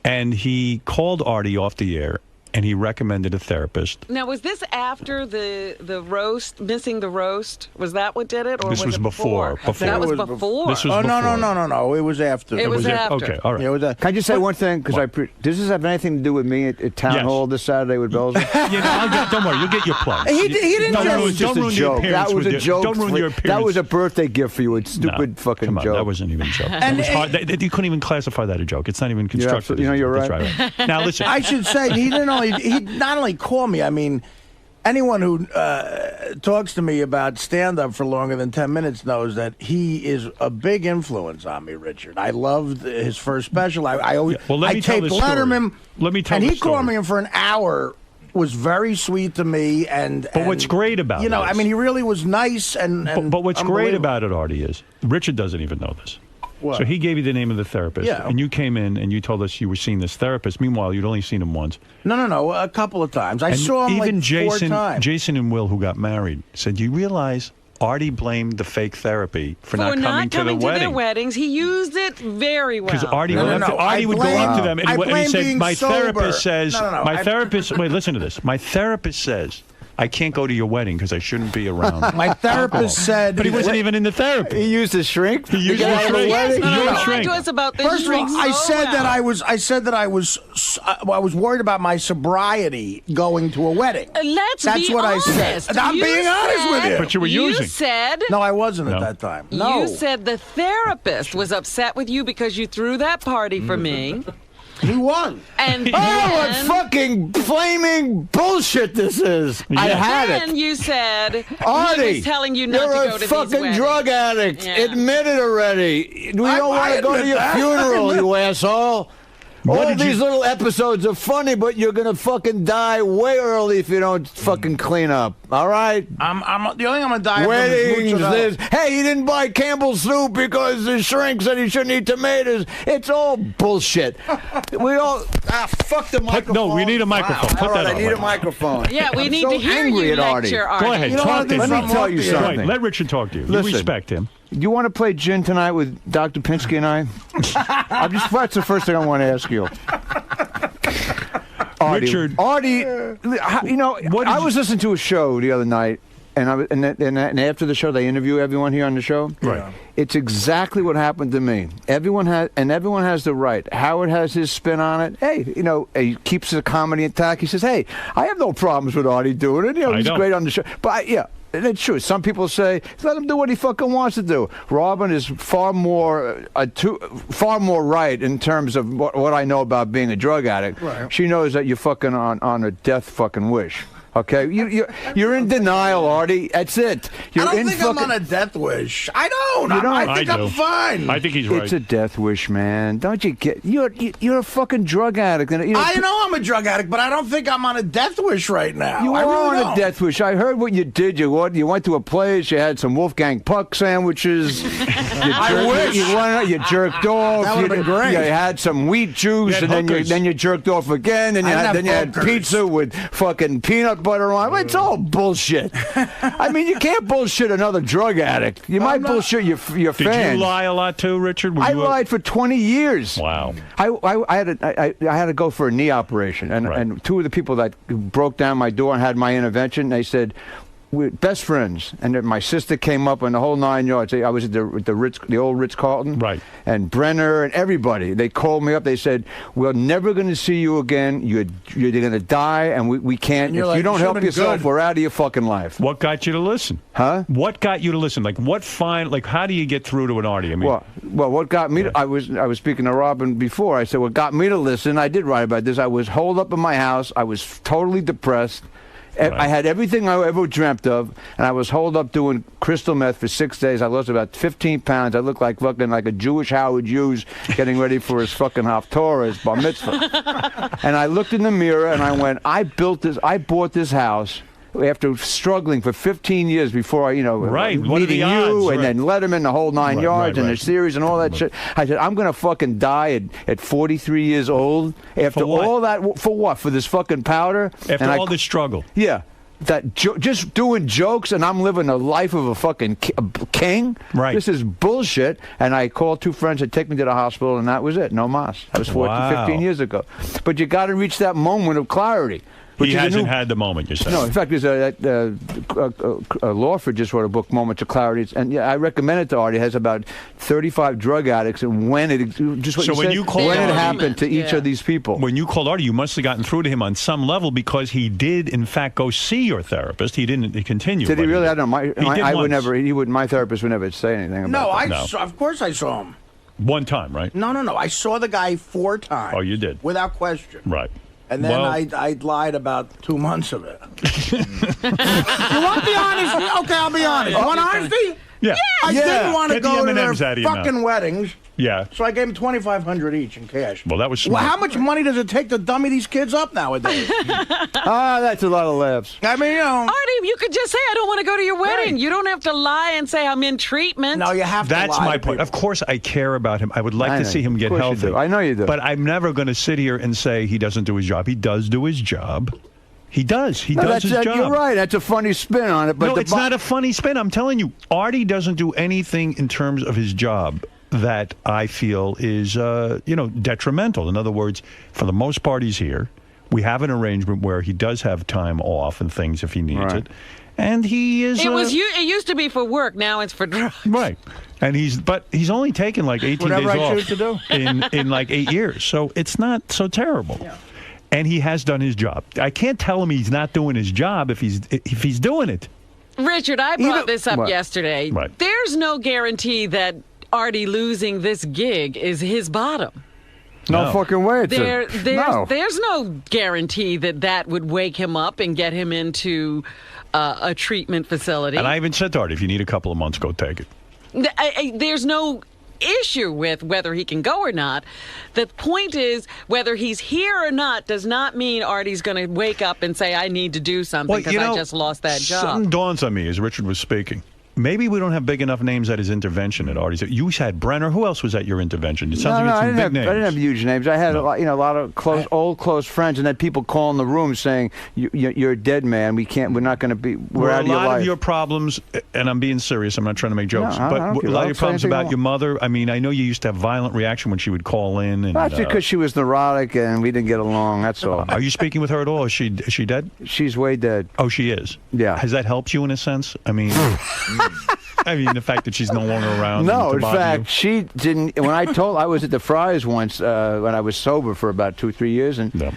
A: and he called Artie off the air, and he recommended a therapist.
D: Now, was this after the roast, missing the roast? Was that what did it, or
A: this was before?
D: That was before.
A: This was
L: before.
A: No.
L: It was after.
D: It was after.
A: Okay, all right.
T: Can I just say one thing? Because does this have anything to do with me at Town Hall this Saturday with Belgium?
A: Don't worry, you'll get your plug.
L: He didn't
T: Don't ruin your appearance. That was a joke.
A: Don't ruin your appearance.
T: That was a birthday gift for you. It's stupid fucking
A: come on,
T: joke.
A: That wasn't even a joke. That was hard. You couldn't even classify that a joke. It's not even constructive.
T: You're right.
A: Right. Now listen.
L: I should say he not only called me. I mean, anyone who talks to me about stand-up for longer than 10 minutes knows that he is a big influence on me, Richard. I loved his first special. I always I taped Letterman.
A: Let me tell
L: and
A: the
L: he
A: story.
L: called me in for an hour. Was very sweet to me, but
A: what's great about
L: it, I mean, he really was nice and
A: but what's great about it, Artie, is Richard doesn't even know this.
L: What?
A: So he gave you the name of the therapist, and you came in and you told us you were seeing this therapist. Meanwhile, you'd only seen him once.
L: No, a couple of times. I saw him
A: even
L: like 4 times.
A: Jason and Will, who got married, said, "Do you realize Artie blamed the fake therapy for not coming to the wedding.
D: Their weddings. He used it very well.
A: Because Artie, Artie would go up to them and he said, "My therapist says, my therapist. Wait, listen to this. My therapist says." I can't go to your wedding because I shouldn't be around.
L: My therapist said,
A: but he wasn't even in the therapy.
T: He used a shrink.
A: He used a shrink.
D: Talk to us about this.
L: First of all, I said that I was worried about my sobriety going to a wedding.
D: That's
L: what
D: honest.
L: I said. I'm being honest with you.
A: But you were using.
D: You said.
L: No, I wasn't at that time. No.
D: You said the therapist was upset with you because you threw that party for me.
L: He won.
D: And
T: what fucking flaming bullshit this is. I had it.
D: And you said
T: Artie,
D: he was telling you not to go to these
T: you're a fucking drug addict.
D: Yeah.
T: Admit it already. We don't want to go to your funeral, you asshole. All these little episodes are funny, but you're going to fucking die way early if you don't fucking clean up. All right?
L: The only thing I'm going to die
T: Weddings, this. Hey, he didn't buy Campbell's soup because the shrink said he shouldn't eat tomatoes. It's all bullshit. We all... fuck the microphone.
A: No, we need a microphone. Put
T: all
A: that
T: right,
A: on.
T: I need a microphone.
D: Yeah, we need
T: so
D: to hear
T: angry
D: you
T: at Artie.
D: lecture Artie.
A: Go ahead, talk to him.
T: Let me tell you something.
A: Right, let Richard talk to you.
T: Listen,
A: you respect him.
T: You want to play gin tonight with Dr. Pinsky and I? That's the first thing I want to ask you.
A: Richard.
T: Artie, I was listening to a show the other night, and after the show, they interview everyone here on the show.
A: Right.
T: It's exactly what happened to me. Everyone has the right. Howard has his spin on it. Hey, he keeps the comedy intact. He says, "Hey, I have no problems with Artie doing it. He's great on the show." But and it's true. Some people say, let him do what he fucking wants to do. Robin is far more right in terms of what I know about being a drug addict.
L: Right.
T: She knows that you're fucking on a death fucking wish. Okay, you're in denial, Artie. That's it. You're
L: I don't think I'm on a death wish. I don't. I think I'm fine.
A: I think he's right.
T: It's a death wish, man. Don't you get? You're a fucking drug addict. And,
L: I know I'm a drug addict, but I don't think I'm on a death wish right now.
T: You are on a death wish. I heard what you did. You went to a place. You had some Wolfgang Puck sandwiches.
L: I wish
T: you jerked off.
L: That would have been great.
T: You had some wheat juice, and then you jerked off again. And then you had pizza with fucking peanut butter on. It's all bullshit. I mean, you can't bullshit another drug addict. You might bullshit your fans.
A: Did you lie a lot too, Richard?
T: I lied for 20 years.
A: Wow.
T: I had to go for a knee operation, and two of the people that broke down my door and had my intervention, they said, we're best friends, and then my sister came up and the whole 9 yards. I was at the old Ritz-Carlton,
A: right?
T: And Brenner and everybody. They called me up. They said, "We're never going to see you again. You're going to die, and we can't. If you don't help yourself, we're out of your fucking life."
A: What got you to listen?
T: Huh?
A: What got you to listen? Like what how do you get through to an Artie? I mean,
T: well, what got me? I was speaking to Robin before. I said, what got me to listen? I did write about this. I was holed up in my house. I was totally depressed. Right. I had everything I ever dreamt of, and I was holed up doing crystal meth for 6 days. I lost about 15 pounds. I looked like a Jewish Howard Hughes getting ready for his fucking Haftorah, his bar mitzvah. And I looked in the mirror and I went, I bought this house after struggling for 15 years before meeting you and then Letterman, the whole 9 yards and the series and all that shit. I said, I'm going to fucking die at 43 years old after all that. For what? For this fucking powder?
A: After all this struggle.
T: Yeah. Just doing jokes, and I'm living the life of a fucking king.
A: Right.
T: This is bullshit. And I called two friends to take me to the hospital, and that was it. No mas. That was 15 years ago. But you got to reach that moment of clarity.
A: He hasn't had the moment, you're saying.
T: No, in fact, there's Lawford just wrote a book, Moments of Clarity, and I recommend it to Artie. It has about 35 drug addicts and when it happened to each of these people.
A: When you called Artie, you must have gotten through to him on some level because he did, in fact, go see your therapist. He didn't continue.
T: Did he really? I don't know. My therapist would never say anything about
L: it. Of course I saw him.
A: One time, right?
L: No. I saw the guy 4 times.
A: Oh, you did?
L: Without question.
A: Right.
L: And then I lied about 2 months of it. You want the honesty? Okay, I'll be honest. You want honesty?
A: Yeah.
L: I didn't want to go to their
A: fucking
L: weddings.
A: Yeah.
L: So I gave them $2,500 each in cash.
A: Well, that was smart.
L: Well, how much money does it take to dummy these kids up nowadays?
T: That's a lot of laughs.
L: I mean,
D: Artie, you could just say, I don't want to go to your wedding. Right. You don't have to lie and say I'm in treatment.
L: No, you have to lie.
A: That's my point. Of course, I care about him. I would like to see him get healthy.
T: I know you do.
A: But I'm never going to sit here and say he doesn't do his job. He does do his job. He does. He does his job.
T: You're right. That's a funny spin on it. But
A: no, it's not a funny spin. I'm telling you, Artie doesn't do anything in terms of his job that I feel is, detrimental. In other words, for the most part, he's here. We have an arrangement where he does have time off and things if he needs it. And he is...
D: It used to be for work. Now it's for drugs.
A: Right. And he's only taken like 18
L: Whatever
A: days
L: I
A: off
L: choose to do.
A: in like 8 years. So it's not so terrible. Yeah. And he has done his job. I can't tell him he's not doing his job if he's doing it.
D: Richard, I brought this up yesterday.
A: Right.
D: There's no guarantee that Artie losing this gig is his bottom.
T: No fucking way.
D: There's no guarantee that would wake him up and get him into a treatment facility.
A: And I even said to Artie, if you need a couple of months, go take it.
D: There's no issue with whether he can go or not. The point is, whether he's here or not does not mean Artie's going to wake up and say, I need to do something because I just lost that job.
A: Something dawns on me as Richard was speaking. Maybe we don't have big enough names at his intervention at Artie's. You had Brenner. Who else was at your intervention? It sounds like you had some big names.
T: I didn't have huge names. I had a lot of close friends, and then people calling the room saying, "You're a dead man. We're not going to be. We're out of your life."
A: A lot of your problems, and I'm being serious. I'm not trying to make jokes, but a lot of your problems about your mother. I mean, I know you used to have violent reaction when she would call in. And,
T: that's because she was neurotic and we didn't get along. That's all.
A: Are you speaking with her at all? Is she dead?
T: She's way dead.
A: Oh, she is.
T: Yeah.
A: Has that helped you in a sense? I mean. The fact that she's no longer around.
T: No, in fact, she didn't. When I was at the Fry's once when I was sober for about 2-3 years, and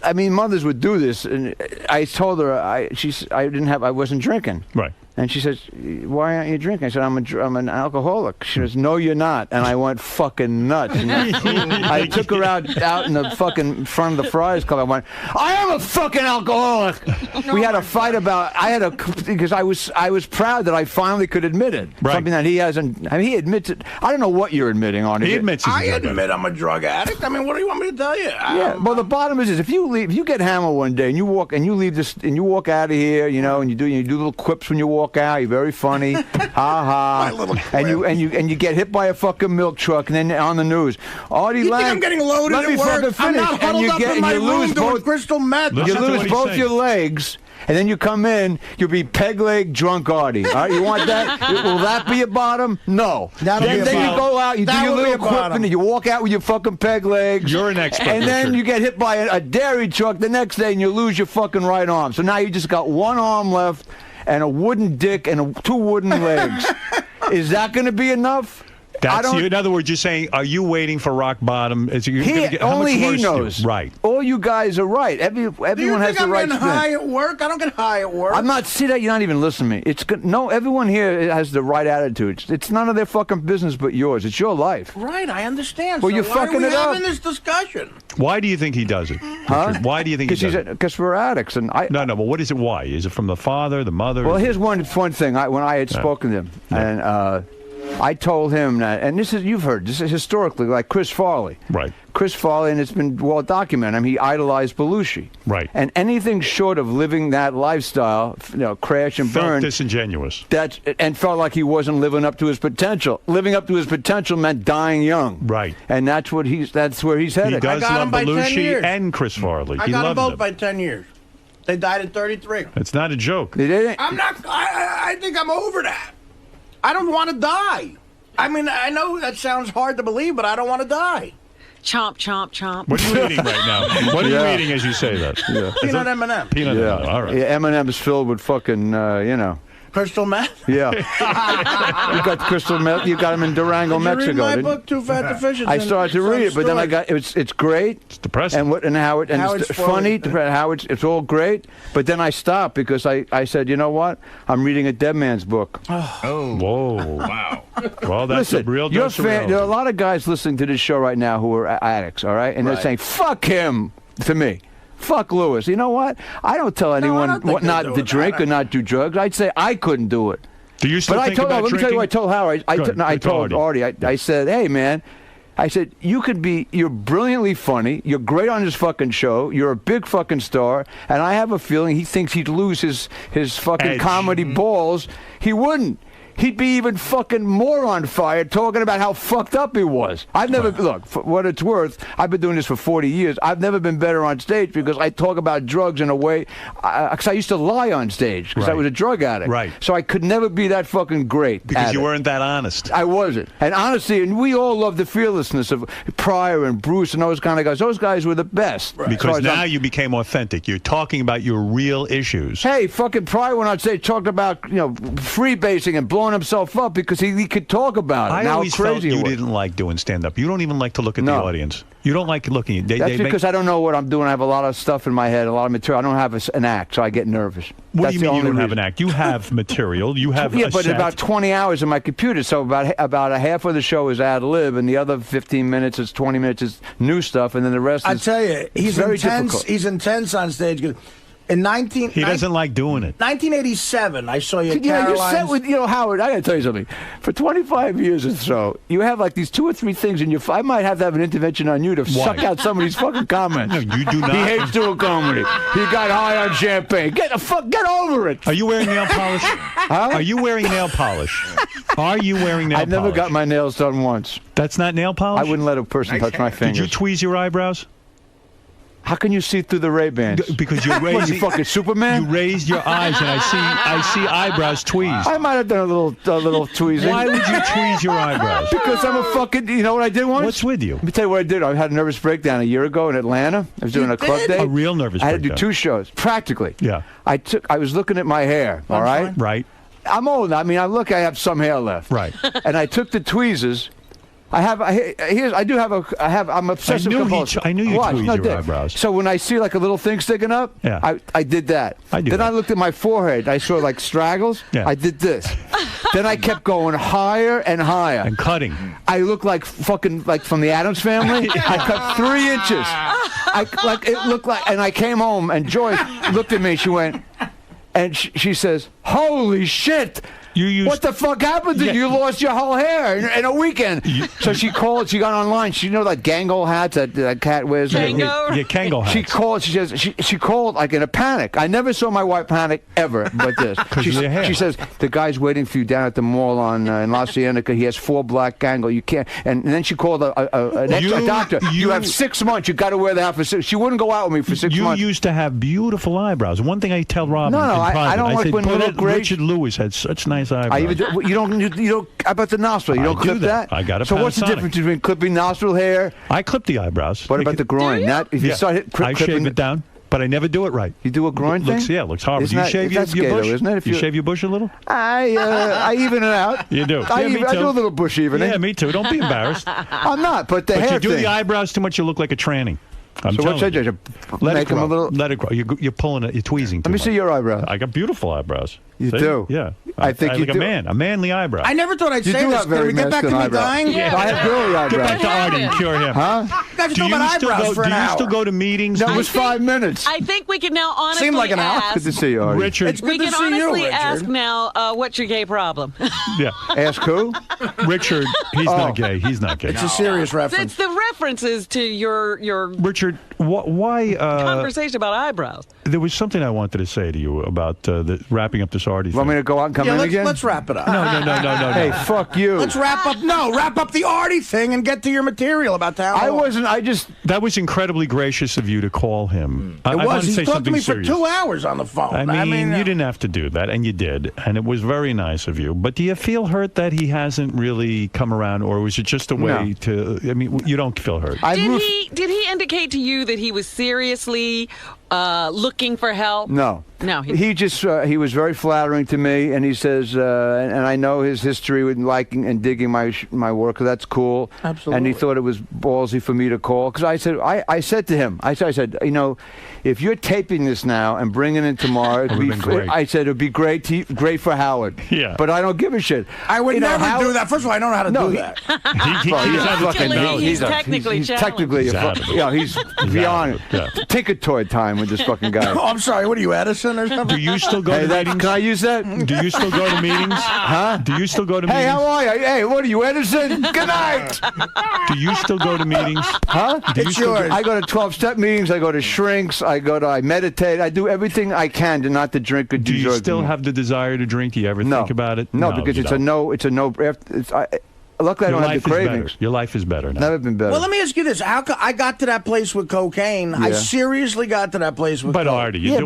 T: I mean, mothers would do this, and I told her I wasn't drinking.
A: Right.
T: And she says, why aren't you drinking? I said, I'm an alcoholic. She goes, no, you're not. And I went fucking nuts. And I took her out in the fucking front of the Friars Club. I went, I am a fucking alcoholic. We had a fight about, because I was proud that I finally could admit it.
A: Right.
T: Something that he hasn't, I mean, he admits it. I don't know what you're admitting, Artie.
A: He admits he's
L: I admit I'm a drug addict. I mean, what do you want me to tell you?
T: Well, the bottom is this: if you get hammered one day and you walk out of here, you know, and you do little quips when you walk out. You're very funny, ha ha. And you get hit by a fucking milk truck, and then on the news, Artie
L: You
T: Lang.
L: think I'm getting loaded
T: Let me
L: at work?
T: fucking finish.
L: I'm not huddled up in my room doing crystal meth.
T: You lose both your legs. And then you come in, you'll be peg-leg drunk Artie. All right, you want that? Will that be a bottom? No.
L: Then
T: you go out, you do your little quip, and you walk out with your fucking peg legs.
A: You're an expert.
T: And then
A: Richard.
T: you get hit by a dairy truck the next day, and you lose your fucking right arm. So now you just got one arm left, and a wooden dick, and two wooden legs. Is that going to be enough?
A: In other words, you're saying, are you waiting for rock bottom?
T: Only he knows.
A: Right.
T: All you guys are right. Everyone has the right
L: I'm getting high at work? I don't get high at work.
T: I'm not. See that you're not even listening to me. It's good. No, everyone here has the right attitude. It's none of their fucking business but yours. It's your life.
L: Right, I understand.
T: Well,
L: so
T: you're
L: why
T: fucking
L: are we
T: it up.
L: having this discussion?
A: Why do you think he does it?
T: Huh?
A: Richard? Why do you think he does it?
T: Because we're addicts, and
A: No, but what is it? Why? Is it from the father, the mother?
T: Well, here's one thing. When I had spoken to him, and I told him that, and you've heard this is historically like Chris Farley.
A: Right.
T: Chris Farley, and it's been well documented. I mean, he idolized Belushi.
A: Right.
T: And anything short of living that lifestyle, crash and burn.
A: Felt disingenuous.
T: And felt like he wasn't living up to his potential. Living up to his potential meant dying young.
A: Right.
T: And that's where he's headed.
A: He does love Belushi and Chris Farley.
L: I got them both by 10 years. They died at 33.
A: It's not a joke.
T: They didn't.
L: I'm not. I think I'm over that. I don't want to die. I mean, I know that sounds hard to believe, but I don't want to die.
D: Chomp, chomp, chomp.
A: What are you eating right now? What are you eating as you say that?
T: Yeah.
L: Peanut M&M.
A: Peanut M&M. All right.
T: Yeah, M&M is filled with fucking,
L: crystal meth?
T: Yeah. You got crystal meth. You got them in Durango, Mexico.
L: Did you read my book, Too Fat to Fish?
T: I started to read it, but then I got it's great.
A: It's depressing.
T: And how it's funny. How it's all great. But then I stopped because I said, you know what? I'm reading a dead man's book.
A: Oh. Whoa. Wow. Well, that's
T: Listen,
A: a real dose of reality.
T: there are a lot of guys listening to this show right now who are addicts, all right? And they're saying, fuck him to me. Fuck Lewis. You know what? I don't tell anyone what not to drink or not do drugs. I'd say I couldn't do it.
A: Do you still
T: think
A: about
T: let me tell you what I told Howard. I told
A: Artie.
T: I said, hey, man. I said, you're brilliantly funny. You're great on this fucking show. You're a big fucking star. And I have a feeling he thinks he'd lose his fucking comedy balls. He wouldn't. He'd be even fucking more on fire talking about how fucked up he was. I've never, look, for what it's worth, I've been doing this for 40 years. I've never been better on stage because I talk about drugs in a way, because I used to lie on stage because I was a drug addict.
A: Right.
T: So I could never be that fucking great.
A: Because you weren't that honest.
T: I wasn't. And honestly, and we all love the fearlessness of Pryor and Bruce and those kind of guys. Those guys were the best.
A: Right. Because now you became authentic. You're talking about your real issues.
T: Hey, fucking Pryor went on stage, talked about, freebasing and blowing himself up because he could talk about it.
A: I always felt you didn't like doing stand-up. You don't even like to look at the audience. You don't like looking.
T: That's because I don't know what I'm doing. I have a lot of stuff in my head, a lot of material. I don't have an act, so I get nervous.
A: What do you mean you don't have an act? You have material. You have
T: but
A: set.
T: About 20 hours in my computer. So about a half of the show is ad lib, and the other 15 minutes is 20 minutes is new stuff, and then the rest.
L: I tell you, he's
T: very
L: intense.
T: difficult.
L: He's intense on stage. In
A: he doesn't like doing it.
L: 1987, I saw you at Caroline's.
T: You're set with, Howard, I got to tell you something. For 25 years or so, you have like these 2 or 3 things in your... I might have to have an intervention on you to suck out some of these fucking comments.
A: No, you do not.
T: He hates doing comedy. He got high on champagne. Get over it.
A: Are you wearing nail polish? Huh? Are you wearing nail polish? Are you wearing nail polish?
T: I've never got my nails done once.
A: That's not nail polish?
T: I wouldn't let a person touch my fingers.
A: Did you tweeze your eyebrows?
T: How can you see through the Ray-Bans?
A: Because you're raising.
T: You fucking Superman?
A: You raised your eyes, and I see eyebrows tweezed.
T: I might have done a little tweezing.
A: Why would you tweeze your eyebrows?
T: Because I'm a fucking. You know what I did once?
A: What's with you?
T: Let me tell you what I did. I had a nervous breakdown a year ago in Atlanta. I was doing a club day.
A: A real nervous breakdown.
T: I had to do 2 shows, practically.
A: Yeah.
T: I was looking at my hair. All right.
A: Right.
T: I'm old. I mean, I have some hair left.
A: Right.
T: And I took the tweezers. I'm obsessive compulsive.
A: I knew you tweezed your
T: Dick.
A: eyebrows.
T: So when I see like a little thing sticking up, I did that. Then I looked at my forehead. I saw like straggles. I did this. Then I kept going higher and higher.
A: And cutting.
T: I looked like fucking like from the Addams Family. I cut 3 inches. It looked like, and I came home and Joy looked at me. She went, and she says, "Holy shit! What the fuck happened to you? You lost your whole hair in a weekend." So she called. She got online. She that Gango hats that cat wears.
A: Kango? Yeah, Kango hats.
T: She called. She says she called like in a panic. I never saw my wife panic ever, but this. She says the guy's waiting for you down at the mall in La Cienega. He has 4 black Gango. You can't. And then she called an extra doctor. You have 6 months. You got to wear the hat for 6. She wouldn't go out with me for 6 months.
A: You used to have beautiful eyebrows. One thing I tell Rob.
T: No, I don't like when you look great.
A: Richard Lewis had such nice eyebrows.
T: You don't. How about the nostril? You don't clip that.
A: I got it.
T: So what's the difference between clipping nostril hair?
A: I clip the eyebrows.
T: What about the groin? If you start
A: I shave it down, but I never do it right.
T: You do a groin thing?
A: It looks horrible. Do you shave your bush?
T: Isn't it?
A: You shave your bush a little?
T: I even it out.
A: You do.
T: I do a little bush evening.
A: Yeah, me too. Don't be embarrassed.
T: I'm not. But the hair
A: you do
T: thing.
A: the eyebrows too much, you look like a tranny.
T: So what should I do? Make them a little.
A: Let it grow. You're pulling it. You're tweezing.
T: Let me see your eyebrows.
A: I got beautiful eyebrows.
T: You do?
A: Yeah.
T: I think you
A: like
T: do.
A: a manly eyebrow.
L: I never thought I'd say this. Can we get back to me dying?
T: Yeah. I have girly eyebrows.
A: Get back to Artie and cure him.
T: Huh?
L: You guys are talking about eyebrows for an hour.
A: Do you still go to meetings?
T: No, it was 5 minutes.
D: I think we can now honestly
L: Seemed like an hour.
D: ask.
T: Good to see you, Artie.
A: Richard.
L: It's good
D: We
L: to
D: can
L: see you,
D: honestly
L: Richard.
D: ask now, what's your gay problem?
A: Yeah.
T: Ask who?
A: Richard. He's not gay. He's not gay.
L: It's a serious reference.
D: It's the references to your
A: Richard, why
D: conversation about eyebrows.
A: There was something I wanted to say to you about wrapping up this Artie thing.
T: Want me to go out and come in again?
L: Let's wrap it up.
A: No.
T: Hey, fuck you.
L: Let's wrap up the Artie thing and get to your material about that.
A: That was incredibly gracious of you to call him.
L: It was. He
A: say
L: talked to
A: something
L: me
A: serious.
L: for 2 hours on the phone.
A: I mean, you didn't have to do that, and you did, and it was very nice of you. But do you feel hurt that he hasn't really come around, or was it just a way to? I mean, you don't feel hurt.
D: Did he indicate to you that he was seriously looking for help?
T: No.
D: No.
T: He just he was very flattering to me, and he says, and I know his history with liking and digging my work. That's cool.
L: Absolutely.
T: And he thought it was ballsy for me to call because I said to him, I said, if you're taping this now and bringing it tomorrow, it'd be great. I said it'd be great for Howard.
A: Yeah.
T: But I don't give a shit.
L: I would never do that. First of all, I don't know how to do that.
D: He's technically
T: he's beyond ticket toy time with this fucking guy.
L: Oh, I'm sorry. What are you, Edison or something?
A: Do you still go to meetings?
T: Can I use that?
A: Do you still go to meetings?
T: Huh?
A: Do you still go to meetings?
T: Hey, how are you? Hey, what are you, Edison? Good night.
A: Do you still go to meetings?
T: Huh?
L: It's yours.
T: I go to 12-step meetings. I go to shrinks. I meditate. I do everything I can not to drink or do
A: you still have the desire to drink? Do you ever think about it?
T: No, because it's a no. It's a no. Luckily, I don't have the cravings.
A: Your life is better now.
T: Never been better.
L: Well, let me ask you this: how I got to that place with cocaine? I seriously got to that place with.
A: But
L: coke.
A: Artie, there's
T: a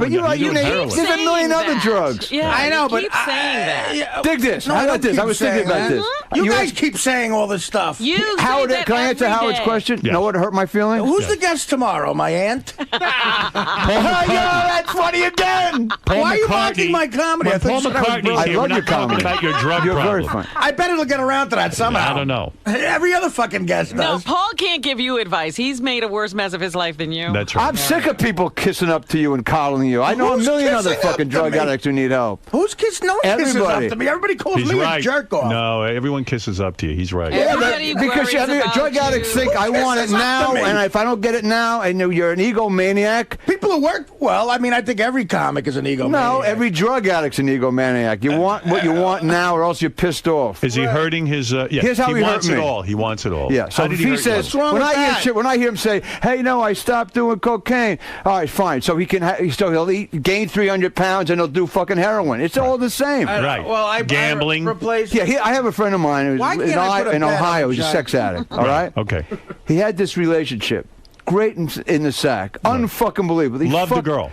T: million other drugs.
D: Yeah,
L: I know, but
D: keep saying that.
T: Dig this.
L: No,
T: How about this? I was thinking about this.
L: You guys keep saying all this stuff.
T: Howard, can I answer Howard's question? You know what hurt my feelings?
L: Who's the guest tomorrow? My aunt.
T: That's funny again.
L: Why are you mocking my comedy?
A: Paul McCartney's here.
T: I love your comedy.
A: About your drug
T: You're
A: problem.
T: very funny.
L: I bet it'll get around to that somehow.
A: I don't know.
L: Every other fucking guest
D: No,
L: does.
D: Paul can't give you advice. He's made a worse mess of his life than you.
A: That's right.
T: I'm sick of people kissing up to you and coddling you. I know
L: Who's
T: a million other
L: kissing up
T: fucking
L: to
T: drug
L: me?
T: addicts who need help.
L: Who's kissing? No one kisses up to me. Everybody calls
A: He's
L: me
A: right.
L: a jerk off.
A: No, everyone kisses up to you. He's right.
D: Everybody
T: Because
D: worries about
T: drug addicts think I want it now, and if I don't get it now, and you're an egomaniac.
L: People who work well, I mean, I think every comic is an egomaniac.
T: No, every drug addict's an egomaniac. You want what you want now, or else you're pissed off.
A: Is he hurting his?
T: Here's how he
A: wants
T: hurt
A: it
T: me.
A: all. He wants it all.
T: Yeah. So if he says, when I hear him say, "Hey, no, I stopped doing cocaine," all right, fine. So he can, he'll gain 300 pounds and he'll do fucking heroin. It's all the same.
A: Right.
L: Well,
A: Gambling.
T: I have a friend of mine who's in Ohio. He's a sex addict. All right.
A: Okay.
T: He had this relationship, great in the sack, unfucking believable.
A: Loved the girl.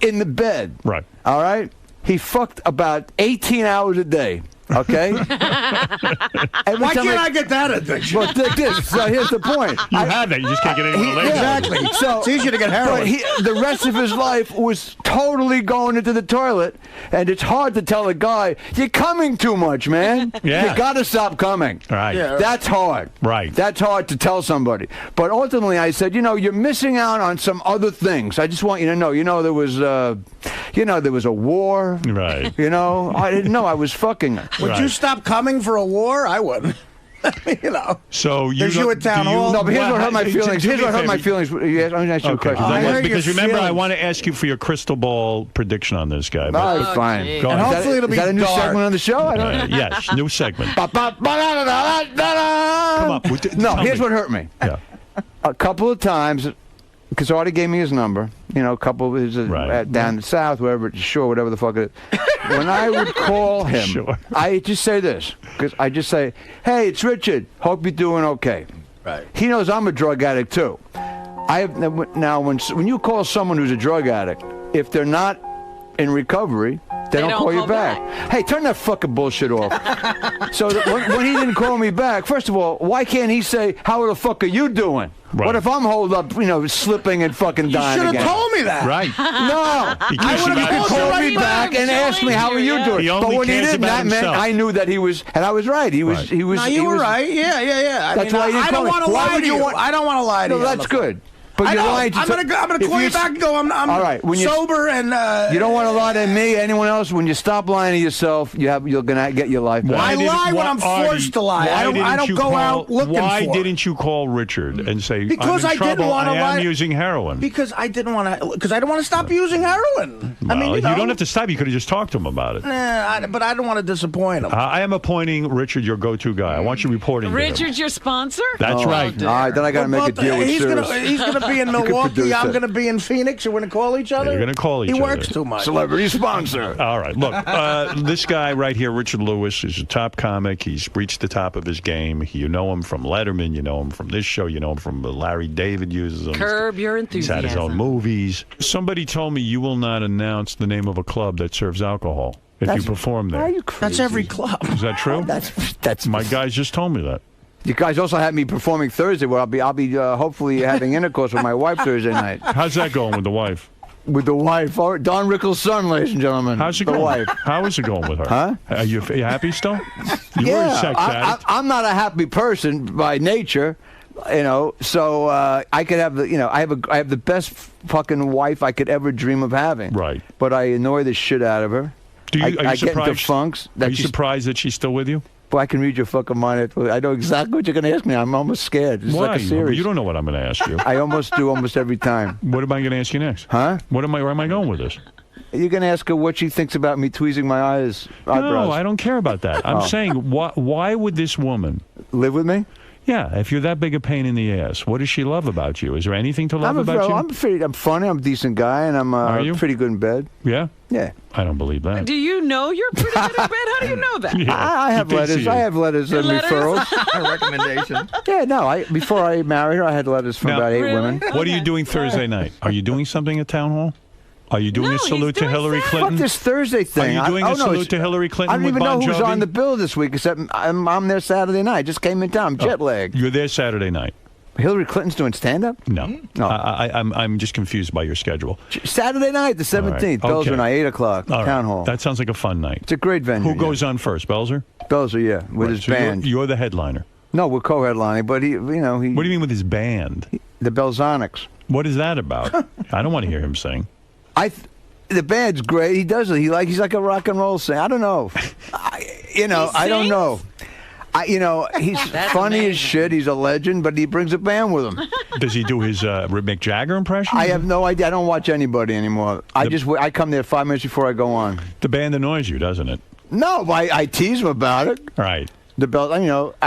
T: In the bed.
A: Right.
T: All right. He fucked about 18 hours a day. Okay.
L: Why can't I get that addiction?
T: Well, take this. So here's the point.
A: You had that. You just can't get any more later.
L: Exactly. So it's easier to get heroin.
T: But the rest of his life was totally going into the toilet, and it's hard to tell a guy, you're coming too much, man.
A: Yeah.
T: You got to stop coming.
A: Right.
L: Yeah.
T: That's hard.
A: Right.
T: That's hard to tell somebody. But ultimately, I said, you're missing out on some other things. I just want you to know, there was a war.
A: Right.
T: I didn't know I was fucking her.
L: Would you stop coming for a war? I wouldn't.
A: So
L: There's you at town hall.
T: No, but here's what hurt my feelings. Here's what hurt my feelings. Yeah, let me ask you a question.
A: Because remember, I want to ask you for your crystal ball prediction on this guy.
T: No, it's fine.
A: Go
L: and
A: on.
L: hopefully it'll be
T: Is that a new segment on the show? I don't know.
A: Yes, new segment.
T: Come
A: on.
T: No, here's what hurt me.
A: Yeah.
T: A couple of times, because Artie gave me his number, a couple of his down south, wherever, whatever the fuck it is. When I would call him, I just say this, because I just say, hey, it's Richard. Hope you're doing okay.
L: Right.
T: He knows I'm a drug addict, too. Now, when you call someone who's a drug addict, if they're not in recovery, they don't call you back. Hey, turn that fucking bullshit off. So when he didn't call me back, first of all, why can't he say, how the fuck are you doing?
A: Right.
T: What if I'm holed up, slipping and fucking dying again?
L: You should have told me that.
A: Right.
T: No. I would have called me back and asked me, how are you doing? But when he didn't, that meant I knew that he was, and I was right. He was.
L: No, you were right. Yeah.
T: That's why he didn't
L: I don't want to lie to you. I don't want to lie to you.
T: No, that's good. But you're lying to
L: I'm gonna call you back and go. I'm
T: all right,
L: sober and.
T: You don't want to lie to me, anyone else. When you stop lying to yourself, you're gonna get your life back.
L: I lie when I'm forced to lie. I don't go out looking for it.
A: Why didn't you call Richard and say,
L: because
A: I'm in trouble,
L: didn't want to lie.
A: I am using heroin?
L: Because I didn't want to. Because I didn't want to stop using heroin.
A: Well,
L: I mean,
A: you don't have to stop. You could have just talked to him about it.
L: But I don't want to disappoint him.
A: I am appointing Richard your go-to guy. I want you reporting.
D: Richard's your sponsor?
A: That's right.
T: All right, then I got to make a deal with Sirius.
L: He's gonna be in Milwaukee. I'm going to be in Phoenix. You're going to call each other?
A: You're going to call each other.
L: He works too much.
T: Celebrity sponsor.
A: All right. Look, this guy right here, Richard Lewis, is a top comic. He's reached the top of his game. You know him from Letterman. You know him from this show. You know him from Larry David uses him.
D: Curb Your Enthusiasm.
A: He's had his own movies. Somebody told me you will not announce the name of a club that serves alcohol if you perform there.
T: Are you crazy?
L: That's every club.
A: Is that true?
T: That's
A: my guys just told me that.
T: You guys also had me performing Thursday, where I'll be hopefully having intercourse with my wife Thursday night.
A: How's that going with the wife?
T: With the wife, Don Rickles' son, ladies and gentlemen.
A: How's it going?
T: The wife.
A: How is it going with her?
T: Huh?
A: Are you happy still? You were a sex addict.
T: I'm not a happy person by nature, So I could have I have the best fucking wife I could ever dream of having.
A: Right.
T: But I annoy the shit out of her.
A: Are you
T: I
A: surprised?
T: get into funks.
A: Are you surprised that she's still with you?
T: Well, I can read your fucking mind. I know exactly what you're going to ask me. I'm almost scared. It's
A: Why?
T: like a series.
A: You don't know what I'm going to ask you.
T: I almost do every time.
A: What am I going to ask you next?
T: Huh?
A: Where am I going with this?
T: You're going to ask her what she thinks about me tweezing my eyebrows.
A: No, I don't care about that. I'm saying, why would this woman
T: live with me?
A: Yeah, if you're that big a pain in the ass, what does she love about you? Is there anything to love about you?
T: I'm funny. I'm a decent guy, and I'm pretty good in bed.
A: Yeah?
T: Yeah.
A: I don't believe that.
D: Do you know you're pretty good in bed? How do you know that?
T: Yeah, I have letters. I have letters and referrals.
U: A recommendation.
T: Yeah, no. Before I married her, I had letters from about 8 women.
A: What are you doing Thursday night? Are you doing something at Town Hall? Are you doing a salute to Hillary Clinton?
T: Fuck this Thursday thing.
A: Are you doing a salute to Hillary Clinton?
T: I don't even
A: with
T: know
A: Bon
T: who's
A: Jovi?
T: on the bill this week, except I'm there Saturday night. Just came in town. I'm jet lagged.
A: You're there Saturday night.
T: Hillary Clinton's doing stand-up?
A: No. I'm just confused by your schedule.
T: Saturday night, the 17th. Belzer night, 8 o'clock, Town Hall.
A: That sounds like a fun night.
T: It's a great venue.
A: Who goes on first, Belzer?
T: Belzer, yeah, with his band.
A: You're the headliner.
T: No, we're co-headlining, but he. What do you
A: mean with his band?
T: The Belzonics.
A: What is that about? I don't want to hear him sing.
T: The band's great. He does it. He's like a rock and roll singer. I don't know. I don't know. He's funny as shit. He's a legend, but he brings a band with him.
A: Does he do his Mick Jagger impression?
T: I have no idea. I don't watch anybody anymore. I come there 5 minutes before I go on.
A: The band annoys you, doesn't it?
T: No, I tease him about it.
A: Right.
T: The belt, I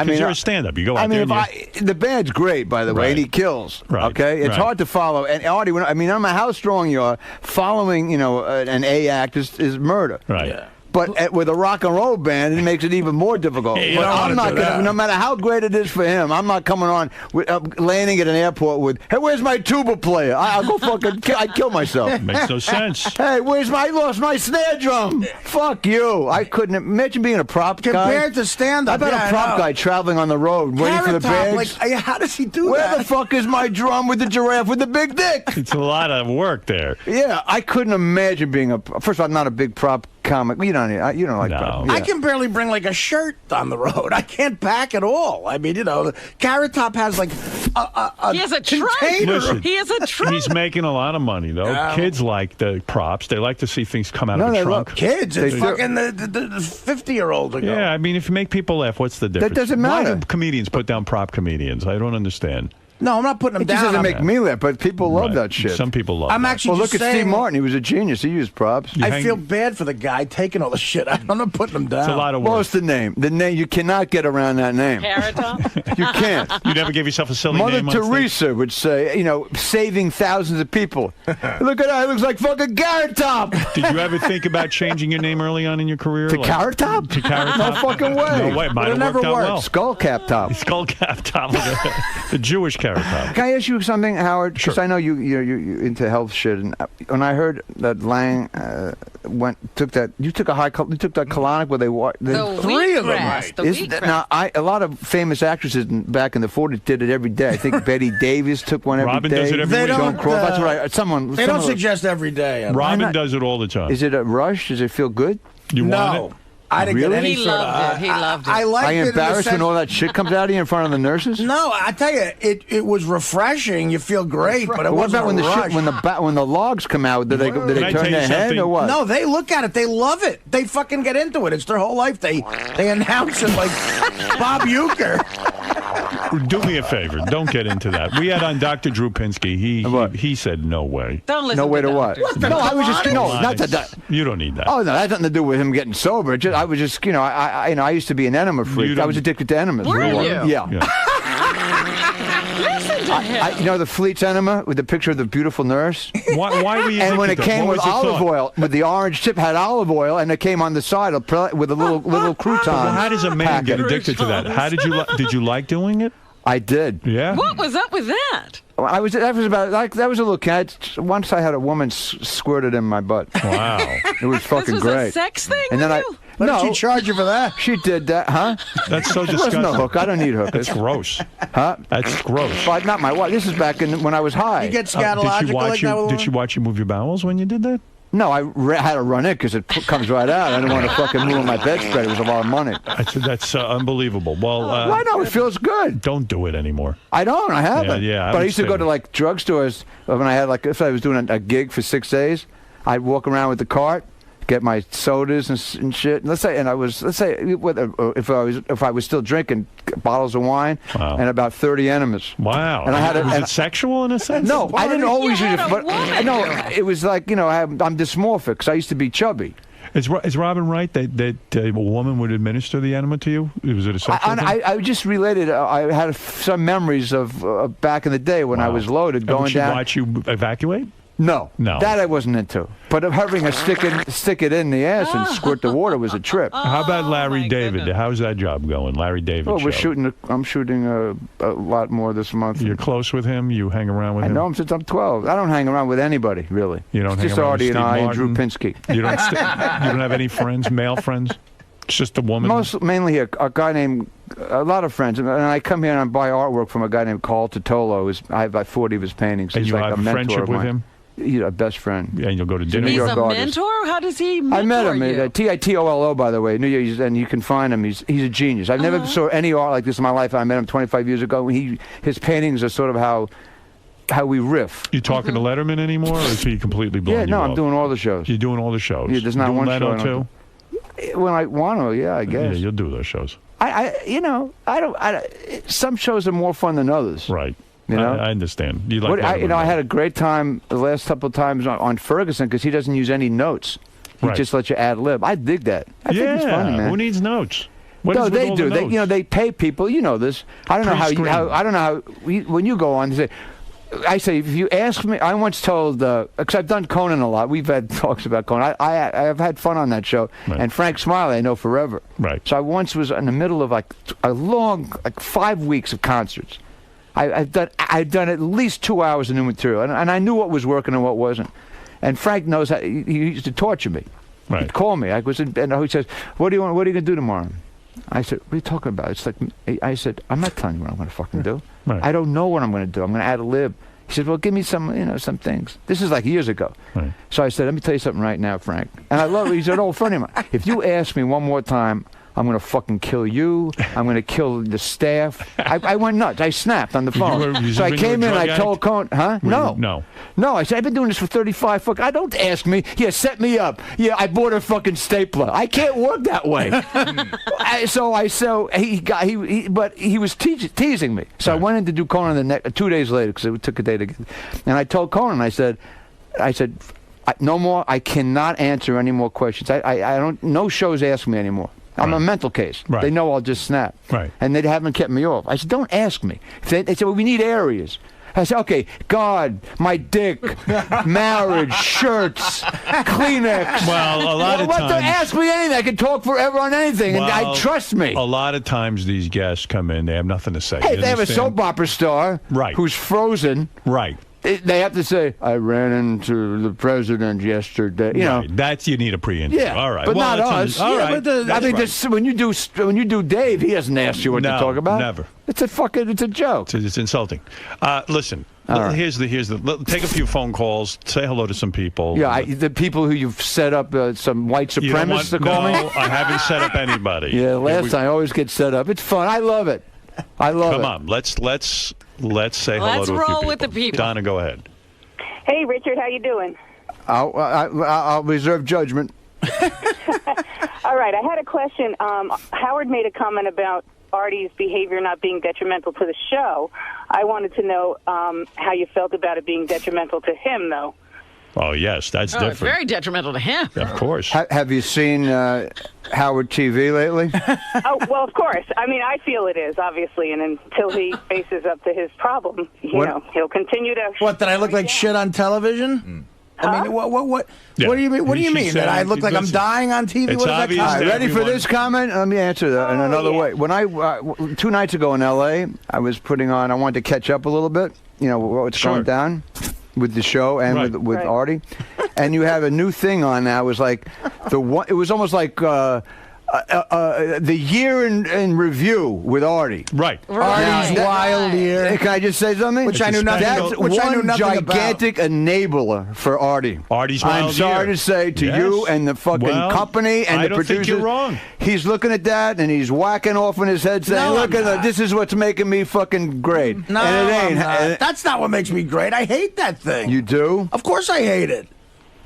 T: mean,
A: you're a stand-up. You go out there.
T: The band's great, by the way, and he kills.
A: Right.
T: Okay, it's hard to follow. And Artie, I don't know how strong you are. Following, an A act is murder.
A: Right. Yeah.
T: But with a rock and roll band, it makes it even more difficult.
L: Yeah,
T: but I'm not gonna, no matter how great it is for him, I'm not coming on with, landing at an airport with, hey, where's my tuba player? I'll go fucking, I'd kill myself.
A: Makes no sense.
T: Hey, I lost my snare drum. Fuck you. I couldn't imagine being a prop guy.
L: Compared to stand-up,
T: I've been a prop guy traveling on the road, waiting for the bags.
L: How does he do
T: Where
L: that?
T: the fuck is my drum with the giraffe with the big dick?
A: It's a lot of work there.
T: Yeah, I couldn't imagine being a. First of all, I'm not a big prop comic. You don't like prop. Yeah.
L: I can barely bring like a shirt on the road. I can't pack at all. I mean, Carrot Top has like a
D: he has a
L: container.
D: trunk.
A: Listen,
D: He has a trunk.
A: He's making a lot of money, though.
L: Yeah.
A: Kids like the props. They like to see things come out of
T: they
A: the trunk.
L: Love kids. It's
T: They
L: fucking the 50-year-old ago.
A: Yeah, I mean, if you make people laugh, what's the difference?
T: doesn't matter.
A: Why do comedians put down prop comedians? I don't understand.
L: No, I'm not putting them
T: It just
L: down.
T: doesn't make me laugh, but people love that shit.
A: Some people love
L: I'm
A: that.
L: actually
T: Well,
L: just
T: look at
L: saying,
T: Steve Martin. He was a genius. He used props.
L: I feel bad for the guy taking all the shit. I'm not putting him down.
A: It's a lot of work.
T: Well, what's the name? The name, you cannot get around that name.
D: Carrot Top?
T: You can't.
A: You never give yourself a silly
T: Mother
A: name on stage?
T: Teresa would say, saving thousands of people. Look at that. It looks like fucking Carrot Top.
A: Did you ever think about changing your name early on in your career?
T: To Carrot Top?
A: To Carrot
T: No
A: Top?
T: fucking way.
A: No way. Might
T: It
A: have
T: never
A: worked out
T: worked.
A: well.
T: Skull Cap Top.
A: Skull Cap Top. The Jewish Carrot Top.
T: Can I ask you something, Howard? Because I know you're into health shit, and when I heard that Lang took that colonic where they
L: three of them.
T: Now a lot of famous actresses back in the 40s did it every day. I think Betty Davis took one every
A: Robin
T: day.
A: does it every week.
T: Joan Crawford. That's what
L: They don't suggest every day.
A: Robin does it all the time.
T: Is it a rush? Does it feel good?
A: You want it?
L: I didn't
T: Really?
L: get any
D: He
L: sort
D: loved
L: of.
D: it. He loved it.
L: I liked
T: Are you
L: it.
T: embarrassed when all that shit comes out of you in front of the nurses?
L: No, I tell you, it was refreshing. You feel great, but it
T: What
L: wasn't
T: about when
L: a
T: the
L: rush.
T: when the logs come out? Do they
A: Can I
T: turn
A: tell you
T: their head
A: something?
T: or what?
L: No, they look at it. They love it. They fucking get into it. It's their whole life. They announce it like Bob Uecker.
A: Do me a favor. Don't get into that. We had on Dr. Drew Pinsky. He said no way.
D: Don't listen
T: No way to what?
L: the
T: No, I was just not
A: Colonics.
T: that.
A: You don't need that.
T: Oh no, that had nothing to do with him getting sober. I was just, I used to be an enema freak. I was addicted to enemas.
D: Were you?
T: Yeah.
D: Listen to him.
T: The Fleet's enema with the picture of the beautiful nurse.
A: Why were you?
T: And when it
A: addicted to
T: came
A: What
T: with
A: was the
T: olive
A: thought?
T: oil, with the orange tip had olive oil, and it came on the side with a little crouton.
A: Well, how does a man
T: packet.
A: get addicted to that? How did you like doing it?
T: I did.
A: Yeah.
D: What was up with that?
T: That was a little kid. Once I had a woman squirted in my butt.
A: Wow.
T: It was fucking
D: This was
T: great.
D: a sex thing
T: And then
D: with
T: I
D: you?
L: What did she charge you for that?
T: She did that, huh?
A: That's so
T: There was
A: disgusting.
T: no hook. I don't need hookers.
A: That's gross.
T: Huh?
A: That's gross.
T: But not my wife. This is back when I was high.
L: You get scatological like that with
A: Did she watch you move your bowels when you did that?
T: No, I had to run it because it comes right out. I didn't want to fucking move on my bedspread. It was a lot of money.
A: That's unbelievable. Well,
T: why not? It feels good.
A: Don't do it anymore.
T: I don't. I haven't.
A: Yeah,
T: But I used to go to like drugstores when I had if I was doing a gig for 6 days. I'd walk around with the cart, get my sodas and shit. Let's say if I was still drinking bottles of wine and about 30 enemas.
A: Wow.
T: And I had
A: Was it sexual in a sense?
T: No, I didn't always use it. But
D: woman.
T: no, it was like I'm dysmorphic because I used to be chubby.
A: Is Robin right that a woman would administer the enema to you? Was it a sexual thing?
T: I just related. I had some memories of back in the day when I was loaded,
A: And
T: going
A: would she
T: down.
A: watch you evacuate?
T: No, that I wasn't into. But having a stick it in the ass and squirt the water was a trip.
A: How about Larry David? How's that job going, Larry David?
T: Well, we're
A: show?
T: shooting. I'm shooting a lot more this month.
A: You're close with him. You hang around with him.
T: I know him since I'm 12. I don't hang around with anybody really.
A: You don't
T: It's
A: hang
T: just
A: around
T: Artie
A: with
T: and
A: Steve
T: I and
A: Martin?
T: Drew Pinsky.
A: You don't. You don't have any friends, male friends. It's just a woman.
T: Mainly a guy named. A lot of friends, and I come here and I buy artwork from a guy named Carl Totolo. I have about 40 of his paintings.
A: And
T: He's
A: you
T: like
A: have
T: a
A: a
T: mentor
A: friendship
T: of
A: with
T: mine.
A: him?
T: He's a best friend.
A: Yeah, and you'll go to dinner.
T: New
D: He's
T: York
D: a
T: artist.
D: mentor? How does he mentor
T: I met him
D: you?
T: at TITOLO, by the way. New Year's, and you can find him. He's a genius. I've never saw any art like this in my life. I met him 25 years ago. His paintings are sort of how we riff.
A: You talking to Letterman anymore, or is he completely blown
T: Yeah, no,
A: you
T: I'm
A: off?
T: doing all the shows.
A: You're doing all the shows.
T: Yeah, there's not
A: doing
T: one
A: Leno
T: show I don't
A: too.
T: When I want to, yeah, I guess.
A: Yeah, you'll do those shows.
T: I don't. Some shows are more fun than others.
A: Right.
T: You know?
A: I understand. You like Letterman,
T: I had a great time the last couple of times on Ferguson because he doesn't use any notes. He
A: Right.
T: just lets you ad lib. I dig that. I think it's funny, man.
A: Who needs notes? What
T: No,
A: is with
T: they
A: all
T: do.
A: the
T: They,
A: notes?
T: they pay people. You know this. I don't know how.
A: Pre-screen.
T: I don't know how. When you go on, they say, I say, if you ask me, I once told, because I've done Conan a lot. We've had talks about Conan. I've had fun on that show.
A: Right.
T: And Frank Smiley, I know forever.
A: Right.
T: So I once was in the middle of like a long, 5 weeks of concerts. I'd done at least 2 hours of new material, and I knew what was working and what wasn't. And Frank knows how, he used to torture me.
A: Right.
T: He'd call me. And he says, "What do you want? What are you gonna do tomorrow?" I said, "What are you talking about?" It's like, I said, "I'm not telling you what I'm gonna fucking do.
A: Right.
T: I don't know what I'm gonna do. I'm gonna ad lib." He said, "Well, give me some, some things." This is like years ago.
A: Right.
T: So I said, "Let me tell you something right now, Frank." And I love it. He's an old friend of mine. If you ask me one more time, I'm going to fucking kill you. I'm going to kill the staff. I went nuts. I snapped on the phone. So I came in, I told Conan, huh? No. I said, I've been doing this for 35 fucking... I don't ask me. Yeah, set me up. Yeah, I bought a fucking stapler. I can't work that way. But he was teasing me. So I went in to do Conan 2 days later, because it took a day to get... And I told Conan, I said, no more. I cannot answer any more questions. I don't... No shows ask me anymore. I'm a mental case.
A: Right.
T: They know I'll just snap.
A: Right.
T: And they haven't kept me off. I said, don't ask me. They said, well, we need areas. I said, okay, God, my dick, marriage, shirts, Kleenex.
A: Well, a lot of times...
T: Ask me anything. I can talk forever on anything, and trust me.
A: A lot of times these guests come in, they have nothing to say.
T: Hey, they have a soap opera star who's frozen.
A: Right.
T: They have to say, I ran into the president yesterday. You know,
A: that's you need a pre-interview.
T: Yeah,
A: all right,
T: but not us.
A: All right,
T: I mean, when you do Dave, he doesn't ask you what to talk about.
A: Never.
T: It's a joke.
A: It's insulting. Listen, here's the. Take a few phone calls. Say hello to some people.
T: Yeah, the people who you've set up some white supremacists to call me.
A: No, I haven't set up anybody.
T: Yeah, last time I always get set up. It's fun. I love it.
A: Come on, let's say hello to a few people.
D: Let's roll with the people.
A: Donna, go ahead.
U: Hey, Richard, how you doing?
T: I'll reserve judgment.
U: All right, I had a question. Howard made a comment about Artie's behavior not being detrimental to the show. I wanted to know how you felt about it being detrimental to him, though.
A: Oh, yes, that's different.
D: It's very detrimental to him.
A: Of course.
T: Have you seen Howard TV lately?
U: Oh, well, of course. I mean, I feel it is, obviously, and until he faces up to his problem, you know, he'll continue to...
L: What, that I look like shit on television? I mean, what do you mean? What do you mean? That I look like I'm dying on TV? What does that
T: comment? Ready for this comment? Let me answer that in another way. When I 2 nights ago in L.A., I was putting on... I wanted to catch up a little bit. You know what's going down with the show and with Artie, and you have a new thing on now. It was like it was almost like the year in review with Artie.
A: Right.
L: Artie's wild year.
T: Can I just say something?
L: Which I knew nothing.
T: That's one gigantic enabler for Artie.
A: Artie's wild year.
T: I'm sorry to say to you and the fucking company and the producers. I don't think you're wrong. He's looking at that and he's whacking off in his head saying, "Look at this is what's making me fucking great."
L: No,
T: and it ain't.
L: I'm not. That's not what makes me great. I hate that thing.
T: You do?
L: Of course I hate it.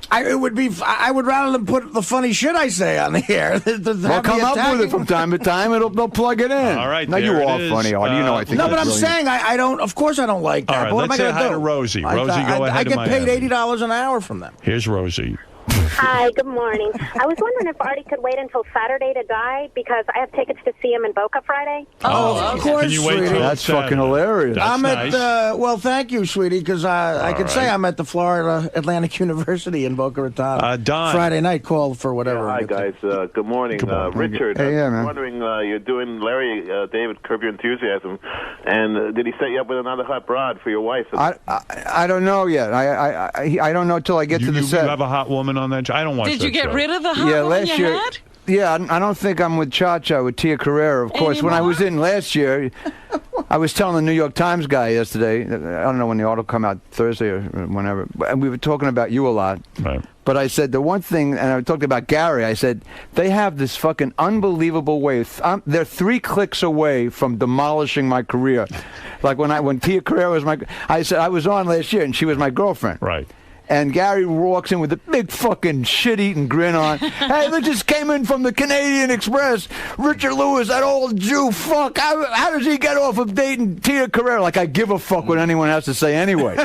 L: I would rather than put the funny shit I say on the air.
T: Well, come up with it from time to time. They'll plug it in.
A: All right.
T: Now you are funny, Artie. You know I think.
L: No, but I'm
T: brilliant.
L: saying I don't. Of course I don't like that.
A: All right,
L: but what am I
A: let's say
L: going
A: hi
L: to
A: to
L: do?
A: Rosie. Rosie, go ahead.
L: I get paid
A: Miami.
L: $80 an hour from them.
A: Here's Rosie.
V: Hi, good morning. I was wondering if Artie could wait until Saturday to die because I have tickets to see him in Boca Friday.
L: Oh, of course,
A: Can you wait
L: sweetie.
A: till
T: That's fucking hilarious.
A: That's
L: I'm at well, thank you, sweetie, because I can say I'm at the Florida Atlantic University in Boca Raton.
A: Don.
L: Friday night, call for whatever.
W: Hi, guys. Good morning. Richard, I'm wondering, you're doing Larry David Curb Your Enthusiasm, and did he set you up with another hot broad for your wife?
T: I don't know yet. I don't know till I get to the set.
A: You have a hot woman on that? I don't watch
D: Did you get rid of the hot woman
T: last
D: you
T: year,
D: had?
T: Yeah, I don't think I'm with Cha-Cha, with Tia Carrera. Of course, when I was in last year, I was telling the New York Times guy yesterday, I don't know when the article come out, Thursday or whenever, and we were talking about you a lot.
A: Right.
T: But I said the one thing, and I talked about Gary, I said, they have this fucking unbelievable way. They're 3 clicks away from demolishing my career. Like when Tia Carrera was I said, I was on last year, and she was my girlfriend.
A: Right.
T: And Gary walks in with a big fucking shit-eating grin on. Hey, they just came in from the Canadian Express. Richard Lewis, that old Jew, fuck. How does he get off of dating Tia Carrera? Like, I give a fuck what anyone has to say anyway.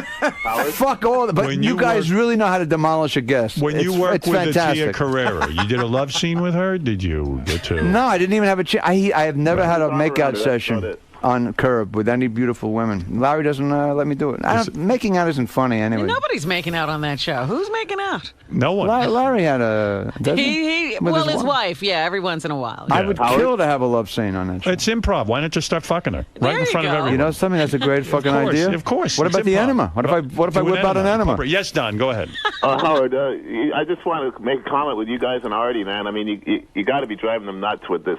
T: Fuck all that. But you guys really know how to demolish a guest.
A: When you worked with
T: fantastic.
A: Tia Carrera, you did a love scene with her? Did you get to?
T: No, I didn't even have a chance. I have never had a makeout session. on Curb with any beautiful women. Larry doesn't let me do it. Making out isn't funny anyway.
D: Nobody's making out on that show. Who's making out?
A: No one.
T: Larry had a...
D: His wife, yeah, every once in a while.
T: I would kill to have a love scene on that show.
A: It's improv. Why not just start fucking her? Right in front of everyone.
T: You know something? That's a great fucking idea.
A: Of course.
T: What about the enema? What if I whip out an enema?
A: Yes, Don, go ahead.
W: Howard, I just want to make a comment with you guys and Artie, man. I mean, you got to be driving them nuts with this,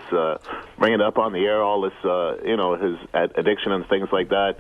W: bringing it up on the air, all this, his addiction and things like that.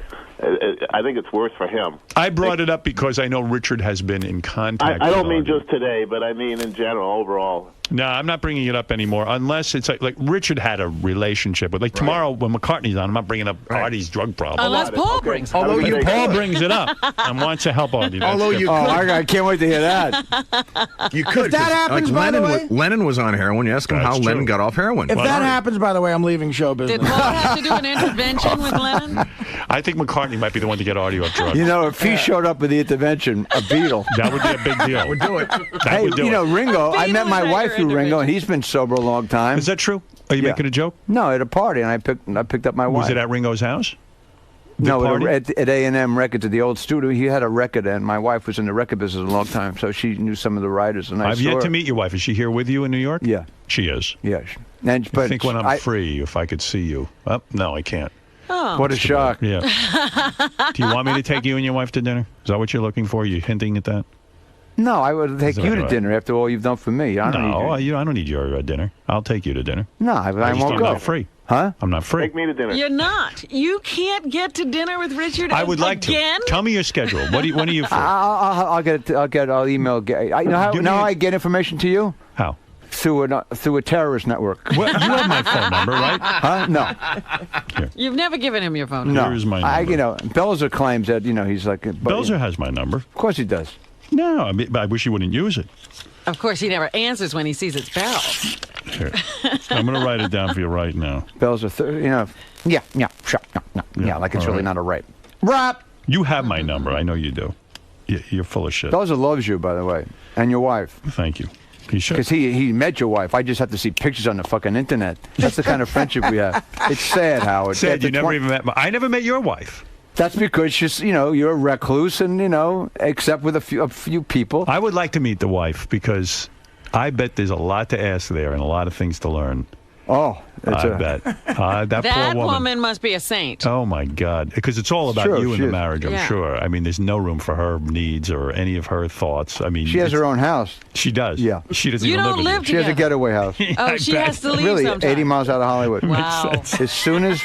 W: I think it's worse for him.
A: I brought it up because I know Richard has been in contact.
W: I don't
A: with
W: mean just today, but I mean in general, overall.
A: No, I'm not bringing it up anymore unless it's like Richard had a relationship with. Like tomorrow when McCartney's on, I'm not bringing up Artie's drug problem.
D: Unless Paul brings it up.
A: Although Paul brings it up and wants to help Artie.
E: Although you could.
T: I can't wait to hear that.
E: You could.
L: If that happens,
E: like
L: by the way,
E: Lennon was on heroin. You ask him how Lennon got off heroin.
L: If that happens, by the way, I'm leaving show business.
D: Did Paul have to do an intervention with Lennon?
A: I think McCartney might be the one to get Artie off drugs.
T: You know, if he showed up with the intervention, a Beatle.
A: That would be a big deal.
E: That would do it.
T: Hey, Ringo, I met my wife through Ringo, and he's been sober a long time.
A: Is that true? Are you making a joke?
T: No, at a party, and I picked up my wife.
A: Was it at Ringo's house?
T: No, at A&M Records, at the old studio. He had a record, and my wife was in the record business a long time, so she knew some of the writers. And
A: I've yet to meet your wife. Is she here with you in New York?
T: Yeah.
A: She is?
T: Yeah.
A: I think when I'm free, if I could see you. Oh, no, I can't.
D: Oh.
T: What a shock.
A: Yeah. Do you want me to take you and your wife to dinner? Is that what you're looking for? Are you hinting at that?
T: No, I would take you to dinner after all you've done for me. I don't need your dinner. I'll take you to dinner. No, I won't go.
A: I'm not free.
T: Huh?
A: I'm not free.
W: Take me to dinner.
D: You're not. You can't get to dinner with Richard.
A: I would like
D: again?
A: to. Tell me your schedule. When are you free?
T: I'll email. How I get information to you?
A: How?
T: Through a terrorist network.
A: Well, you have my phone number, right?
T: Huh? No.
A: Here.
D: You've never given him your phone number.
T: No.
A: Here's my number.
T: Belzer claims that he's like.
A: Belzer has my number.
T: Of course he does.
A: No, I wish he wouldn't use it.
D: Of course, he never answers when he sees its barrel.
A: Here. I'm going to write it down for you right now.
T: Belzer, like it's really not a rape.
L: Rap.
A: You have my number. I know you do. You're full of shit.
T: Belzer loves you, by the way, and your wife.
A: Thank you. He should.
T: Because he met your wife. I just have to see pictures on the fucking internet. That's the kind of friendship we have. It's sad, Howard.
A: Sad you never even met. I never met your wife.
T: That's because you're a recluse, and except with a few people.
A: I would like to meet the wife because I bet there's a lot to ask there and a lot of things to learn.
T: Oh,
A: I bet. That poor
D: woman must be a saint.
A: Oh, my God. Because it's all about you in the marriage, I'm sure. I mean, there's no room for her needs or any of her thoughts. I mean,
T: she has her own house.
A: She does.
T: Yeah.
A: She doesn't even live with you.
T: She has a getaway house.
D: Oh, she has to leave
T: really,
D: sometime.
T: 80 miles out of Hollywood.
D: Wow.
T: As soon as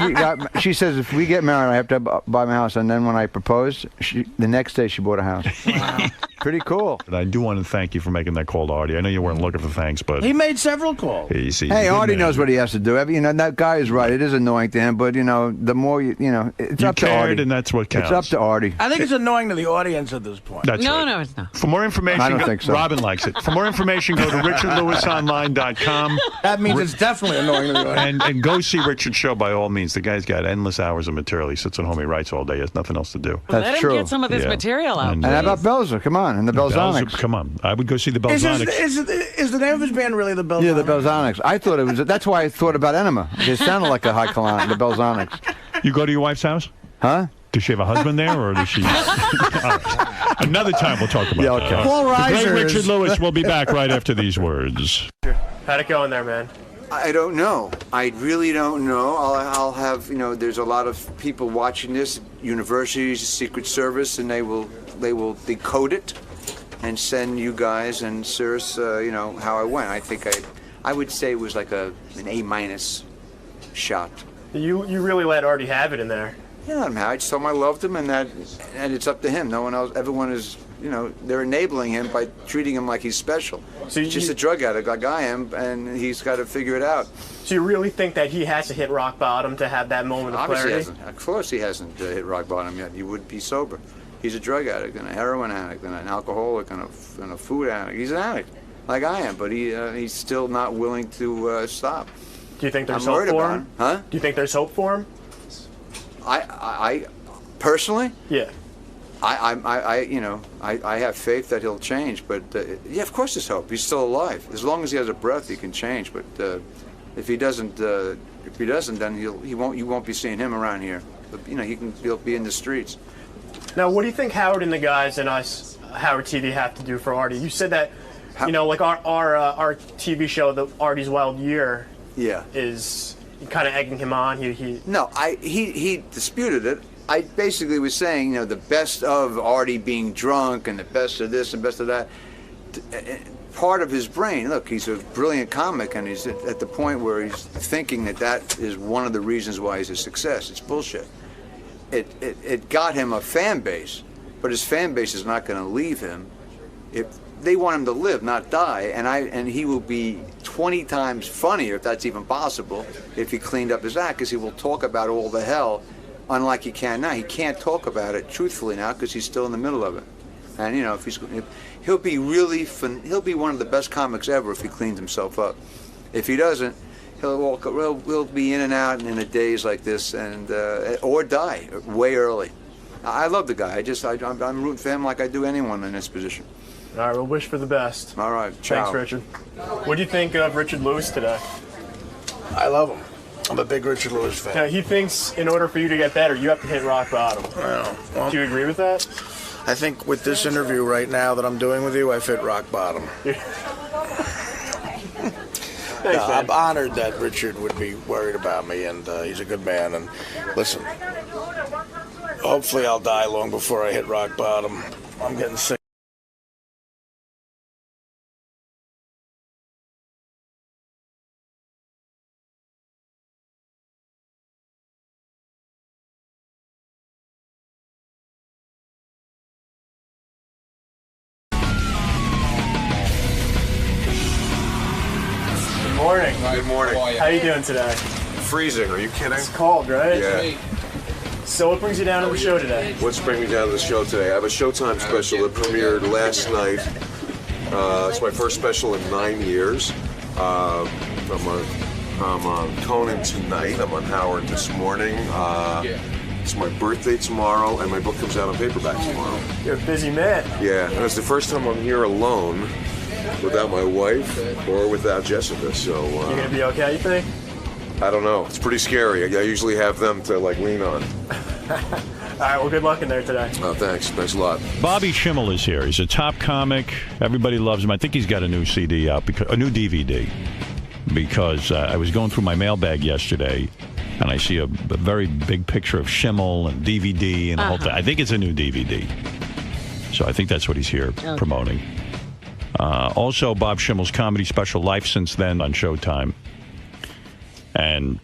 T: she says, if we get married, I have to buy my house. And then when I proposed, the next day she bought a house.
D: Wow.
T: Pretty cool.
A: But I do want to thank you for making that call to Artie. I know you weren't looking for thanks, but...
L: He made several calls.
T: Hey, Artie knows what he has to do. That guy is right. It is annoying to him, but, the more it's up to Artie.
A: And that's what counts.
T: It's up to Artie.
L: I think it's annoying to the audience at this point.
A: That's right.
D: No, it's not.
A: For more information...
T: I don't think so.
A: Robin likes it. For more information, go to richardlewisonline.com.
L: That means it's definitely annoying to the audience.
A: And go see Richard's show by all means. The guy's got endless hours of material. He sits at home, he writes all day. He has nothing else to do.
T: That's true.
D: Let him get some of this material out.
A: And
T: how about Belzer? Come on, and the Belzonics.
A: Come on. I would go see the Belzonics.
L: Is the name of his band really the Belzonics?
T: Yeah, the Belzonics. I thought it was. That's why I thought about enema. It sounded like a high colon, the Belzonics.
A: You go to your wife's house?
T: Huh?
A: Does she have a husband there, or does she? Right. Another time we'll talk about that.
L: Paul Reiser.
A: The great Richard Lewis will be back right after these words.
J: How'd it go in there, man?
T: I don't know. I really don't know. I'll have, there's a lot of people watching this, universities, Secret Service, and they will decode it and send you guys and Cirrus, how I went. I think I would say it was like an A- shot.
J: You really let Artie have it in there.
T: Yeah, I just told him I loved him, and it's up to him. No one else. Everyone is, they're enabling him by treating him like he's special. So he's just a drug addict like I am, and he's got to figure it out.
J: So you really think that he has to hit rock bottom to have that moment of
T: Obviously
J: clarity?
T: Hasn't. Of course he hasn't hit rock bottom yet. He would be sober. He's a drug addict and a heroin addict and an alcoholic and a food addict. He's an addict like I am, but he's still not willing to stop.
J: Do you think there's hope for him?
T: Huh?
J: Do you think there's hope for him?
T: I personally?
J: Yeah.
T: I have faith that he'll change, but yeah, of course there's hope. He's still alive. As long as he has a breath, he can change. But If he doesn't, then you won't be seeing him around here. But, he'll be in the streets.
J: Now, what do you think Howard and the guys and us, Howard TV, have to do for Artie? You said that, like our TV show, the Artie's Wild Year, is kind of egging him on.
T: No, he disputed it. I basically was saying, the best of Artie being drunk and the best of this and best of that. Part of his brain, look, he's a brilliant comic, and he's at the point where he's thinking that is one of the reasons why he's a success. It's bullshit. It got him a fan base, but his fan base is not going to leave him. They want him to live, not die, and he will be 20 times funnier, if that's even possible, if he cleaned up his act, because he will talk about all the hell, unlike he can now. He can't talk about it truthfully now because he's still in the middle of it. And he'll be he'll be one of the best comics ever if he cleans himself up. If he doesn't, we'll be in and out in a daze like this, and or die way early. I love the guy. I'm rooting for him like I do anyone in this position.
J: All right, we'll wish for the best.
T: All right, ciao.
J: Thanks, Richard. What do you think of Richard Lewis today?
L: I love him. I'm a big Richard Lewis fan.
J: Now, he thinks in order for you to get better, you have to hit rock bottom.
L: Well,
J: do you agree with that?
L: I think with this interview right now that I'm doing with you, I've hit rock bottom.
J: Thanks,
L: I'm honored that Richard would be worried about me, and he's a good man. And listen, hopefully I'll die long before I hit rock bottom. I'm getting sick.
J: Morning.
B: Good morning.
J: How you doing today?
B: Freezing. Are you kidding?
J: It's cold, right?
B: Yeah.
J: So what brings you down to the show today?
B: What's bringing me down to the show today? I have a Showtime special that premiered last night. It's my first special in 9 years. I'm on Conan tonight. I'm on Howard this morning. It's my birthday tomorrow, and my book comes out on paperback tomorrow.
J: You're a busy man.
B: Yeah, and it's the first time I'm here alone, without my wife or without Jessica. So
J: you gonna be okay, you think?
B: I don't know. It's pretty scary. I usually have them to lean on.
J: All right, well, good luck in there today.
B: Oh, thanks. Thanks a lot.
A: Bobby Schimmel is here. He's a top comic. Everybody loves him. I think he's got a new CD out, a new DVD, because I was going through my mailbag yesterday, and I see a very big picture of Schimmel and DVD and the whole thing. I think it's a new DVD. So I think that's what he's here promoting. Also, Bob Schimmel's comedy special, Life Since Then, on Showtime. And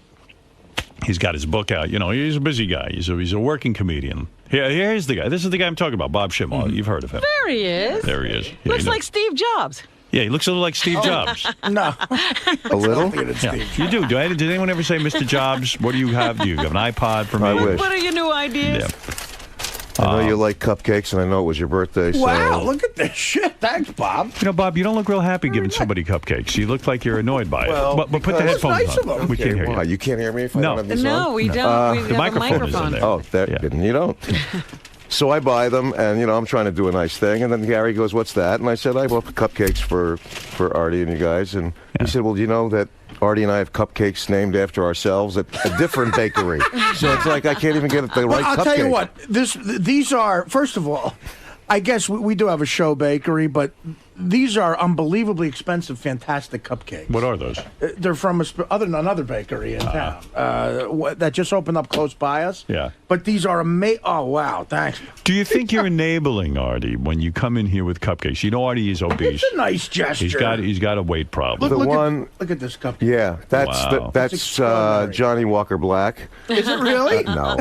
A: he's got his book out. He's a busy guy. He's a working comedian. Here's the guy. This is the guy I'm talking about, Bob Schimmel. You've heard of him.
D: There he is.
A: There he is.
D: Looks like Steve Jobs.
A: Yeah, he looks a little like Steve Jobs.
L: No.
T: A little?
A: Yeah. You do. Did anyone ever say, Mr. Jobs, what do you have? Do you have an iPod for me?
T: I wish.
D: What are your new ideas?
A: Yeah.
B: I know you like cupcakes, and I know it was your birthday. So.
L: Wow, look at this shit. Thanks, Bob.
A: Bob, you don't look real happy giving somebody cupcakes. You look like you're annoyed by it. But put the headphones on. We can't hear you.
B: You can't hear me if I don't have these on?
D: No, we don't. We
A: the
D: have
A: microphone
D: a
A: is in there.
B: Oh, you don't. So I buy them, and I'm trying to do a nice thing, and then Gary goes, "What's that?" And I said, "I bought cupcakes for Artie and you guys." And he said, "Well, do you know that Artie and I have cupcakes named after ourselves at a different bakery?" So it's like I can't even get the right cupcake.
L: I'll tell you what. These are, first of all, I guess we do have a show bakery, but these are unbelievably expensive, fantastic cupcakes.
A: What are those?
L: They're from another bakery in town that just opened up close by us.
A: Yeah.
L: But these are amazing. Oh, wow. Thanks.
A: Do you think you're enabling Artie when you come in here with cupcakes? Artie is obese.
L: It's a nice gesture.
A: He's got a weight problem.
L: Look at this cupcake.
B: Yeah, that's Johnny Walker Black.
L: Is it really?
B: No.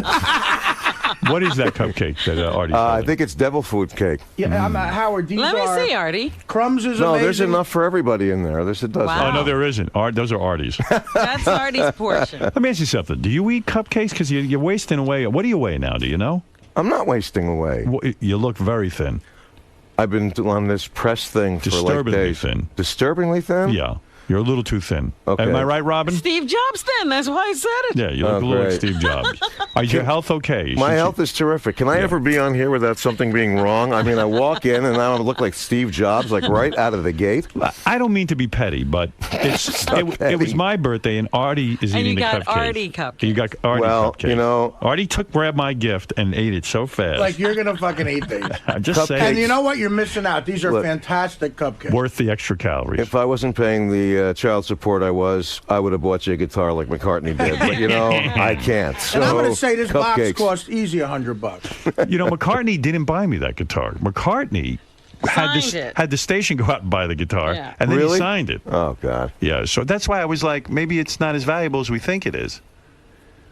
A: What is that cupcake that Artie's
B: I think it's devil food cake.
L: Yeah, Howard, these
D: Let
L: are...
D: me see, Artie.
L: Crumbs is
B: No,
L: amazing.
B: there's enough for everybody in there. There's a dozen.
D: Wow.
A: Oh, no, there isn't. Those are Artie's.
D: That's Artie's portion.
A: Let me ask you something. Do you eat cupcakes? Because you're wasting away. What do you weigh now? Do you know?
B: I'm not wasting away.
A: You look very thin.
B: I've been on this press thing for like days.
A: Thin.
B: Disturbingly thin?
A: Yeah. You're a little too thin.
F: Okay.
A: Am I right, Robin?
D: Steve Jobs thin. That's why I said it.
A: Yeah, you look a little like
F: great.
A: Steve Jobs. Is your health okay?
F: My health is terrific. Can I ever be on here without something being wrong? I mean, I walk in and I look like Steve Jobs, like right out of the gate.
A: I don't mean to be petty, but it was my birthday, and Artie is eating the cupcake.
D: And you got Artie cupcake.
A: You got Artie cupcake.
F: You know,
A: Artie grabbed my gift and ate it so fast.
L: Like, you're going to fucking eat these.
A: I'm just saying.
L: And you know what? You're missing out. These are fantastic cupcakes.
A: Worth the extra calories.
F: If I wasn't paying the child support I would have bought you a guitar like McCartney did. But, you know, I can't. So,
L: and I'm going to say this box
F: cupcakes.
L: cost easy $100.
A: You know, McCartney didn't buy me that guitar. McCartney had the station go out and buy the guitar, and then he signed it.
F: Oh, God.
A: Yeah, so that's why I was like, maybe it's not as valuable as we think it is.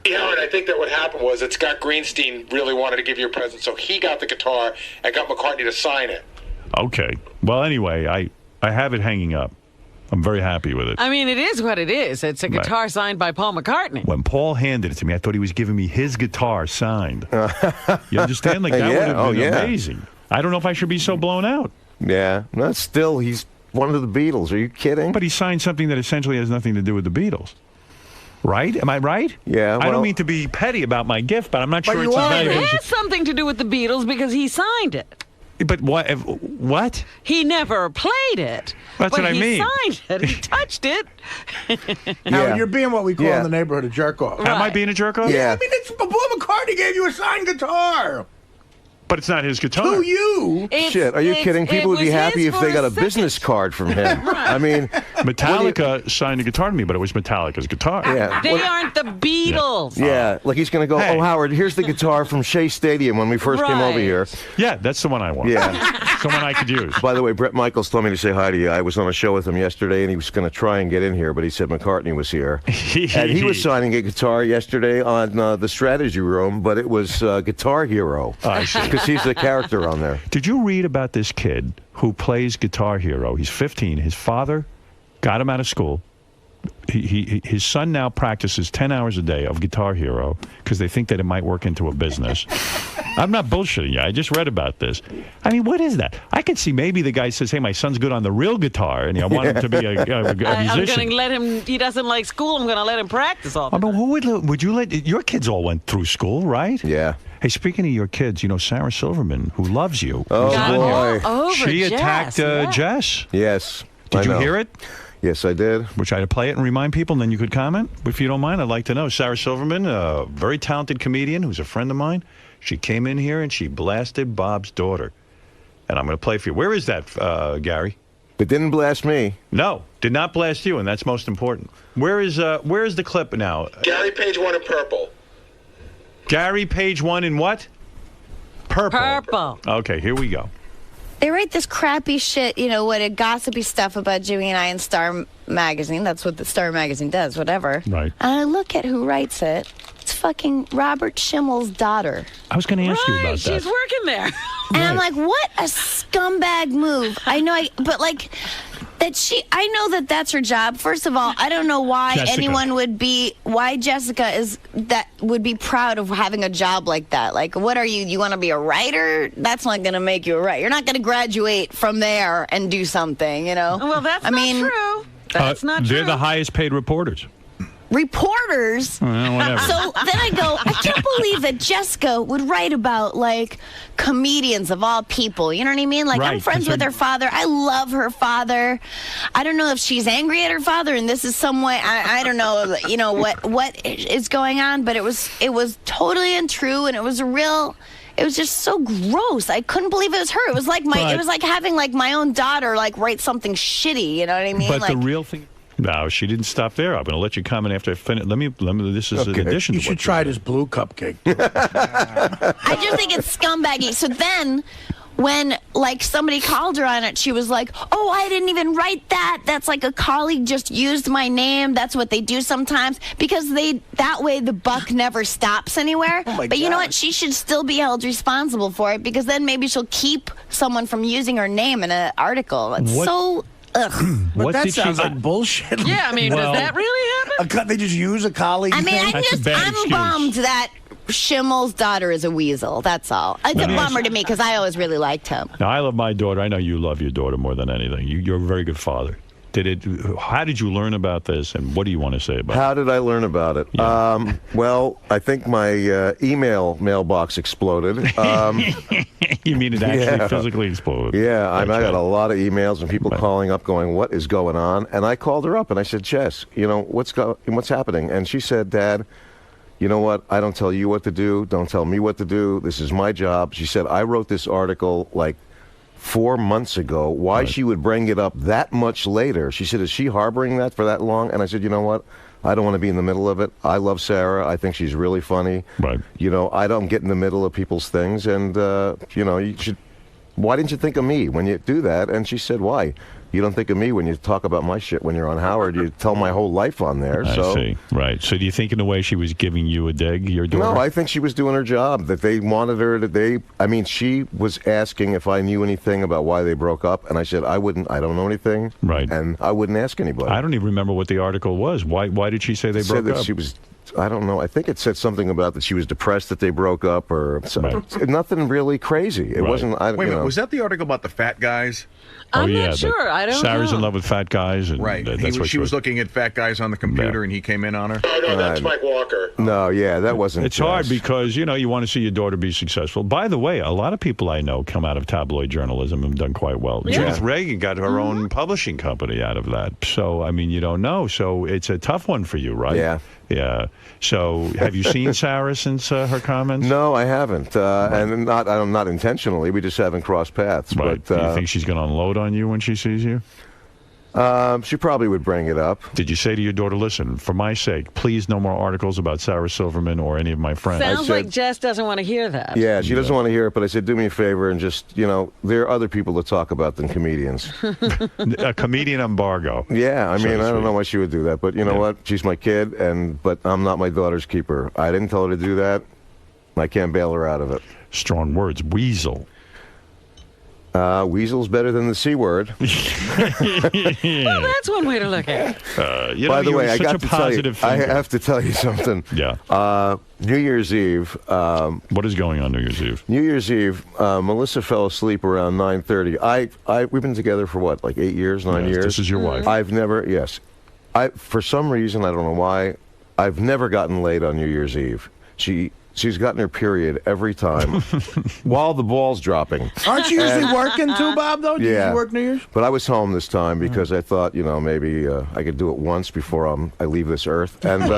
I: Howard, I think that what happened was that Scott Greenstein really wanted to give you a present, so he got the guitar and got McCartney to sign it.
A: Okay. Well, anyway, I have it hanging up. I'm very happy with it.
D: I mean, it is what it is. It's a guitar signed by Paul McCartney.
A: When Paul handed it to me, I thought he was giving me his guitar signed. You understand? Like, that would have been amazing. I don't know if I should be so blown out.
F: Yeah. No, still, he's one of the Beatles. Are you kidding?
A: But he signed something that essentially has nothing to do with the Beatles. Right? Am I right?
F: Yeah.
A: I don't mean to be petty about my gift, but I'm not sure it's as valuable.
D: It has something to do with the Beatles because he signed it.
A: But what?
D: He never played it.
A: That's what I mean.
D: He signed it. He touched it.
L: Now, you're being what we call in the neighborhood a jerk-off.
A: Am I being a jerk-off?
L: Yeah. I mean, Paul McCartney gave you a signed guitar.
A: But it's not his guitar.
L: To you.
F: Shit, are you kidding? People would be happy if they got a business card from him. I mean,
A: Metallica signed a guitar to me, but it was Metallica's guitar.
F: Yeah.
D: They aren't the Beatles.
F: Yeah, like he's going to go, oh, Howard, here's the guitar from Shea Stadium when we first came over here.
A: Yeah, that's the one I want.
F: Yeah.
A: Someone I could use.
F: By the way, Brett Michaels told me to say hi to you. I was on a show with him yesterday, and he was going to try and get in here, but he said McCartney was here. And he was signing a guitar yesterday on the Strategy Room, but it was Guitar Hero. Because he's the character on there.
A: Did you read about this kid who plays Guitar Hero? He's 15. His father got him out of school. His son now practices 10 hours a day of Guitar Hero because they think that it might work into a business. I'm not bullshitting you. I just read about this. I mean, what is that? I could see maybe the guy says, hey, my son's good on the real guitar, and I want him to be a musician.
D: I'm going to let him, he doesn't like school, I'm going to let him practice all the time.
A: I mean, would you let, your kids all went through school, right?
F: Yeah.
A: Hey, speaking of your kids, you know, Sarah Silverman, who loves you.
F: Oh, boy.
A: She attacked Jess.
F: Yes.
A: Did you hear it?
F: Yes, I did.
A: We'll try to play it and remind people, and then you could comment. If you don't mind, I'd like to know. Sarah Silverman, a very talented comedian who's a friend of mine. She came in here and she blasted Bob's daughter. And I'm going to play for you. Where is that, Gary?
F: It didn't blast me.
A: No, did not blast you, and that's most important. Where is the clip now?
I: Gary, page 1 in purple.
A: Gary, page 1 in what? Purple.
D: Purple.
A: Okay, here we go.
G: They write this crappy shit, you know, what a gossipy stuff about Jimmy and I in Star Magazine. That's what the Star Magazine does, whatever.
A: Right.
G: And I look at who writes it. It's fucking Robert Schimmel's daughter.
A: I was going to ask you about that.
D: She's working there.
G: And I'm like, what a scumbag move. I know, but like, I know that that's her job. First of all, I don't know why anyone would be, why Jessica would be proud of having a job like that. Like, what are you? You want to be a writer? That's not going to make you a writer. You're not going to graduate from there and do something, you know?
D: Well, that's not true. That's not true.
A: They're the highest paid reporters.
G: Reporters.
A: Well, whatever.
G: So then I go, I can't believe that Jessica would write about, like, comedians of all people. You know what I mean? Like, I'm friends with her father. I love her father. I don't know if she's angry at her father, and this is some way, I don't know, you know, what is going on, but it was totally untrue, and it was it was just so gross. I couldn't believe it was her. It was like it was like having, like, my own daughter, like, write something shitty, you know what I mean?
A: But
G: like,
A: the real thing... No, she didn't stop there. I'm going to let you comment after I finish. Let me. This is an addition.
L: You should try this blue cupcake.
G: I just think it's scumbaggy. So then, when like somebody called her on it, she was like, "Oh, I didn't even write that. That's like a colleague just used my name. That's what they do sometimes because that way the buck never stops anywhere." But you know what? She should still be held responsible for it because then maybe she'll keep someone from using her name in an article. It's so. Ugh.
L: But that sounds like bullshit.
D: Yeah, I mean, does that really happen?
L: They just use a colleague.
G: I mean, I'm bummed that Schimmel's daughter is a weasel. That's all. It's a bummer to me because I always really liked him.
A: Now, I love my daughter. I know you love your daughter more than anything. You're a very good father. How did you learn about this, and what do you want to say about it?
F: How did I learn about it?
A: Yeah.
F: Well, I think my email mailbox exploded.
A: You mean it actually physically exploded?
F: Yeah, I got a lot of emails and people calling up going, what is going on? And I called her up and I said, Jess, what's happening? And she said, Dad, you know what? I don't tell you what to do. Don't tell me what to do. This is my job. She said, I wrote this article like 4 months ago. Why she would bring it up that much later? She said, is she harboring that for that long? And I said, you know what? I don't want to be in the middle of it. I love Sarah. I think she's really funny.
A: Right.
F: I don't get in the middle of people's things. And, you should. Why didn't you think of me when you do that? And she said, why? You don't think of me when you talk about my shit when you're on Howard. You tell my whole life on there.
A: I see. Right. So do you think in a way she was giving you a dig, your daughter?
F: No, I think she was doing her job. That they wanted her to. She was asking if I knew anything about why they broke up, and I said I don't know anything.
A: Right.
F: And I wouldn't ask anybody.
A: I don't even remember what the article was. Why did she say they broke
F: that
A: up?
F: She was. I don't know. I think it said something about that she was depressed that they broke up, or nothing really crazy. It wasn't.
E: Wait a minute. Was that the article about the fat guys?
D: I'm not sure. I don't
A: Sarah's
D: know.
A: in love with fat guys. And
E: right.
A: That's what
E: she was looking at fat guys on the computer, and he came in on her.
W: Oh, no, that's Mike Walker.
F: No, that wasn't.
A: It's hard because, you want to see your daughter be successful. By the way, a lot of people I know come out of tabloid journalism and have done quite well.
F: Yeah.
A: Judith Reagan got her own publishing company out of that. So, you don't know. So it's a tough one for you, right?
F: Yeah.
A: Yeah. So have you seen Sarah since her comments?
F: No, I haven't. And not intentionally. We just haven't crossed paths.
A: Right.
F: But,
A: do you think she's going to unload on you when she sees you?
F: She probably would bring it up.
A: Did you say to your daughter, listen, for my sake, please no more articles about Sarah Silverman or any of my friends?
D: Sounds like Jess doesn't want to hear that.
F: Yeah, she doesn't want to hear it, but I said, do me a favor and just, there are other people to talk about than comedians.
A: A comedian embargo.
F: Yeah, I don't know why she would do that, but you know what? She's my kid, but I'm not my daughter's keeper. I didn't tell her to do that. I can't bail her out of it.
A: Strong words. Weasel.
F: Weasel's better than the C word.
D: Well, that's one way to look at it.
F: By the way, I got
A: to tell you,
F: I have to tell you something.
A: Yeah.
F: New Year's Eve.
A: What is going on New Year's Eve?
F: New Year's Eve, Melissa fell asleep around 9:30. We've been together for what, like 8 years, 9 years?
A: This is your wife.
F: I've never, for some reason, I don't know why, I've never gotten laid on New Year's Eve. She's gotten her period every time while the ball's dropping.
L: Aren't you usually working too, Bob, though? Do you usually work New Year's?
F: But I was home this time because I thought, maybe I could do it once before I leave this earth. And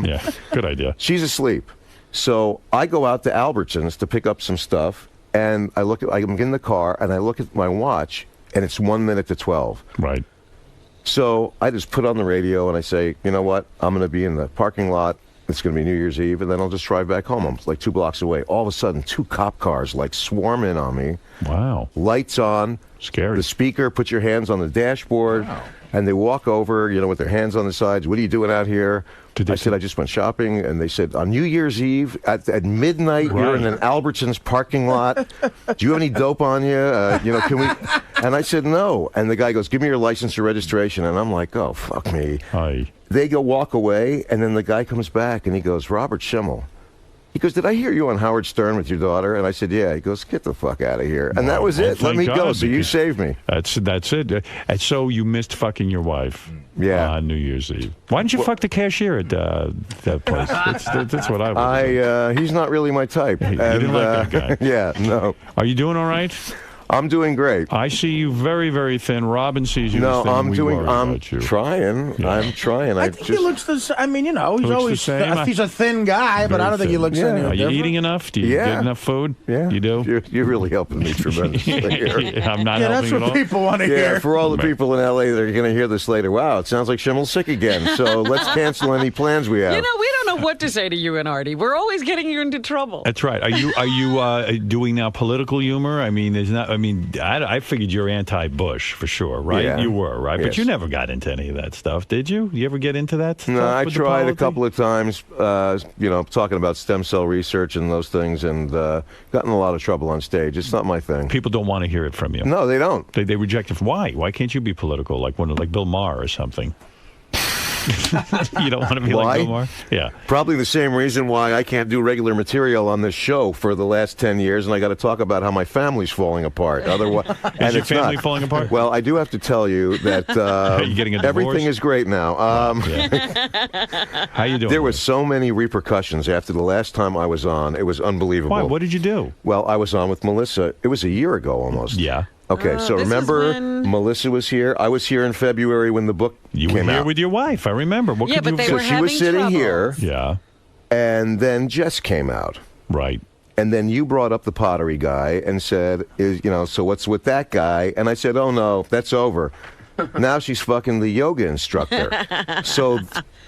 A: yeah, good idea.
F: She's asleep. So I go out to Albertsons to pick up some stuff, and I'm in the car, and I look at my watch, and it's 1 minute to 12.
A: Right.
F: So I just put on the radio, and I say, you know what? I'm going to be in the parking lot. It's going to be New Year's Eve, and then I'll just drive back home. I'm like 2 blocks away. All of a sudden, 2 cop cars swarm in on me.
A: Wow.
F: Lights on.
A: Scary.
F: The speaker, put your hands on the dashboard.
A: Wow.
F: And they walk over, with their hands on the sides. What are you doing out here? I said, I just went shopping. And they said, on New Year's Eve, at midnight, you're in an Albertsons parking lot. Do you have any dope on you? Can we? And I said, no. And the guy goes, give me your license or registration. And I'm like, oh, fuck me.
A: Hi.
F: They walk away, and then the guy comes back, and he goes, Robert Schimmel. He goes, did I hear you on Howard Stern with your daughter? And I said, yeah. He goes, get the fuck out of here. And that was it. Let me go. So you saved me.
A: That's it. And so you missed fucking your wife on New Year's Eve. Why didn't you fuck the cashier at that place? That's what I was.
F: He's not really my type.
A: You didn't like that guy?
F: Yeah, no.
A: Are you doing all right?
F: I'm doing great.
A: I see you very, very thin. Robin sees you as thin.
F: I'm trying. Yeah. I'm trying.
L: I think he looks the same. He's always he's a thin guy, but I don't think he looks any
A: Are you
L: different.
A: eating enough? Do you get enough food?
F: Yeah.
A: You do?
F: You're really helping me tremendously here.
A: I'm not helping
L: that's what people want to hear.
F: Yeah, for all the people in L.A. that are going to hear this later, wow, it sounds like Schimmel's sick again. So let's cancel any plans we have.
D: We don't know what to say to you and Artie. We're always getting you into trouble.
A: That's right. Are you doing now political humor? I figured you're anti-Bush for sure, right?
F: Yeah.
A: You were, right?
F: Yes.
A: But you never got into any of that stuff, did you? You ever get into that stuff?
F: No, I tried a couple of times, talking about stem cell research and those things, and got in a lot of trouble on stage. It's not my thing.
A: People don't want to hear it from you.
F: No, they don't.
A: They reject it. Why? Why can't you be political, like Bill Maher or something? You don't want to be like Bill Maher? Yeah.
F: Probably the same reason why I can't do regular material on this show for the last 10 years, and I got to talk about how my family's falling apart. Otherwise,
A: Is your family falling apart?
F: Well, I do have to tell you that
A: you getting a divorce?
F: everything is great now.
A: How you doing?
F: There was so many repercussions after the last time I was on. It was unbelievable.
A: Why? What did you do?
F: Well, I was on with Melissa. It was a year ago almost.
A: Yeah.
F: Okay, so remember Melissa was here. I was here in February when the book
A: You
F: came
A: were here
F: out.
A: with your wife. I remember. What
D: Yeah,
A: could
D: but
A: you
D: they
A: have
D: were
F: So she was sitting
D: having
F: here.
A: Yeah.
F: And then Jess came out.
A: Right.
F: And then you brought up the pottery guy and said, so what's with that guy? And I said, oh, no, that's over. Now she's fucking the yoga instructor. So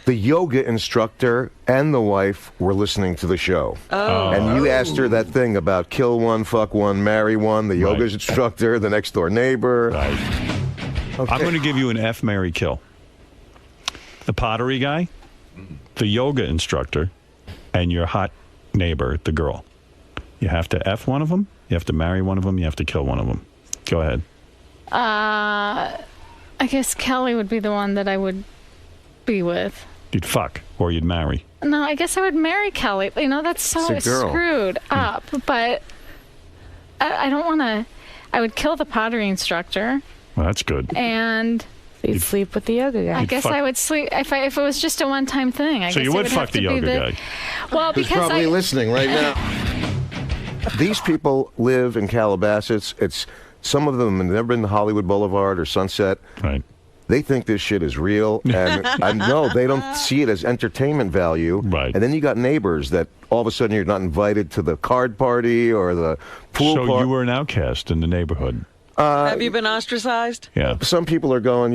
F: the yoga instructor and the wife were listening to the show.
D: Oh.
F: And you asked her that thing about kill one, fuck one, marry one, the yoga instructor, the next door neighbor.
A: Right.
F: Okay.
A: I'm going to give you an F, marry, kill. The pottery guy, the yoga instructor, and your hot neighbor, the girl. You have to F one of them, you have to marry one of them, you have to kill one of them. Go ahead.
C: I guess Kelly would be the one that I would be with.
A: You'd fuck, or you'd marry.
C: No, I guess I would marry Kelly. You know, that's so
A: It's a girl.
C: screwed up. But I don't want to. I would kill the pottery instructor.
A: Well, that's good.
C: And
H: you'd sleep with the yoga guy.
C: I guess I would sleep if it was just a one-time thing. I
A: So
C: guess
A: you
C: it
A: would fuck
C: have
A: the
C: to be
A: yoga guy.
C: Well,
F: Who's
C: because
F: probably listening right now. These people live in Calabasas. Some of them have never been to Hollywood Boulevard or Sunset.
A: Right.
F: They think this shit is real, and no, they don't see it as entertainment value. Right. And then you got neighbors that all of a sudden you're not invited to the card party or the pool
A: So
F: party.
A: you were an outcast in the neighborhood.
D: Have you been ostracized?
A: Yeah.
F: Some people are going,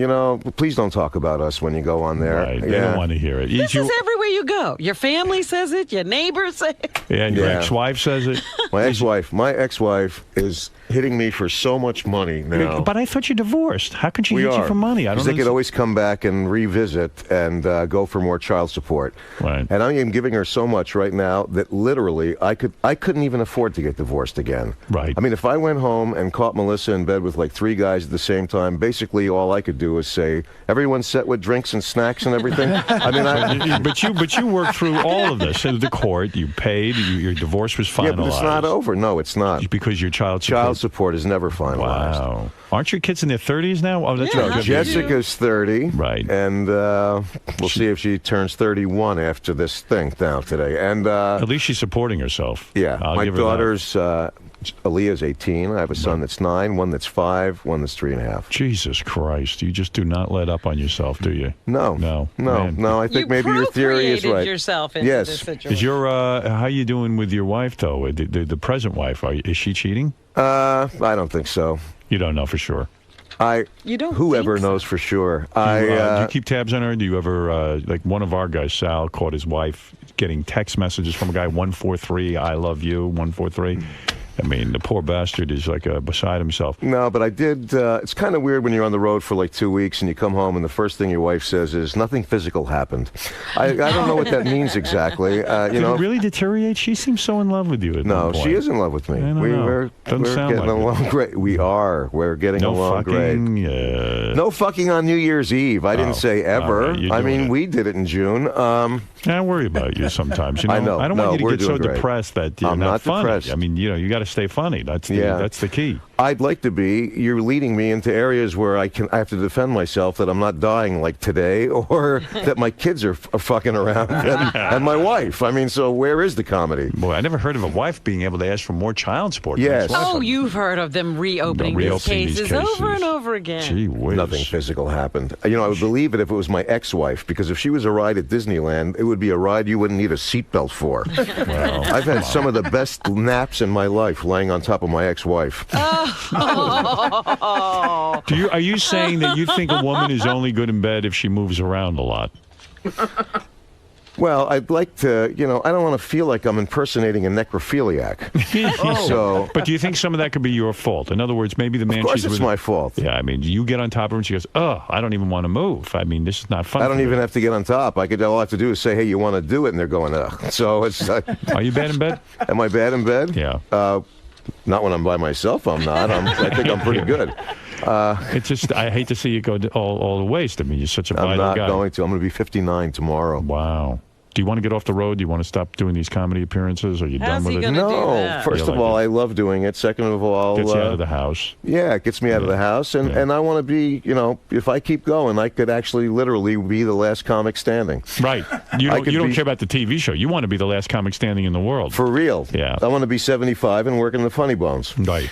F: please don't talk about us when you go on there.
A: Right. They don't want to hear it.
D: This is everywhere you go. Your family says it. Your neighbors say it.
A: Yeah, and your ex-wife says it.
F: My ex-wife is hitting me for so much money now.
A: But I thought you divorced. How could she hit you for money? I don't
F: Because they
A: know.
F: could always come back and revisit and go for more child support.
A: Right.
F: And I am giving her so much right now that literally I couldn't even afford to get divorced again.
A: Right.
F: I mean, if I went home and caught Melissa in bed with like 3 guys at the same time, basically all I could do is say, "Everyone's set with drinks and snacks and everything." I mean,
A: but you worked through all of this. The court, you paid, your divorce was finalized.
F: Yeah, but it's not over. No, it's not.
A: Because your child
F: support is never finalized.
A: Wow. Aren't your kids in their 30s now? Oh, that's
F: No,
A: right.
F: Jessica's 30.
A: Right.
F: And we'll see if she turns 31 after this thing now today. And
A: at least she's supporting herself.
F: Yeah.
A: I'll
F: My
A: give her that.
F: daughter's, Aaliyah's 18. I have a son that's 9, one that's 5, one that's 3.5.
A: Jesus Christ. You just do not let up on yourself, do you?
F: No.
A: No.
F: I think maybe your theory is right.
D: yourself into
F: yes.
D: this situation.
A: Is your, how you doing with your wife, though? The present wife, is she cheating?
F: I don't think so.
A: You don't know for sure?
D: You don't
F: Whoever knows for sure.
A: Do you keep tabs on her? Do you ever, like one of our guys, Sal, caught his wife getting text messages from a guy, 143, I love you, 143. I mean, the poor bastard is like beside himself.
F: No, but I did. It's kind of weird when you're on the road for like 2 weeks and you come home and the first thing your wife says is, "Nothing physical happened." I don't know what that means exactly.
A: Did it really deteriorate? She seems so in love with you. At
F: No,
A: one point.
F: she is in love with me.
A: I don't know.
F: We're
A: Doesn't sound
F: getting
A: like it.
F: along great. We are. We're getting
A: No
F: along
A: fucking,
F: great. No fucking on New Year's Eve. I didn't say ever.
A: all right, you're
F: I
A: doing
F: mean,
A: it.
F: we did it in June.
A: I worry about you sometimes. You know?
F: I know.
A: I don't
F: No,
A: want you
F: we're
A: to get so
F: doing great.
A: depressed that you're
F: I'm
A: not
F: not
A: funny.
F: depressed.
A: I mean, you got to stay funny. That's the key.
F: I'd like to be. You're leading me into areas where I have to defend myself that I'm not dying like today, or that my kids are fucking around, and my wife. I mean, so where is the comedy?
A: Boy, I never heard of a wife being able to ask for more child support.
F: Yes.
D: Oh, you've heard of them reopening these cases over and over again.
A: Gee whiz.
F: Nothing physical happened. I would believe it if it was my ex-wife, because if she was a ride at Disneyland, it would be a ride you wouldn't need a seatbelt for.
A: Well,
F: I've had some of the best naps in my life laying on top of my ex-wife.
A: Are you saying that you think a woman is only good in bed if she moves around a lot?
F: Well, I'd like to, I don't want to feel like I'm impersonating a necrophiliac.
A: But do you think some of that could be your fault? In other words, maybe the man
F: Of course
A: she's
F: it's
A: with.
F: my fault.
A: Yeah, I mean, you get on top of her and she goes, "Oh, I don't even want to move. I mean, this is not fun."
F: I don't even have to get on top. All I have to do is say, "Hey, you want to do it?" And they're going, "Ugh." So it's.
A: Are you bad in bed?
F: Am I bad in bed?
A: Yeah.
F: Not when I'm by myself. I'm not. I think I'm pretty good.
A: It's just, I hate to see you go all the waste. I mean, you're such a vital guy.
F: I'm not going to. I'm going to be 59 tomorrow.
A: Wow. Do you want to get off the road? Do you want to stop doing these comedy appearances? Are you done with it?
F: No. First of all, I love doing it. Second of all,
A: gets you out of the house.
F: Yeah, it gets me out of the house, and I want to be. If I keep going, I could actually literally be the last comic standing.
A: Right. You don't care about the TV show. You want to be the last comic standing in the world.
F: For real.
A: Yeah.
F: I want to be 75 and work in the Funny Bones.
A: Right.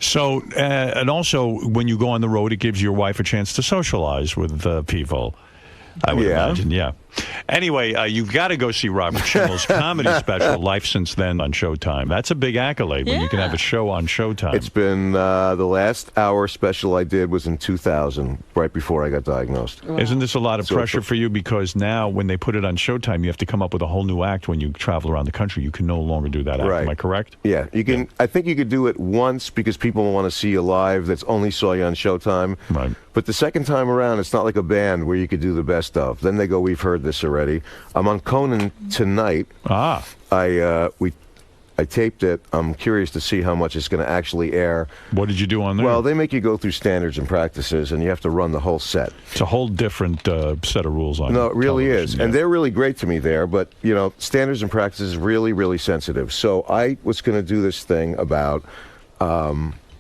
A: So, and also, when you go on the road, it gives your wife a chance to socialize with people. I would imagine, yeah. Anyway, you've got to go see Robert Schimmel's comedy special, Life Since Then, on Showtime. That's a big accolade when you can have a show on Showtime.
F: It's been the last hour special I did was in 2000, right before I got diagnosed.
A: Wow. Isn't this a lot of pressure for you? Because now, when they put it on Showtime, you have to come up with a whole new act when you travel around the country. You can no longer do that act.
F: Right.
A: Am I correct?
F: Yeah, you can. Yeah. I think you could do it once because people want to see you live that's only saw you on Showtime.
A: Right.
F: But the second time around, it's not like a band where you could do the best of. Then they go, we've heard this already. I'm on Conan tonight.
A: I
F: taped it. I'm curious to see how much it's going to actually air.
A: What did you do on there?
F: Well, they make you go through standards and practices, and you have to run the whole set.
A: It's a whole different set of rules on.
F: No, it really is,
A: yeah.
F: and they're really great to me there. But standards and practices is really, really sensitive. So I was going to do this thing about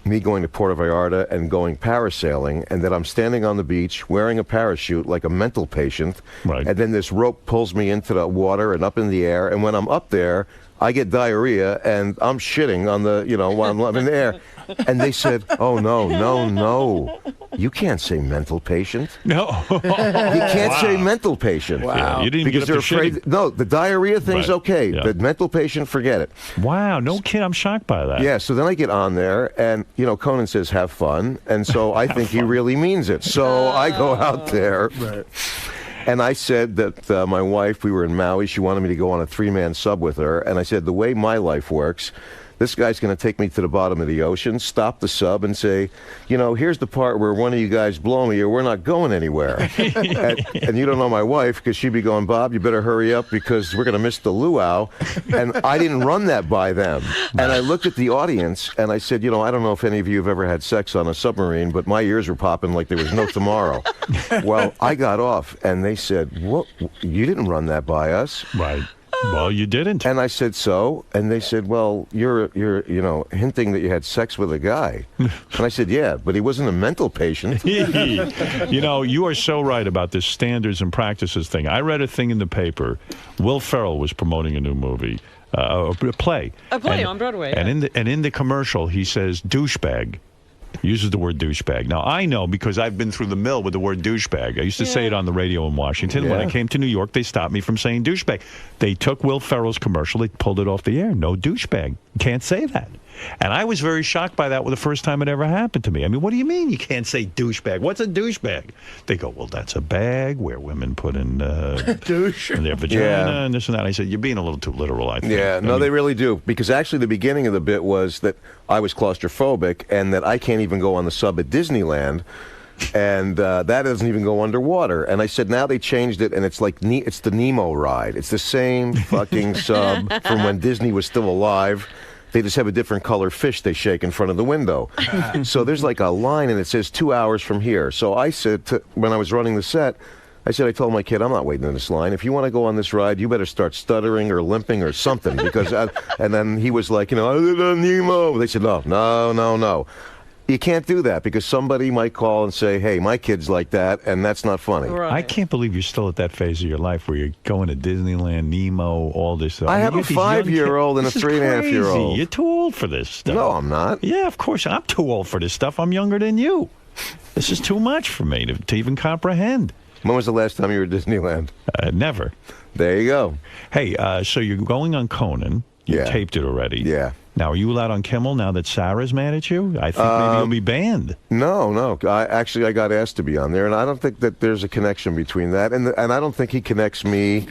F: me going to Puerto Vallarta and going parasailing, and then I'm standing on the beach wearing a parachute like a mental patient,
A: right.
F: And then this rope pulls me into the water and up in the air, and when I'm up there, I get diarrhea, and I'm shitting on the, while I'm in the air. And they said, oh, no. You can't say mental patient.
A: No.
F: You can't say mental patient.
A: Wow. Yeah, you didn't even
F: because they're afraid.
A: shitting.
F: No, the diarrhea thing's okay.
A: Yeah.
F: The mental patient, forget it.
A: Wow. No kid. I'm shocked by that.
F: Yeah, so then I get on there, and, Conan says, have fun. And so I think he really means it. So I go out there.
A: Right.
F: And I said that my wife, we were in Maui, she wanted me to go on a 3-man sub with her. And I said, the way my life works, this guy's going to take me to the bottom of the ocean, stop the sub, and say, here's the part where one of you guys blow me or we're not going anywhere. and you don't know my wife because she'd be going, Bob, you better hurry up because we're going to miss the luau. And I didn't run that by them. And I looked at the audience and I said, I don't know if any of you have ever had sex on a submarine, but my ears were popping like there was no tomorrow. Well, I got off and they said, what? You didn't run that by us.
A: Right. Well, you didn't.
F: And I said, so? And they said, well, you're hinting that you had sex with a guy. And I said, yeah, but he wasn't a mental patient.
A: You are so right about this standards and practices thing. I read a thing in the paper. Will Ferrell was promoting a new movie, a play.
D: A play on Broadway.
A: And in the commercial, he says douchebag. Uses the word douchebag. Now, I know because I've been through the mill with the word douchebag. I used to say it on the radio in Washington.
F: Yeah.
A: When I came to New York, they stopped me from saying douchebag. They took Will Ferrell's commercial. They pulled it off the air. No douchebag. Can't say that. And I was very shocked by that the first time it ever happened to me. I mean, what do you mean you can't say douchebag? What's a douchebag? They go, well, that's a bag where women put in
L: douche
A: in their vagina and this and that. I said, you're being a little too literal, I think.
F: Yeah, they really do. Because actually the beginning of the bit was that I was claustrophobic and that I can't even go on the sub at Disneyland. And that doesn't even go underwater. And I said, now they changed it, and it's like it's the Nemo ride. It's the same fucking sub from when Disney was still alive. They just have a different color fish they shake in front of the window. So there's like a line, and it says 2 hours from here. So I said, when I was running the set, I told my kid, I'm not waiting in this line. If you want to go on this ride, you better start stuttering or limping or something. Because and then he was like, Nemo. They said, no. You can't do that because somebody might call and say, hey, my kid's like that, and that's not funny.
A: Right. I can't believe you're still at that phase of your life where you're going to Disneyland, Nemo, all this stuff.
F: I have a 5-year-old and a 3.5-year-old.
A: You're too old for this stuff.
F: No, I'm not.
A: Yeah, of course. I'm too old for this stuff. I'm younger than you. This is too much for me to even comprehend.
F: When was the last time you were at Disneyland?
A: Never.
F: There you go.
A: Hey, so you're going on Conan. You taped it already.
F: Yeah.
A: Now, are you allowed on Kimmel now that Sarah's mad at you? I think maybe you'll be banned.
F: No. I got asked to be on there, and I don't think that there's a connection between that. And I don't think he connects me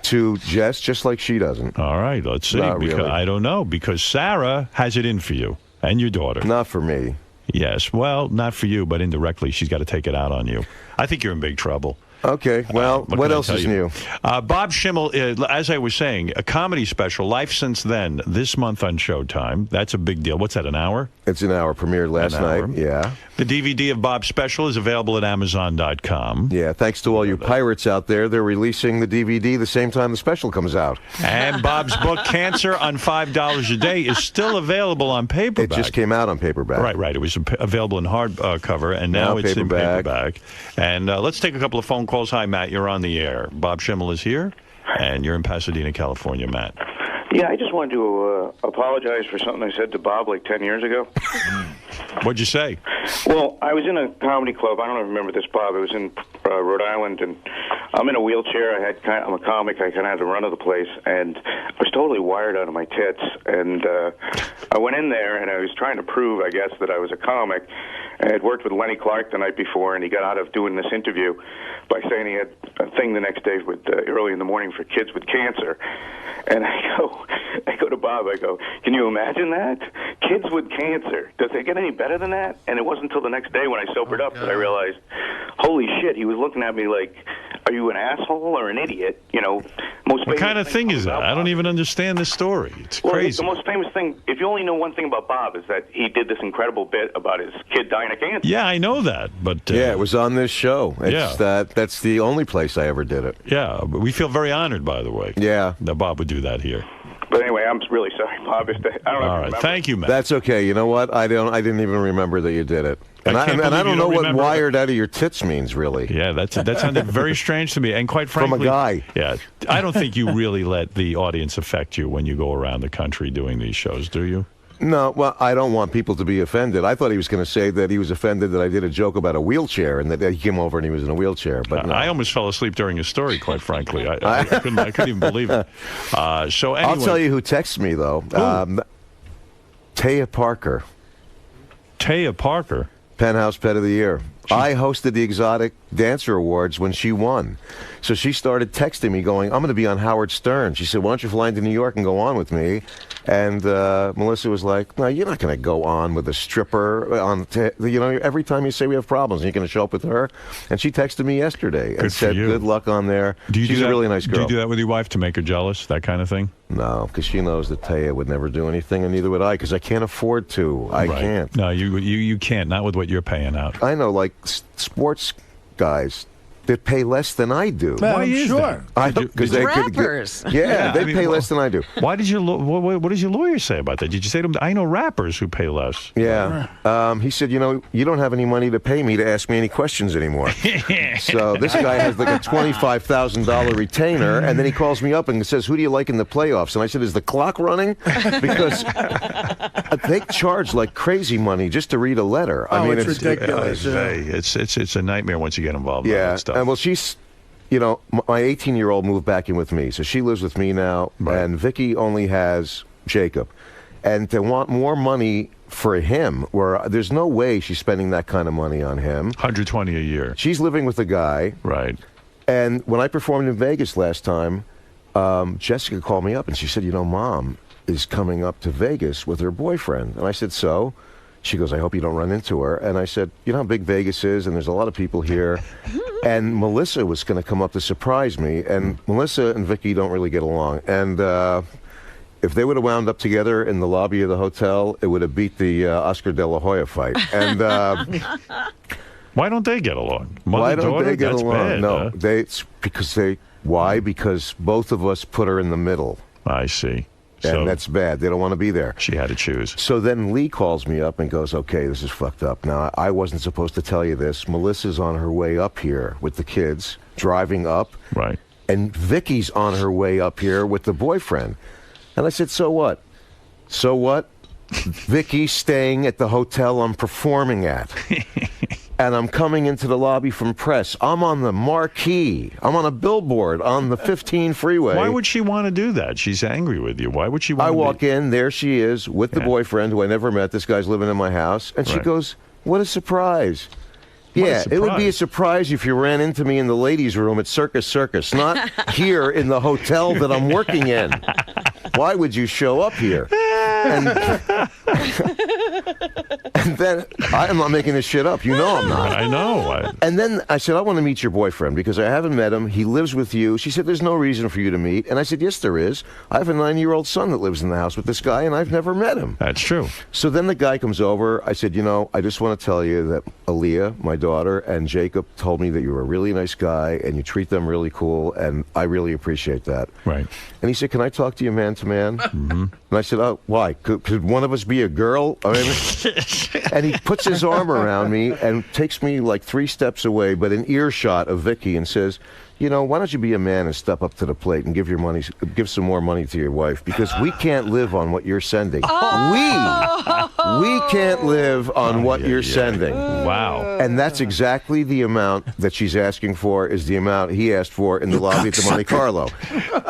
F: to Jess, just like she doesn't.
A: All right, let's see.
F: Not
A: because
F: really.
A: I don't know, because Sarah has it in for you and your daughter.
F: Not for me.
A: Yes, well, not for you, but indirectly, she's got to take it out on you. I think you're in big trouble.
F: Okay, well, what else is new?
A: Bob Schimmel, as I was saying, a comedy special, Life Since Then, this month on Showtime. That's a big deal. What's that, an hour?
F: It's an hour. Premiered last night, yeah.
A: The DVD of Bob's special is available at Amazon.com.
F: Yeah, thanks to all you pirates out there. They're releasing the DVD the same time the special comes out.
A: And Bob's book, Cancer on $5 a Day, is still available on paperback.
F: It just came out on paperback.
A: Right. It was available in hardcover, and now it's in paperback. And let's take a couple of phone calls. Hi, Matt. You're on the air. Bob Schimmel is here, and you're in Pasadena, California, Matt.
M: Yeah, I just wanted to apologize for something I said to Bob like 10 years ago.
A: What'd you say?
M: Well, I was in a comedy club. I don't remember this, Bob. It was in Rhode Island, and I'm in a wheelchair. I'm a comic. I kind of had the run of the place, and I was totally wired out of my tits. And I went in there, and I was trying to prove, I guess, that I was a comic. I had worked with Lenny Clark the night before, and he got out of doing this interview by saying he had a thing the next day with early in the morning for kids with cancer. And I go to Bob, I go, can you imagine that? Kids with cancer. Does it get any better than that? And it wasn't until the next day when I sobered up that I realized, holy shit, he was looking at me like, are you an asshole or an idiot? You know,
A: what kind of thing is that? I don't even understand this story. It's crazy.
M: The most famous thing, if you only know one thing about Bob, is that he did this incredible bit about his kid dying of cancer.
A: Yeah, I know that, but
F: yeah, it was on this show. That's the only place I ever did it.
A: Yeah, but we feel very honored, by the way.
F: Yeah,
A: that Bob would do that here.
M: But anyway, I'm really sorry, Bob. I don't know.
A: All right, thank you, Matt.
F: That's okay. You know what? I didn't even remember that you did it. And I don't know what wired out of your tits means, really.
A: Yeah, that sounded very strange to me. And quite frankly,
F: from a guy.
A: Yeah, I don't think you really let the audience affect you when you go around the country doing these shows, do you?
F: No, well, I don't want people to be offended. I thought he was going to say that he was offended that I did a joke about a wheelchair and that he came over and he was in a wheelchair. But no.
A: I almost fell asleep during his story, quite frankly. I couldn't even believe it. So anyway.
F: I'll tell you who texts me, though. Taya Parker.
A: Taya Parker?
F: Penthouse Pet of the Year. I hosted the Exotic Dancer Awards when she won. So she started texting me going, I'm going to be on Howard Stern. She said, why don't you fly into New York and go on with me? And Melissa was like, no, you're not going to go on with a stripper. Every time you say we have problems, you're going to show up with her. And she texted me yesterday and said, good luck on there. She's a really nice girl.
A: Do you do that with your wife to make her jealous, that kind of thing?
F: No, because she knows that Taya would never do anything, and neither would I, because I can't afford to. I can't.
A: No, you can't, not with what you're paying out.
F: I know, like sports guys that pay less than I do.
A: Why is that?
F: Because they
D: rappers.
F: They pay less than I do.
A: Why did what does your lawyer say about that? Did you say to him, I know rappers who pay less?
F: Yeah. He said, you don't have any money to pay me to ask me any questions anymore. So this guy has like a $25,000 retainer, and then he calls me up and says, who do you like in the playoffs? And I said, is the clock running? Because they charge like crazy money just to read a letter. I mean,
L: it's ridiculous.
A: It's a nightmare once you get involved in that stuff.
F: And well, she's, my 18-year-old moved back in with me, so she lives with me now, and Vicky only has Jacob. And they want more money for him, where there's no way she's spending that kind of money on him.
A: $120 a year.
F: She's living with a guy.
A: Right.
F: And when I performed in Vegas last time, Jessica called me up, and she said, Mom is coming up to Vegas with her boyfriend. And I said, so? She goes, I hope you don't run into her. And I said, you know how big Vegas is, and there's a lot of people here. And Melissa was going to come up to surprise me. And Melissa and Vicky don't really get along. And if they would have wound up together in the lobby of the hotel, it would have beat the Oscar De La Hoya fight. And
A: why don't they get along?
F: Why don't they get along?
A: Bad,
F: no, Why? Because both of us put her in the middle.
A: I see.
F: And that's bad. They don't want to be there.
A: She had to choose.
F: So then Lee calls me up and goes, okay, this is fucked up. Now, I wasn't supposed to tell you this. Melissa's on her way up here with the kids, driving up.
A: Right.
F: And Vicky's on her way up here with the boyfriend. And I said, so what? So what? Vicky's staying at the hotel I'm performing at. And I'm coming into the lobby from press. I'm on the marquee. I'm on a billboard on the 15 freeway.
A: Why would she want to do that? She's angry with you. Why would she want to
F: I walk in, there she is with the boyfriend who I never met. This guy's living in my house. And she goes, what a surprise. Yeah, it would be a surprise if you ran into me in the ladies' room at Circus, not here in the hotel that I'm working in. Why would you show up here? And And then, I'm not making this shit up. You know I'm not.
A: I know.
F: And then I said, I want to meet your boyfriend because I haven't met him. He lives with you. She said, there's no reason for you to meet. And I said, yes, there is. I have a 9-year-old son that lives in the house with this guy, and I've never met him.
A: That's true.
F: So then the guy comes over. I said, I just want to tell you that Aaliyah, my daughter, and Jacob told me that you're a really nice guy, and you treat them really cool, and I really appreciate that.
A: Right.
F: And he said, can I talk to you man to man? Mm-hmm. And I said, oh, why? Could one of us be a girl? I mean, and he puts his arm around me and takes me like 3 steps away, but in earshot of Vicky, and says, why don't you be a man and step up to the plate and give some more money to your wife, because we can't live on what you're sending. We can't live on what you're sending.
A: Wow.
F: And that's exactly the amount that she's asking for is the amount he asked for in the lobby at the Monte Carlo.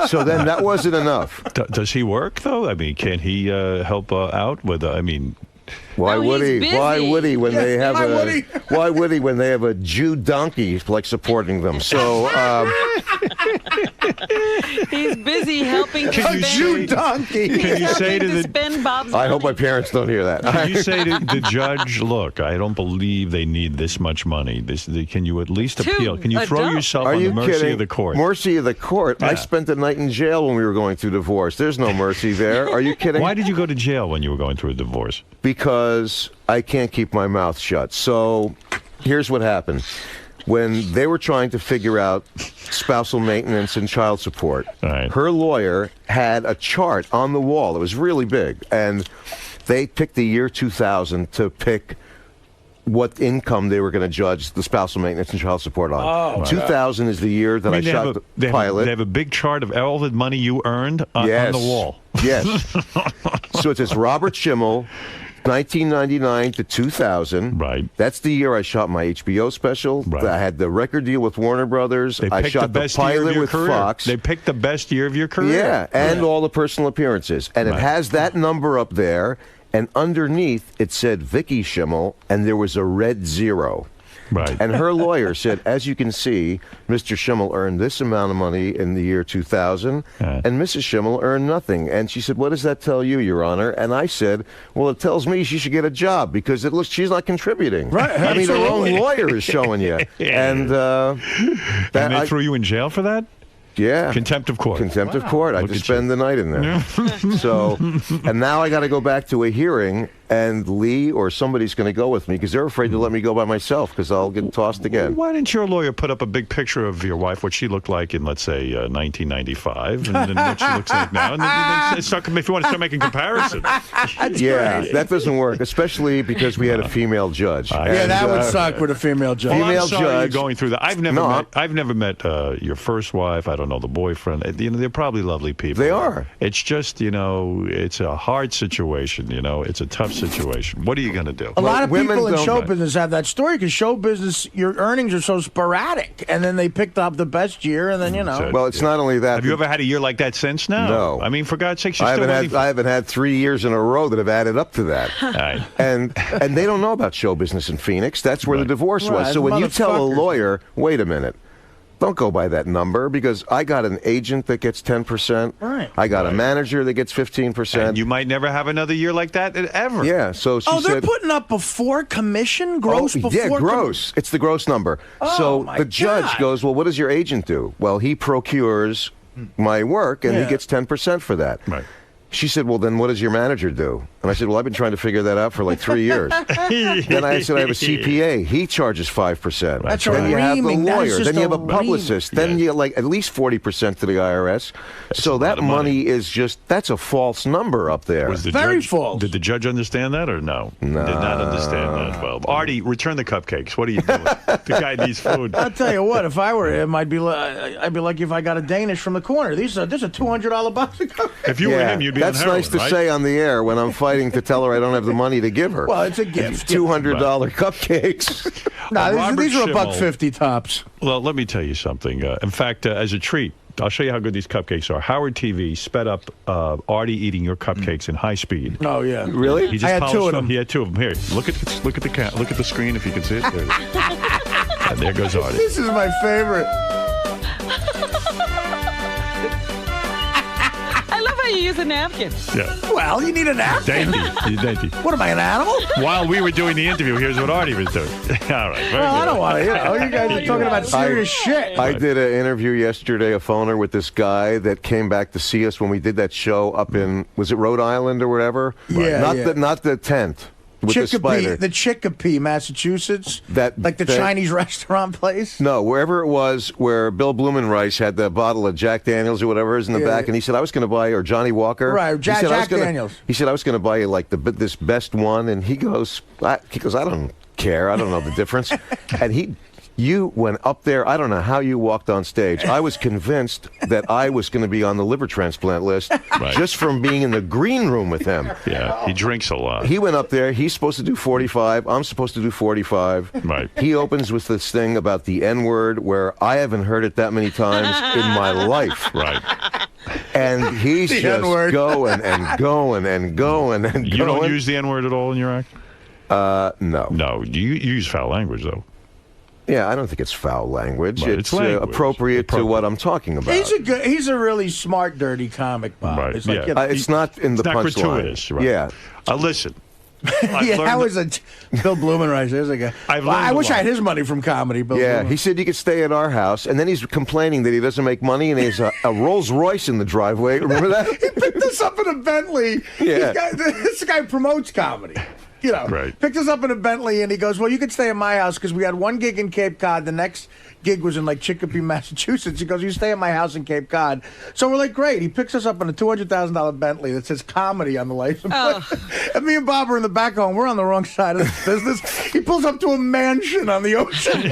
F: So then that wasn't enough.
A: Does he work, though? I mean, can he help out with,
F: Why would he? Why would he when they have Why would he when they have a Jew donkey like supporting them? So
D: he's busy helping
F: a Jew donkey.
A: Can you say to
D: spend Bob's
F: I hope my parents don't hear that.
A: Can you say to the judge, look, I don't believe they need this much money. Can you at least appeal? Can you throw yourself on the mercy of the court?
F: Mercy of the court? Yeah. I spent the night in jail when we were going through divorce. There's no mercy there. Are you kidding?
A: Why did you go to jail when you were going through a divorce?
F: Because I can't keep my mouth shut. So here's what happened. When they were trying to figure out spousal maintenance and child support, her lawyer had a chart on the wall. It was really big. And they picked the year 2000 to pick what income they were going to judge the spousal maintenance and child support on. 2000 is the year that I shot the pilot.
A: They have a big chart of all the money you earned on the wall.
F: Yes. So it says Robert Schimmel, 1999 to 2000.
A: Right.
F: That's the year I shot my HBO special. Right. I had the record deal with Warner Brothers. I shot the pilot with Fox.
A: They picked the best year of your career.
F: Yeah, and all the personal appearances. And it has that number up there. And underneath, it said Vicky Schimmel, and there was a red 0.
A: Right.
F: And her lawyer said, as you can see, Mr. Schimmel earned this amount of money in the year 2000, and Mrs. Schimmel earned nothing. And she said, what does that tell you, Your Honor? And I said, well, it tells me she should get a job because it looks she's not contributing.
L: Right.
F: I mean, her own lawyer is showing you. And
A: they threw you in jail for that?
F: Yeah.
A: Contempt of court.
F: Contempt of court. I just spend the night in there. So, and now I got to go back to a hearing, and Lee or somebody's going to go with me because they're afraid to let me go by myself because I'll get tossed again.
A: Why didn't your lawyer put up a big picture of your wife, what she looked like in, let's say, 1995, and then what she looks like now? And then start, if you want to start making comparisons.
F: That doesn't work, especially because we had a female judge.
L: That would suck with a female judge.
A: Female judge. You're going through that. I've never met your first wife. I don't know the boyfriend. They're probably lovely people.
F: They are.
A: It's just, it's a hard situation. It's a tough situation. What are you going to do?
L: A lot of people in show business have that story because show business, your earnings are so sporadic, and then they picked up the best year, and then
F: Well, it's not only that.
A: Have you ever had a year like that since? No. I mean, for God's sake,
F: I haven't had 3 years in a row that have added up to that.
A: Right.
F: And they don't know about show business in Phoenix. That's where the divorce was. So when you tell a lawyer, wait a minute. Don't go by that number because I got an agent that gets 10%.
L: Right.
F: I got a manager that gets 15%.
A: And you might never have another year like that ever.
F: Yeah. So she said,
L: they're putting up before commission? Gross before?
F: Yeah, gross. It's the gross number. So the judge goes, well, what does your agent do? Well, he procures my work and he gets 10% for that.
A: Right.
F: She said, well, then what does your manager do? And I said, well, I've been trying to figure that out for like 3 years. Then I said, I have a CPA. He charges 5%.
L: That's
F: then you have the lawyer. Then you have a publicist. Then you like at least 40% to the IRS. So that money is just, that's a false number up there.
L: Very false.
A: Did the judge understand that or no?
F: No.
A: Did not understand that. Well, Artie, return the cupcakes. What are you doing? The guy needs food.
L: I'll tell you what, if I were him, I'd be lucky if I got a Danish from the corner. This is a $200 box of cupcakes.
A: If you were him, you'd be
F: That's nice to say on the air when I'm fighting to tell her I don't have the money to give her.
L: Well, it's a gift.
F: $200 cupcakes.
L: No, these are $1.50 tops.
A: Well, let me tell you something. In fact, as a treat, I'll show you how good these cupcakes are. Howard TV sped up Artie eating your cupcakes in high speed.
L: Oh yeah,
F: really?
A: He just
L: I had 2 of them.
A: He had 2 of them. Here, look at the screen if you can see it. There it is. And there goes Artie.
L: This is my favorite.
D: you use a napkin?
A: Yeah.
L: Well, you need a napkin.
A: Dainty.
L: What am I, an animal?
A: While we were doing the interview, here's what Artie was doing. All right. very
L: Well, I
A: good.
L: don't want to. You guys are talking about serious shit.
F: I did an interview yesterday, a phoner, with this guy that came back to see us when we did that show up in, was it Rhode Island or whatever?
L: Yeah,
F: Not the tent. With the spider.
L: The Chicopee, Massachusetts. Like the Chinese restaurant place?
F: No, wherever it was where Bill Blumenreich had the bottle of Jack Daniels or whatever is in the back, and he said, I was going to buy, or Johnny Walker.
L: Right, Jack Daniels.
F: He said, I was going to buy you like this best one, and he goes, I don't care. I don't know the difference. And you went up there. I don't know how you walked on stage. I was convinced that I was going to be on the liver transplant list just from being in the green room with him.
A: Yeah, he drinks a lot.
F: He went up there. He's supposed to do 45. I'm supposed to do 45.
A: Right.
F: He opens with this thing about the N-word where I haven't heard it that many times in my life.
A: Right.
F: And he's
A: The
F: just
A: N-word.
F: going and going and going and
A: You
F: going.
A: don't use the N-word at all in your act?
F: No.
A: No, you use foul language, though.
F: Yeah, I don't think it's foul language.
A: Right,
F: It's
A: it's language.
F: appropriate to what I'm talking about.
L: He's a really smart, dirty comic, Bob.
A: Right.
L: It's like,
F: It's not in the
A: It's not
F: punchline.
A: gratuitous, right?
F: Yeah.
A: Listen.
L: Yeah, that was Bill Blumenreich. There's a guy. I wish I had his money from comedy. Bill
F: Yeah,
L: Blumenreich.
F: he said you could stay at our house, and then he's complaining that he doesn't make money, and he has a Rolls Royce in the driveway. Remember that?
L: He picked us up in a Bentley.
F: Yeah.
L: This guy promotes comedy. You know, picked us up in a Bentley, and he goes, well, you could stay at my house because we had one gig in Cape Cod. The next gig was in, like, Chicopee, Massachusetts. He goes, you stay at my house in Cape Cod. So we're like, great. He picks us up in a $200,000 Bentley that says comedy on the license plate. And me and Bob are in the back going, we're on the wrong side of this business. He pulls up to a mansion on the ocean.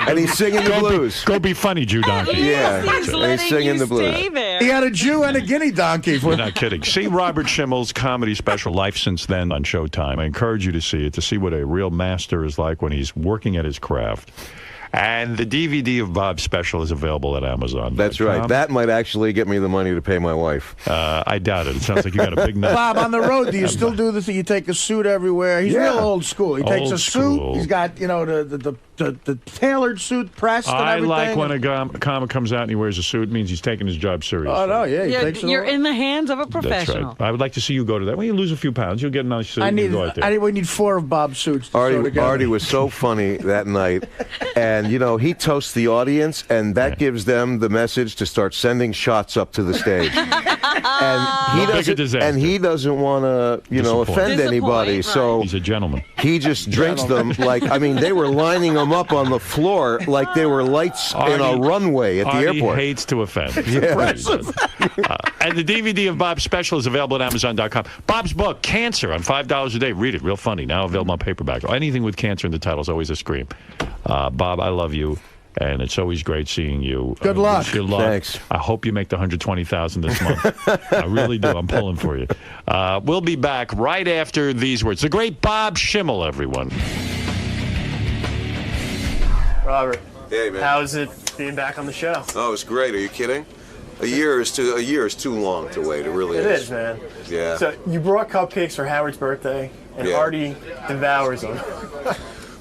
F: And he's singing the blues.
A: Go be funny, Jew donkey.
F: Yeah, he's singing the blues.
L: He had a Jew and a guinea donkey.
A: You're not kidding. See Robert Schimmel's comedy special, Life Since Then, on Showtime. I encourage you to see it, to see what a real master is like when he's working at his craft. And the DVD of Bob's special is available at Amazon.
F: That's right. That might actually get me the money to pay my wife.
A: I doubt it. It sounds like you got a big nut.
L: Bob, on the road, do you still do this? You take a suit everywhere. He's real old school. He takes a suit. He's got, the tailored suit pressed and
A: I
L: everything.
A: like when a comic comes out and he wears a suit. It means he's taking his job seriously.
L: Oh, no, yeah. He takes it
D: You're
L: all.
D: in the hands of a
A: That's
D: professional.
A: right. I would like to see you go to that. When you lose a few pounds, you'll get a nice suit. and go out there.
L: We need 4 of Bob's suits to sew together.
F: Artie was so funny that night. And, he toasts the audience, and that gives them the message to start sending shots up to the stage. And he doesn't want to, offend anybody.
A: Right.
F: So
A: he's a gentleman.
F: He just drinks them they were lining them up on the floor like they were lights in a runway at the
A: Artie
F: airport.
A: Hates to offend.
F: Yeah.
A: And the DVD of Bob's special is available at Amazon.com. Bob's book, Cancer, on $5 a day. Read it. Real funny. Now available on paperback. Anything with cancer in the title is always a scream. Bob, I love you. And it's always great seeing you.
L: Good luck.
A: Good luck.
F: Thanks.
A: I hope you make the $120,000 this month. I really do. I'm pulling for you. We'll be back right after these words. The great Bob Schimmel, everyone.
J: Robert.
B: Hey, man.
J: How is it being back on the show?
B: Oh, it's great. Are you kidding? A year is too long to wait. It really
J: It
B: is.
J: is, man.
B: Yeah.
J: So you brought cupcakes for Howard's birthday, and Artie devours them.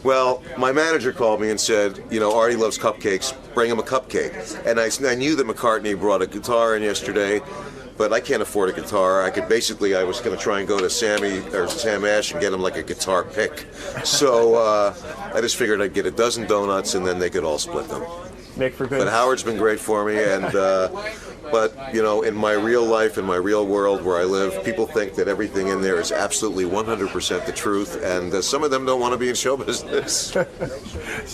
B: Well, my manager called me and said, Artie loves cupcakes. Bring him a cupcake. And I knew that McCartney brought a guitar in yesterday, but I can't afford a guitar. I was going to try and go to Sam Ash and get him like a guitar pick. So I just figured I'd get a dozen donuts and then they could all split them.
J: Make for good.
B: But Howard's been great for me, and in my real life, in my real world where I live, people think that everything in there is absolutely 100% the truth, and some of them don't want to be in show business.
J: So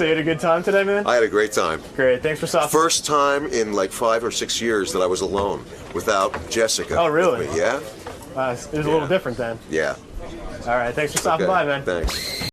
J: you had a good time today, man?
B: I had a great time.
J: Great, thanks for stopping.
B: First time in like 5 or 6 years that I was alone without Jessica.
J: Oh, really?
B: With me. Yeah?
J: It was a little different then.
B: Yeah.
J: All right, thanks for stopping by, man.
B: Thanks.